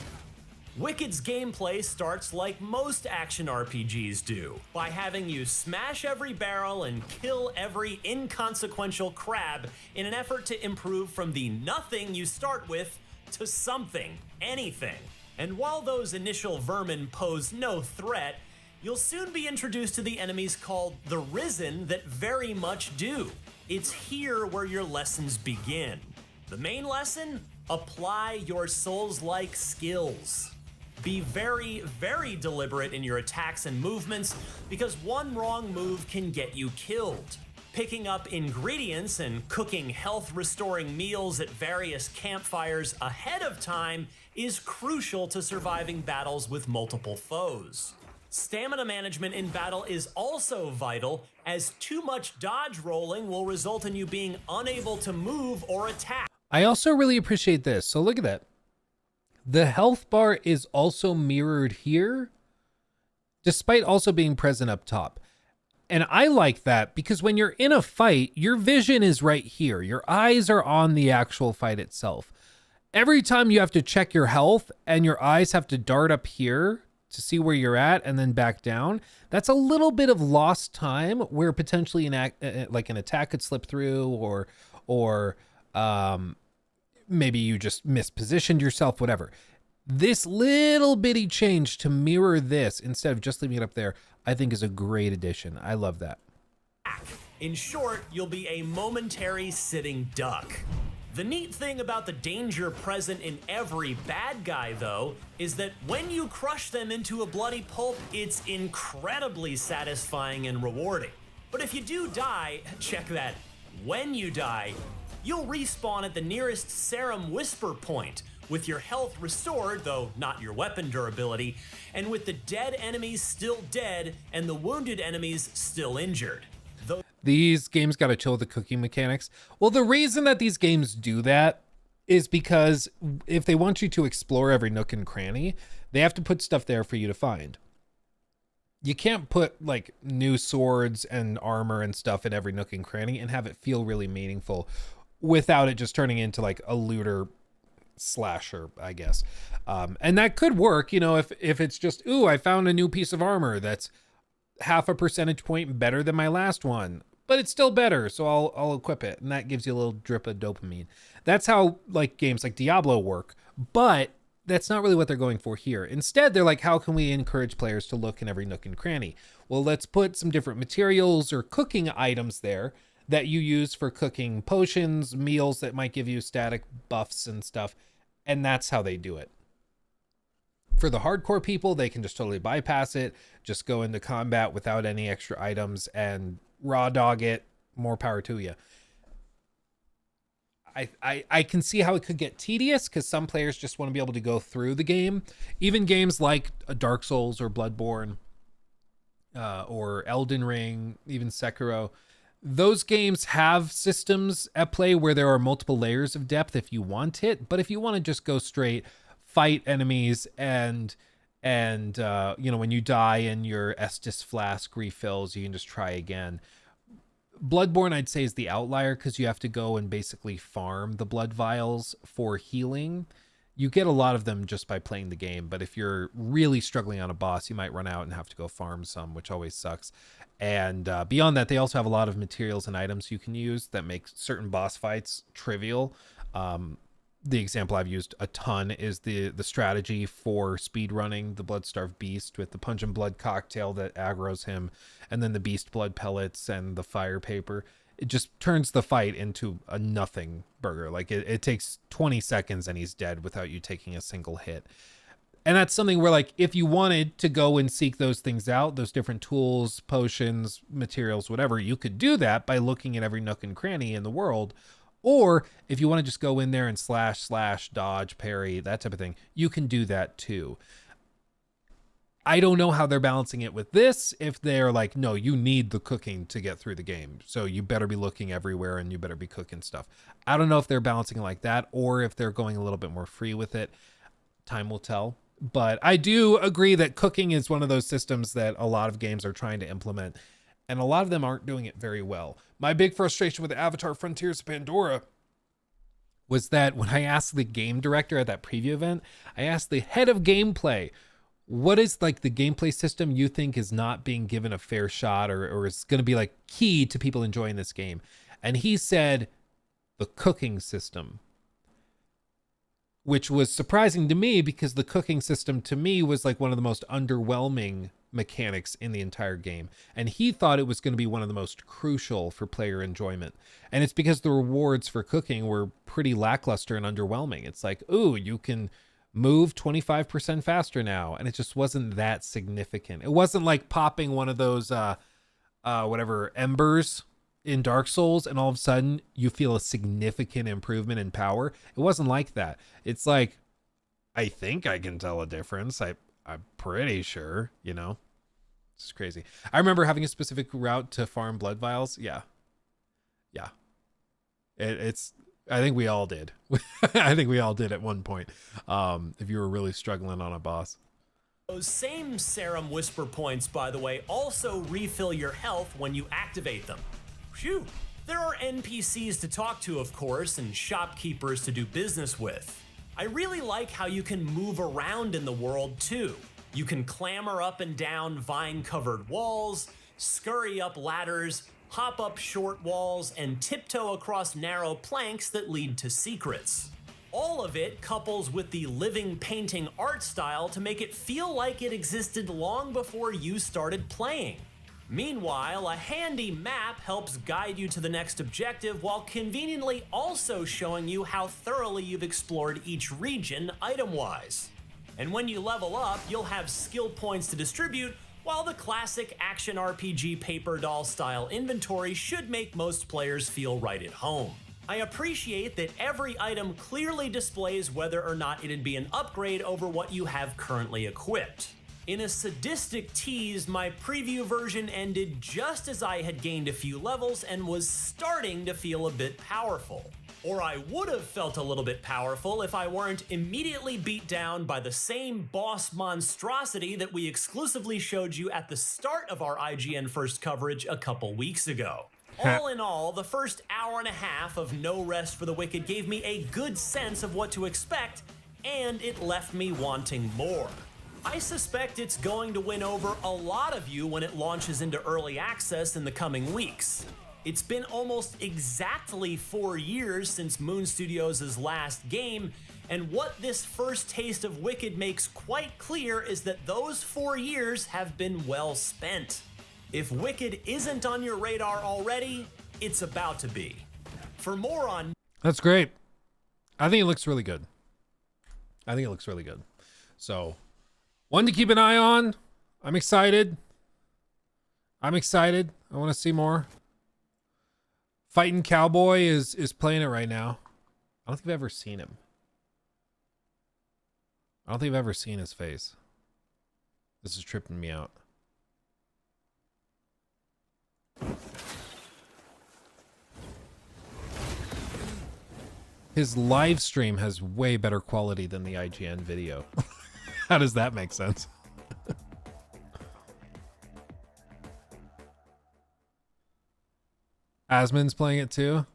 Wicked's gameplay starts like most action RPGs do, by having you smash every barrel and kill every inconsequential crab in an effort to improve from the nothing you start with to something, anything. And while those initial vermin pose no threat, you'll soon be introduced to the enemies called the Risen that very much do. It's here where your lessons begin. The main lesson? Apply your Souls-like skills. Be very, very deliberate in your attacks and movements, because one wrong move can get you killed. Picking up ingredients and cooking health-restoring meals at various campfires ahead of time is crucial to surviving battles with multiple foes. Stamina management in battle is also vital, as too much dodge rolling will result in you being unable to move or attack. I also really appreciate this. So look at that. The health bar is also mirrored here, despite also being present up top. And I like that because when you're in a fight, your vision is right here. Your eyes are on the actual fight itself. Every time you have to check your health and your eyes have to dart up here to see where you're at and then back down, that's a little bit of lost time where potentially an attack could slip through, or maybe you just mispositioned yourself, whatever. This little bitty change to mirror this instead of just leaving it up there, I think is a great addition. I love that. In short, you'll be a momentary sitting duck. The neat thing about the danger present in every bad guy, though, is that when you crush them into a bloody pulp, it's incredibly satisfying and rewarding. But if you do die, check that, when you die, you'll respawn at the nearest serum whisper point, with your health restored, though not your weapon durability, and with the dead enemies still dead and the wounded enemies still injured. These games got to chill with the cooking mechanics. Well, the reason that these games do that is because if they want you to explore every nook and cranny, they have to put stuff there for you to find. You can't put like new swords and armor and stuff in every nook and cranny and have it feel really meaningful without it just turning into like a looter slasher, I guess. And that could work, you know, if it's just, ooh, I found a new piece of armor that's half a percentage point better than my last one, but it's still better, so I'll equip it, and that gives you a little drip of dopamine. That's how like games like Diablo work, but that's not really what they're going for here. Instead, they're like, how can we encourage players to look in every nook and cranny? Well, let's put some different materials or cooking items there that you use for cooking potions, meals that might give you static buffs and stuff. And that's how they do it. For the hardcore people, they can just totally bypass it, just go into combat without any extra items and raw dog it. More power to you. I can see how it could get tedious because some players just want to be able to go through the game. Even games like Dark Souls or Bloodborne or Elden Ring, even Sekiro, those games have systems at play where there are multiple layers of depth if you want it. But if you want to just go straight fight enemies and you know, when you die and your Estus flask refills, you can just try again. Bloodborne, I'd say, is the outlier because you have to go and basically farm the blood vials for healing. You get a lot of them just by playing the game, but if you're really struggling on a boss, you might run out and have to go farm some, which always sucks. And beyond that, they also have a lot of materials and items you can use that make certain boss fights trivial. The example I've used a ton is the strategy for speedrunning the Blood-Starved Beast with the Punch and Blood cocktail that aggroes him, and then the Beast Blood pellets and the fire paper. It just turns the fight into a nothing burger. Like it takes 20 seconds and he's dead without you taking a single hit. And that's something where, like, if you wanted to go and seek those things out, those different tools, potions, materials, whatever, you could do that by looking at every nook and cranny in the world. Or if you want to just go in there and slash, dodge, parry, that type of thing, you can do that too. I don't know how they're balancing it with this. If they're like, no, you need the cooking to get through the game, so you better be looking everywhere and you better be cooking stuff. I don't know if they're balancing it like that or if they're going a little bit more free with it. Time will tell. But I do agree that cooking is one of those systems that a lot of games are trying to implement, and a lot of them aren't doing it very well. My big frustration with Avatar Frontiers of Pandora was that when I asked the game director at that preview event, I asked the head of gameplay, what is like the gameplay system you think is not being given a fair shot or is going to be like key to people enjoying this game? And he said the cooking system, which was surprising to me because the cooking system to me was like one of the most underwhelming mechanics in the entire game. And he thought it was going to be one of the most crucial for player enjoyment. And it's because the rewards for cooking were pretty lackluster and underwhelming. It's like, ooh, you can move 25% faster now. And it just wasn't that significant. It wasn't like popping one of those, whatever, embers in Dark Souls and all of a sudden you feel a significant improvement in power. It wasn't like that. It's like, I think I can tell a difference. I'm pretty sure, you know. It's crazy. I remember having a specific route to farm blood vials. Yeah. It's I think we all did. I think we all did at one point. If you were really struggling on a boss. Those same serum whisper points, by the way, also refill your health when you activate them. Phew. There are NPCs to talk to, of course, and shopkeepers to do business with. I really like how you can move around in the world too. You can clamber up and down vine-covered walls, scurry up ladders, hop up short walls, and tiptoe across narrow planks that lead to secrets. All of it couples with the living painting art style to make it feel like it existed long before you started playing. Meanwhile, a handy map helps guide you to the next objective while conveniently also showing you how thoroughly you've explored each region item-wise. And when you level up, you'll have skill points to distribute, while the classic action RPG paper doll style inventory should make most players feel right at home. I appreciate that every item clearly displays whether or not it'd be an upgrade over what you have currently equipped. In a sadistic tease, my preview version ended just as I had gained a few levels and was starting to feel a bit powerful. Or I would have felt a little bit powerful if I weren't immediately beat down by the same boss monstrosity that we exclusively showed you at the start of our IGN First coverage a couple weeks ago. All in all, the first hour and a half of No Rest for the Wicked gave me a good sense of what to expect, and it left me wanting more. I suspect it's going to win over a lot of you when it launches into early access in the coming weeks. It's been almost exactly 4 years since Moon Studios' last game, and what this first taste of Wicked makes quite clear is that those 4 years have been well spent. If Wicked isn't on your radar already, it's about to be. For more on... That's great. I think it looks really good. So, one to keep an eye on. I'm excited. I want to see more. Fighting Cowboy is playing it right now. I don't think I've ever seen him. I don't think I've ever seen his face. This is tripping me out. His live stream has way better quality than the IGN video. How does that make sense? Asmon's playing it too.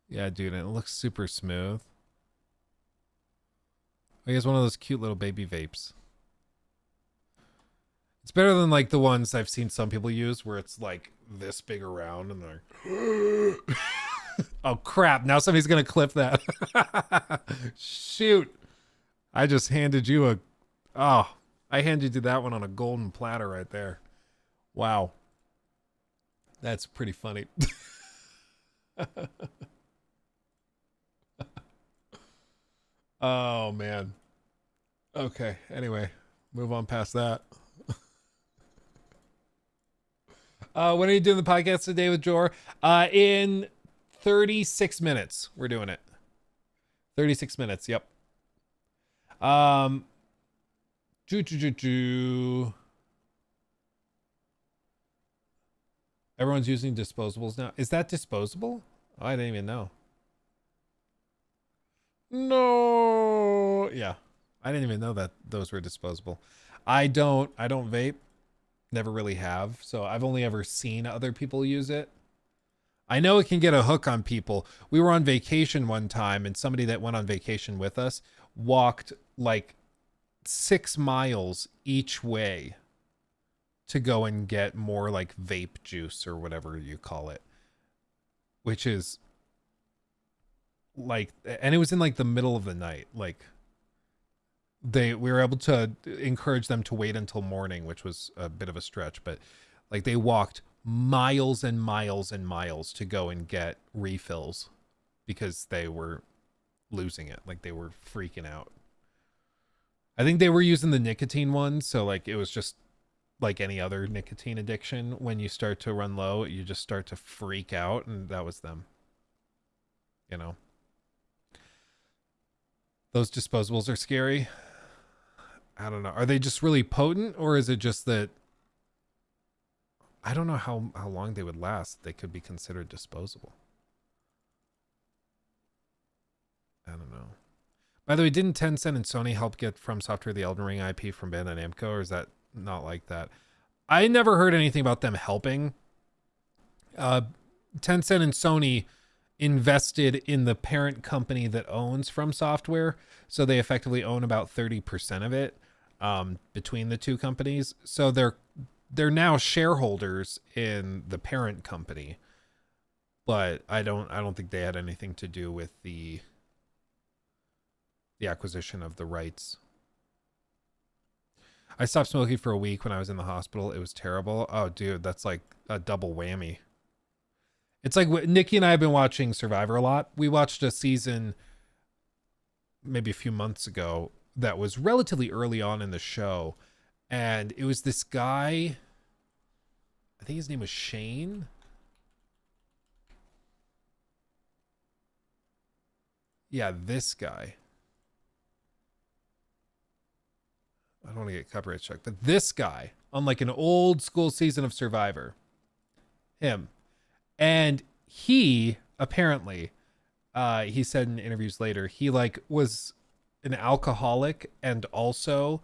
Yeah, dude, it looks super smooth. I guess one of those cute little baby vapes. It's better than like the ones I've seen some people use where it's like this big around and they're oh crap, now somebody's gonna clip that. Shoot. I just handed you I handed you that one on a golden platter right there. Wow. That's pretty funny. Oh man. Okay, anyway, move on past that. When are you doing the podcast today with Jor? In 36 minutes, we're doing it. 36 minutes, yep. Everyone's using disposables now. Is that disposable? Oh, I didn't even know. No. Yeah. I didn't even know that those were disposable. I don't vape. Never really have. So I've only ever seen other people use it. I know it can get a hook on people. We were on vacation one time and somebody that went on vacation with us walked like 6 miles each way to go and get more like vape juice or whatever you call it, which is like, and it was in like the middle of the night. Like we were able to encourage them to wait until morning, which was a bit of a stretch, but like they walked miles and miles and miles to go and get refills because they were losing it. Like they were freaking out. I think they were using the nicotine one. So like it was just like any other nicotine addiction, when you start to run low, you just start to freak out, and that was them. You know, those disposables are scary. I don't know. Are they just really potent, or is it just that I don't know how long they would last? They could be considered disposable. I don't know. By the way, didn't Tencent and Sony help get From Software the Elden Ring IP from Bandai Namco, or is that not like that? I never heard anything about them helping. Tencent and Sony invested in the parent company that owns From Software, so they effectively own about 30% of it between the two companies. So they're now shareholders in the parent company, but I don't think they had anything to do with the acquisition of the rights. I stopped smoking for a week when I was in the hospital. It was terrible. Oh, dude, that's like a double whammy. It's like Nikki and I have been watching Survivor a lot. We watched a season maybe a few months ago that was relatively early on in the show. And it was this guy, I think his name was Shane. Yeah, this guy. I don't want to get copyright struck, but this guy on like an old school season of Survivor, him. And he apparently, he said in interviews later, he like was an alcoholic and also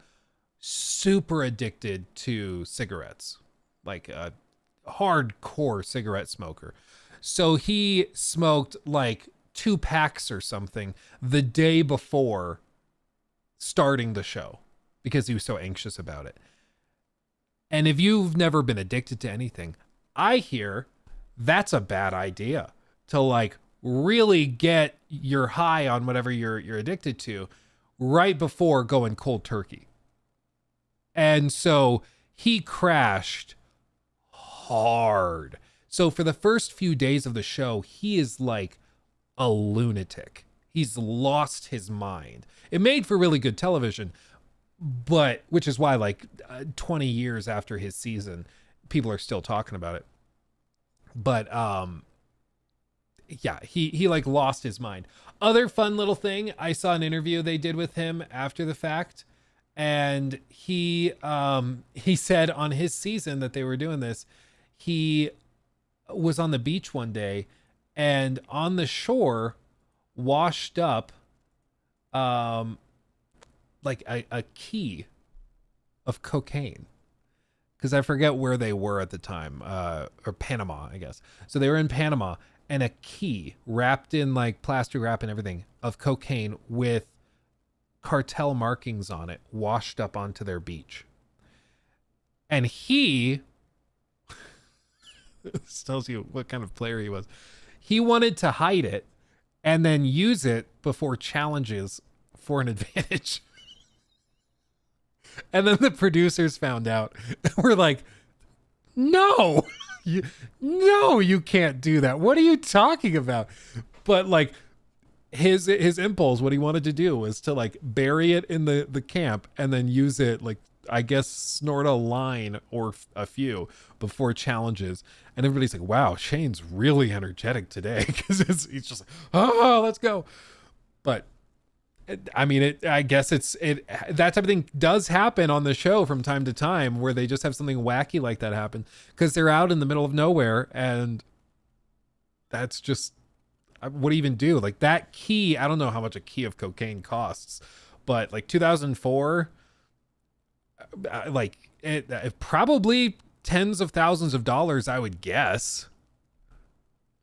super addicted to cigarettes, like a hardcore cigarette smoker. So he smoked like 2 packs or something the day before starting the show because he was so anxious about it. And if you've never been addicted to anything, I hear that's a bad idea to like really get your high on whatever you're addicted to right before going cold turkey. And so he crashed hard. So for the first few days of the show, he is like a lunatic. He's lost his mind. It made for really good television, but which is why like 20 years after his season, people are still talking about it. But yeah, he like lost his mind. Other fun little thing, I saw an interview they did with him after the fact, and he said on his season that they were doing this, he was on the beach one day and on the shore washed up like a key of cocaine. Because I forget where they were at the time, or Panama, I guess. So they were in Panama, and a key wrapped in like plastic wrap and everything of cocaine with cartel markings on it washed up onto their beach. And he, this tells you what kind of player he was. He wanted to hide it and then use it before challenges for an advantage. And then the producers found out. We're like, no, you can't do that. What are you talking about? But like his impulse, what he wanted to do was to like bury it in the camp and then use it, like, I guess, snort a line or a few before challenges. And everybody's like, wow, Shane's really energetic today, because he's just like, oh, let's go. But I mean, I guess that type of thing does happen on the show from time to time, where they just have something wacky like that happen because they're out in the middle of nowhere, and that's just, what do you even do? Like that key, I don't know how much a key of cocaine costs, but like 2004, like it probably tens of thousands of dollars, I would guess.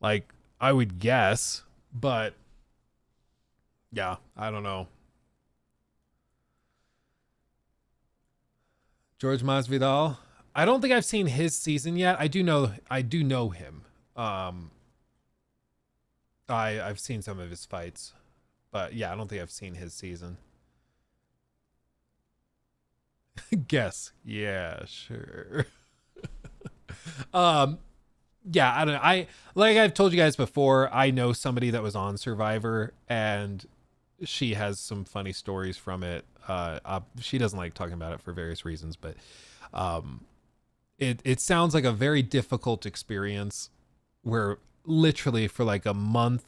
Like I would guess, but yeah, I don't know. George Masvidal. I don't think I've seen his season yet. I do know him. I've seen some of his fights, but yeah, I don't think I've seen his season. Guess. Yeah, sure. Yeah, I don't know. Like I've told you guys before, I know somebody that was on Survivor, and she has some funny stories from it. She doesn't like talking about it for various reasons, but it sounds like a very difficult experience where literally for like a month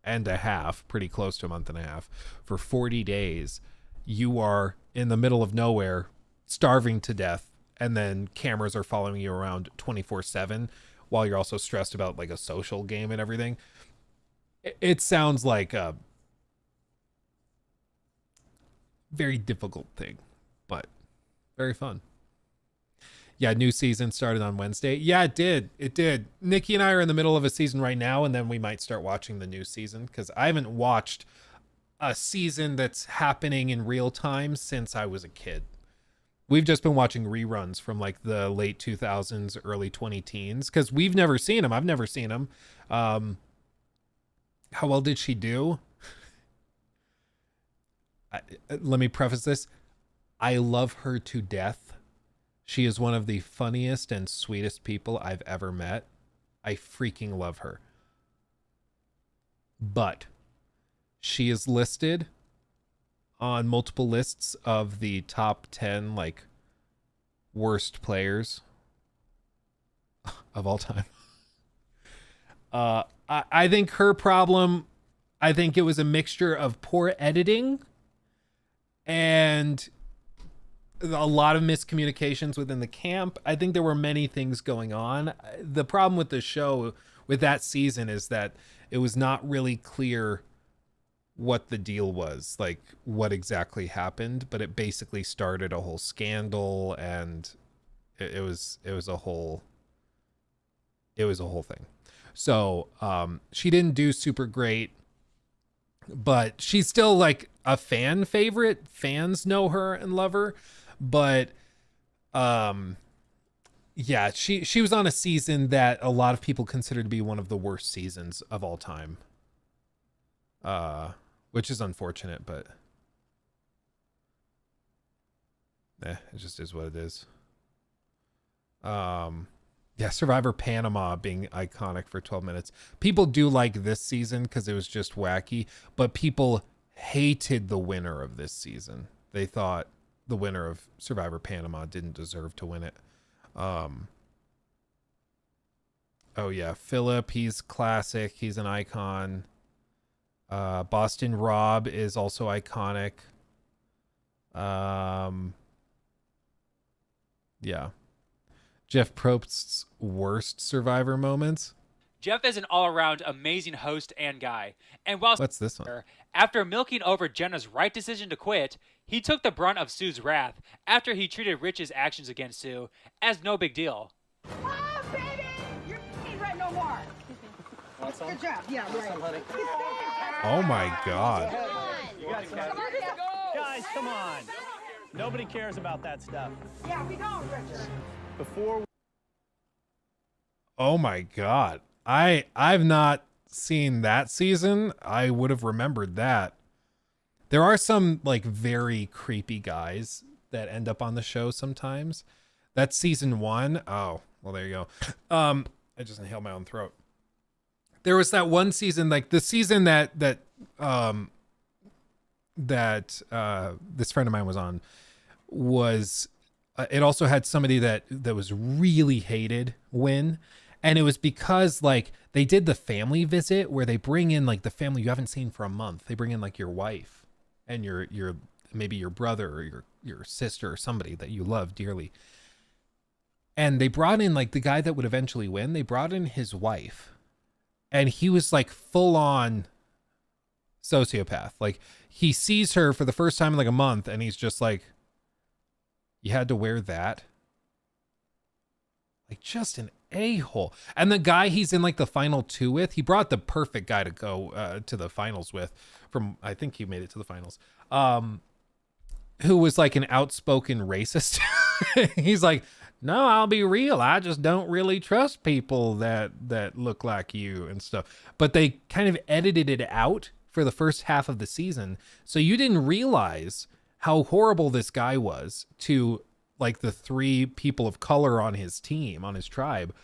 and a half, pretty close to a month and a half, for 40 days, you are in the middle of nowhere, starving to death, and then cameras are following you around 24/7 while you're also stressed about like a social game and everything. It sounds like a very difficult thing, but very fun. Yeah, new season started on Wednesday. Yeah, it did. It did. Nikki and I are in the middle of a season right now, and then we might start watching the new season because I haven't watched a season that's happening in real time since I was a kid. We've just been watching reruns from like the late 2000s, early 2010s because we've never seen them. I've never seen them. How well did she do? Let me preface this. I love her to death. She is one of the funniest and sweetest people I've ever met. I freaking love her. But she is listed on multiple lists of the top 10 like worst players of all time. I think her problem, I think it was a mixture of poor editing and a lot of miscommunications within the camp. I think there were many things going on. The problem with the show, with that season, is that it was not really clear what the deal was, like what exactly happened, but it basically started a whole scandal, and it was a whole thing. So she didn't do super great, but she's still like a fan favorite. Fans know her and love her. But yeah, she was on a season that a lot of people consider to be one of the worst seasons of all time. Which is unfortunate, but it just is what it is. Yeah, Survivor Panama being iconic for 12 minutes. People do like this season because it was just wacky, but people hated the winner of this season. They thought the winner of Survivor Panama didn't deserve to win it. Oh yeah, Philip, he's classic. He's an icon. Boston Rob is also iconic. Yeah. Jeff Probst's worst Survivor moments. Jeff is an all-around amazing host and guy. And while What's this one? After milking over Jenna's right decision to quit, he took the brunt of Sue's wrath after he treated Rich's actions against Sue as no big deal. Oh, baby! You're ain't right no more. Want some? Good job. Yeah, right. Some, honey. Oh my God. Guys, come on. Nobody cares about that stuff. Yeah, we don't, Richard. Before. Oh my God. I've not seen that season. I would have remembered that. There are some like very creepy guys that end up on the show sometimes. That's season 1. Oh, well, there you go. I just inhaled my own throat. There was that one season, like the season that this friend of mine was on, was it also had somebody that was really hated win. And it was because like they did the family visit where they bring in like the family you haven't seen for a month. They bring in like your wife and your maybe your brother or your sister or somebody that you love dearly. And they brought in like the guy that would eventually win. They brought in his wife, and he was like full on sociopath. Like he sees her for the first time in like a month, and he's just like, you had to wear that? Like just an a-hole. And the guy he's in like the final 2 with, he brought the perfect guy to go to the finals with, from I think he made it to the finals, who was like an outspoken racist. He's like, no, I'll be real, I just don't really trust people that look like you and stuff. But they kind of edited it out for the first half of the season, so you didn't realize how horrible this guy was to like the 3 people of color on his team, on his tribe,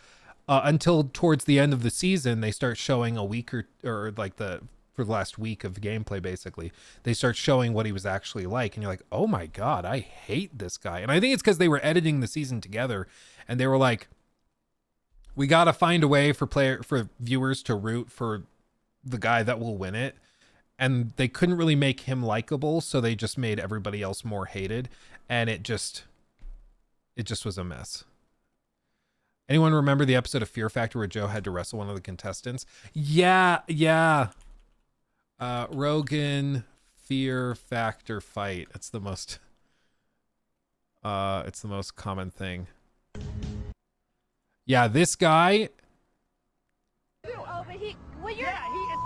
until towards the end of the season, they start showing a week or like the for the last week of gameplay, basically, they start showing what he was actually like, and you're like, oh my god, I hate this guy. And I think it's because they were editing the season together, and they were like, we got to find a way for viewers to root for the guy that will win it. And they couldn't really make him likable, so they just made everybody else more hated, and it just was a mess. Anyone remember the episode of Fear Factor where Joe had to wrestle one of the contestants? Yeah. Rogan Fear Factor fight. It's the most common thing. Yeah, this guy. Oh, but he is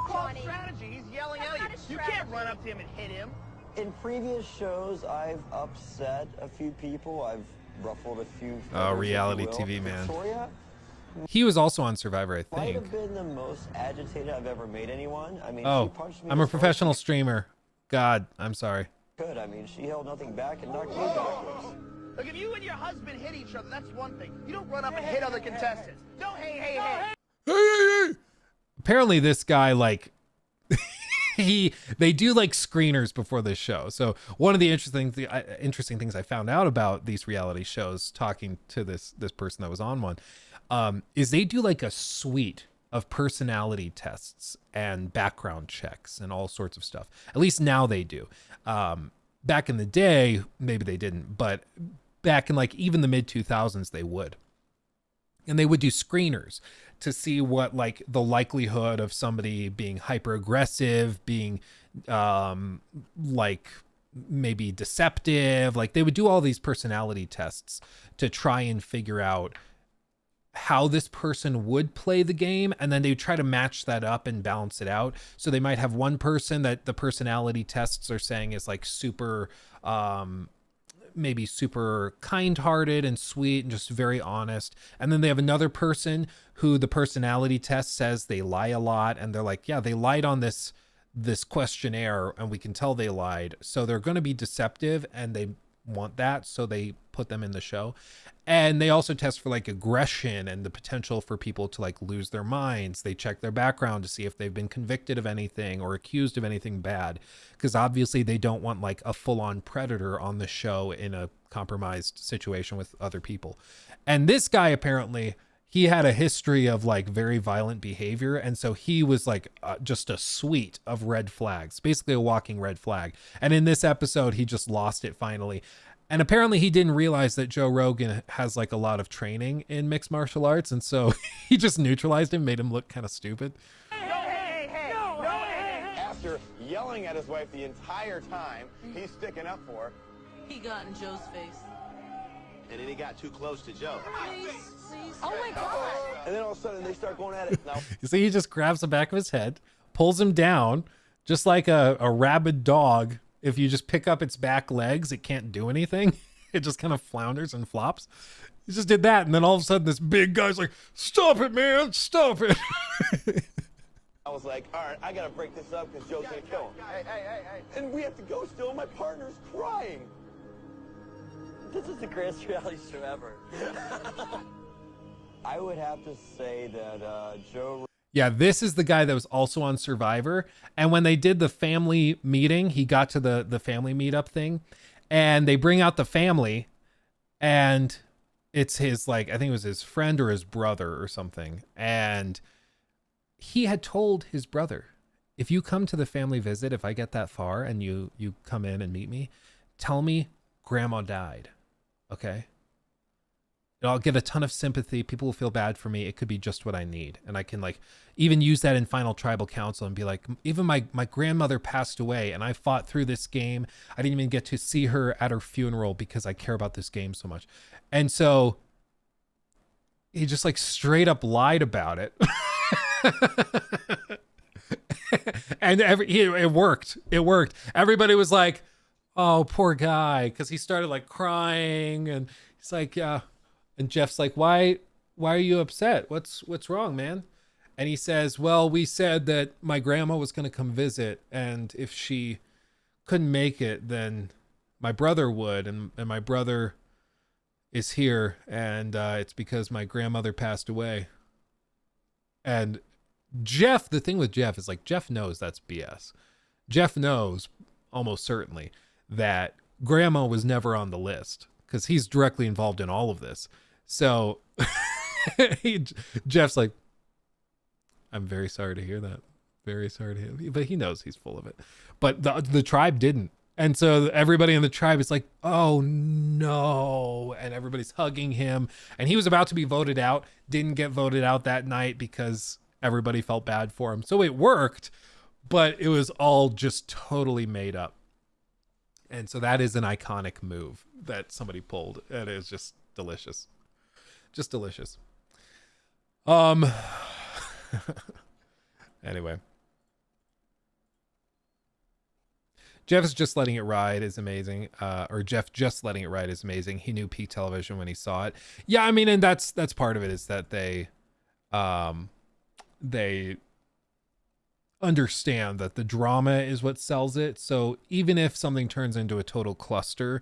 called strategy. He's yelling at you. You can't run up to him and hit him. In previous shows, I've upset a few people. I've ruffled a few feathers, reality if you will. TV man. Victoria He was also on Survivor, I might think. have been the most agitated I've ever made anyone. I mean, she Oh, punched me I'm a as hard as professional streamer. God, I'm sorry. she could. I mean, she held nothing back and knocked me backwards. Look, if you and your husband hit each other, that's one thing. You don't run up and hit other contestants. Don't hey. Apparently this guy, like, they do like screeners before this show. So one of the interesting things I found out about these reality shows, talking to this person that was on one, is they do like a suite of personality tests and background checks and all sorts of stuff. At least now they do. Back in the day, maybe they didn't, but back in like even the mid 2000s, they would. And they would do screeners to see what like the likelihood of somebody being hyper aggressive, being like maybe deceptive. Like they would do all these personality tests to try and figure out how this person would play the game, and then they would try to match that up and balance it out. So they might have one person that the personality tests are saying is like super maybe super kind-hearted and sweet and just very honest, and then they have another person who the personality test says they lie a lot, and they're like, yeah, they lied on this questionnaire and we can tell they lied, so they're going to be deceptive and they want that, so they put them in the show. And they also test for like aggression and the potential for people to like lose their minds. They check their background to see if they've been convicted of anything or accused of anything bad, because obviously they don't want like a full-on predator on the show in a compromised situation with other people. And this guy, apparently he had a history of like very violent behavior, and so he was like just a suite of red flags, basically a walking red flag. And in this episode he just lost it finally. And apparently he didn't realize that Joe Rogan has like a lot of training in mixed martial arts. And so he just neutralized him, made him look kind of stupid. After yelling at his wife the entire time, he's sticking up for her. He got in Joe's face. And then he got too close to Joe. Please. Oh my God. And then all of a sudden they start going at it. Now, You see, he just grabs the back of his head, pulls him down, just like a rabid dog. If you just pick up its back legs, it can't do anything. It just kind of flounders and flops. He just did that, and then all of a sudden this big guy's like, stop it, man, stop it. I was like, all right, I got to break this up because Joe's going to kill him. Hey. And we have to go still, and my partner's crying. This is the greatest reality show ever. I would have to say that Joe... Yeah, this is the guy that was also on Survivor. And when they did the family meeting, he got to the family meetup thing, and they bring out the family, and it's his, like, I think it was his friend or his brother or something. And he had told his brother, if you come to the family visit, if I get that far and you come in and meet me, tell me grandma died. Okay? I'll get a ton of sympathy. People will feel bad for me. It could be just what I need. And I can like even use that in Final Tribal Council and be like, even my grandmother passed away and I fought through this game. I didn't even get to see her at her funeral because I care about this game so much. And so he just like straight up lied about it. And it worked. It worked. Everybody was like, oh, poor guy. Cause he started like crying and he's like, yeah. And Jeff's like, why are you upset? What's wrong, man? And he says, well, we said that my grandma was going to come visit, and if she couldn't make it, then my brother would, and my brother is here, and it's because my grandmother passed away. And Jeff, the thing with Jeff is like, Jeff knows that's BS. Jeff knows almost certainly that grandma was never on the list because he's directly involved in all of this. So Jeff's like, I'm very sorry to hear that. Very sorry to hear. But he knows he's full of it. But the tribe didn't. And so everybody in the tribe is like, oh no. And everybody's hugging him. And he was about to be voted out. Didn't get voted out that night because everybody felt bad for him. So it worked, but it was all just totally made up. And so that is an iconic move that somebody pulled. And it is just delicious. Just delicious. Anyway. Jeff's just letting it ride is amazing. Or Jeff just letting it ride is amazing. He knew peak television when he saw it. Yeah, I mean, and that's part of it is that they understand that the drama is what sells it. So even if something turns into a total cluster,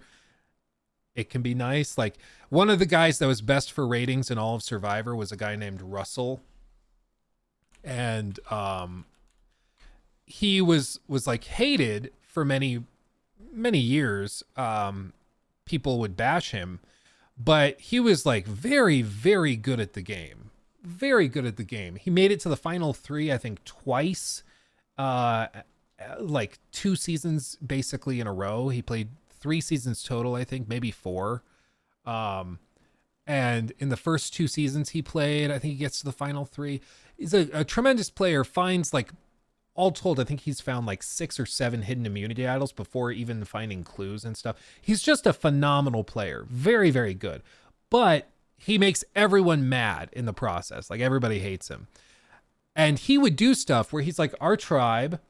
it can be nice. Like one of the guys that was best for ratings in all of Survivor was a guy named Russell. And he was like hated for many years. People would bash him, but he was like very, very good at the game. Very good at the game. He made it to the final 3, I think twice, like 2 seasons basically in a row. He played 3 seasons total, I think, maybe 4. And in the first 2 seasons he played, I think he gets to the final 3. He's a tremendous player, finds like, all told, I think he's found like 6 or 7 hidden immunity idols before even finding clues and stuff. He's just a phenomenal player. Very, very good. But he makes everyone mad in the process. Like everybody hates him. And he would do stuff where he's like, our tribe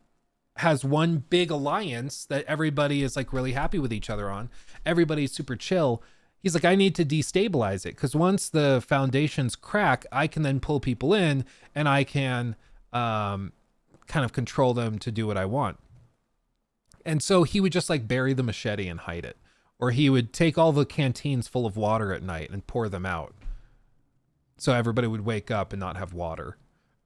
has one big alliance that everybody is like really happy with each other on. Everybody's super chill. He's like, I need to destabilize it because once the foundations crack, I can then pull people in and I can kind of control them to do what I want. And so he would just like bury the machete and hide it. Or he would take all the canteens full of water at night and pour them out. So everybody would wake up and not have water.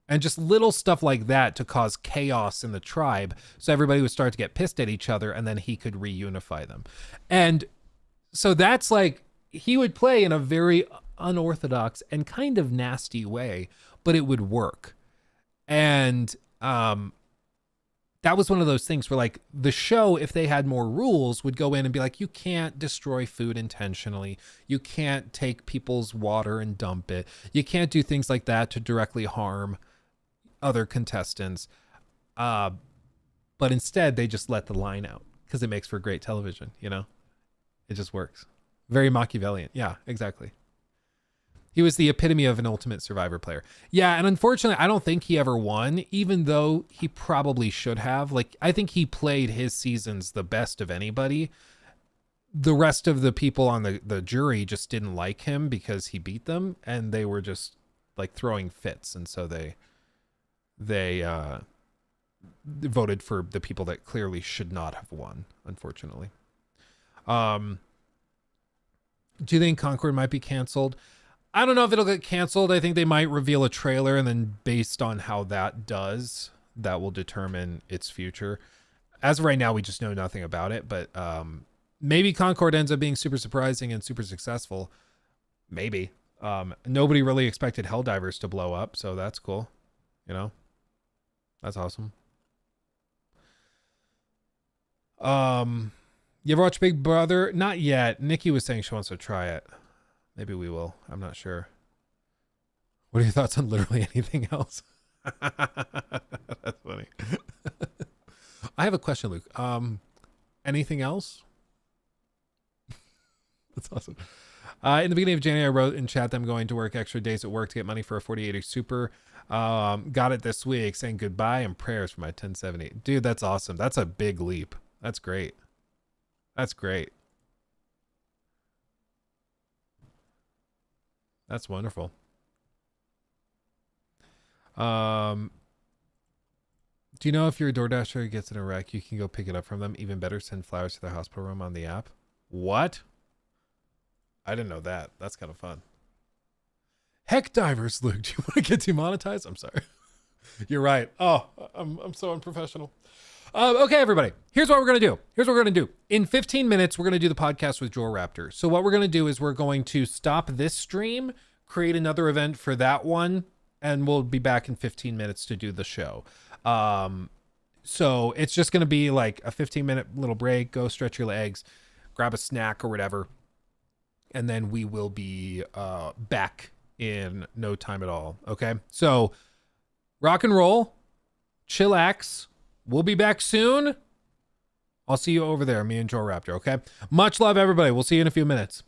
And just little stuff like that to cause chaos in the tribe. So everybody would start to get pissed at each other and then he could reunify them. And so that's like, he would play in a very unorthodox and kind of nasty way, but it would work. And that was one of those things where like the show, if they had more rules, would go in and be like, you can't destroy food intentionally. You can't take people's water and dump it. You can't do things like that to directly harm other contestants. But instead they just let the line out because it makes for great television, you know? It just works. Very Machiavellian. Yeah, exactly. He was the epitome of an ultimate Survivor player. Yeah, and unfortunately, I don't think he ever won, even though he probably should have. Like, I think he played his seasons the best of anybody. The rest of the people on the jury just didn't like him because he beat them, and they were just, like, throwing fits. And so they voted for the people that clearly should not have won, unfortunately. Do you think Concord might be canceled? I don't know if it'll get canceled. I think they might reveal a trailer and then based on how that does, that will determine its future. As of right now, we just know nothing about it, but maybe Concord ends up being super surprising and super successful. Maybe. Nobody really expected Helldivers to blow up, so that's cool. You know? That's awesome. You ever watch Big Brother? Not yet. Nikki was saying she wants to try it. Maybe we will. I'm not sure. What are your thoughts on literally anything else? That's funny. I have a question, Luke. Anything else? That's awesome. In the beginning of January, I wrote in chat that I'm going to work extra days at work to get money for a 48 super. Got it this week, saying goodbye and prayers for my 1070. Dude, that's awesome. That's a big leap. That's great. That's great. That's wonderful. Do you know if your DoorDasher gets in a wreck, you can go pick it up from them? Even better, send flowers to their hospital room on the app. What? I didn't know that. That's kind of fun. Heck divers, Luke. Do you want to get demonetized? I'm sorry. You're right. Oh, I'm so unprofessional. Okay, everybody. Here's what we're gonna do. In 15 minutes, we're gonna do the podcast with Joel Raptor. So what we're gonna do is we're going to stop this stream, create another event for that one, and we'll be back in 15 minutes to do the show. So it's just gonna be like a 15-minute little break. Go stretch your legs, grab a snack or whatever, and then we will be back in no time at all. Okay, so rock and roll, chillax. We'll be back soon. I'll see you over there, me and Joel Raptor, okay? Much love, everybody. We'll see you in a few minutes.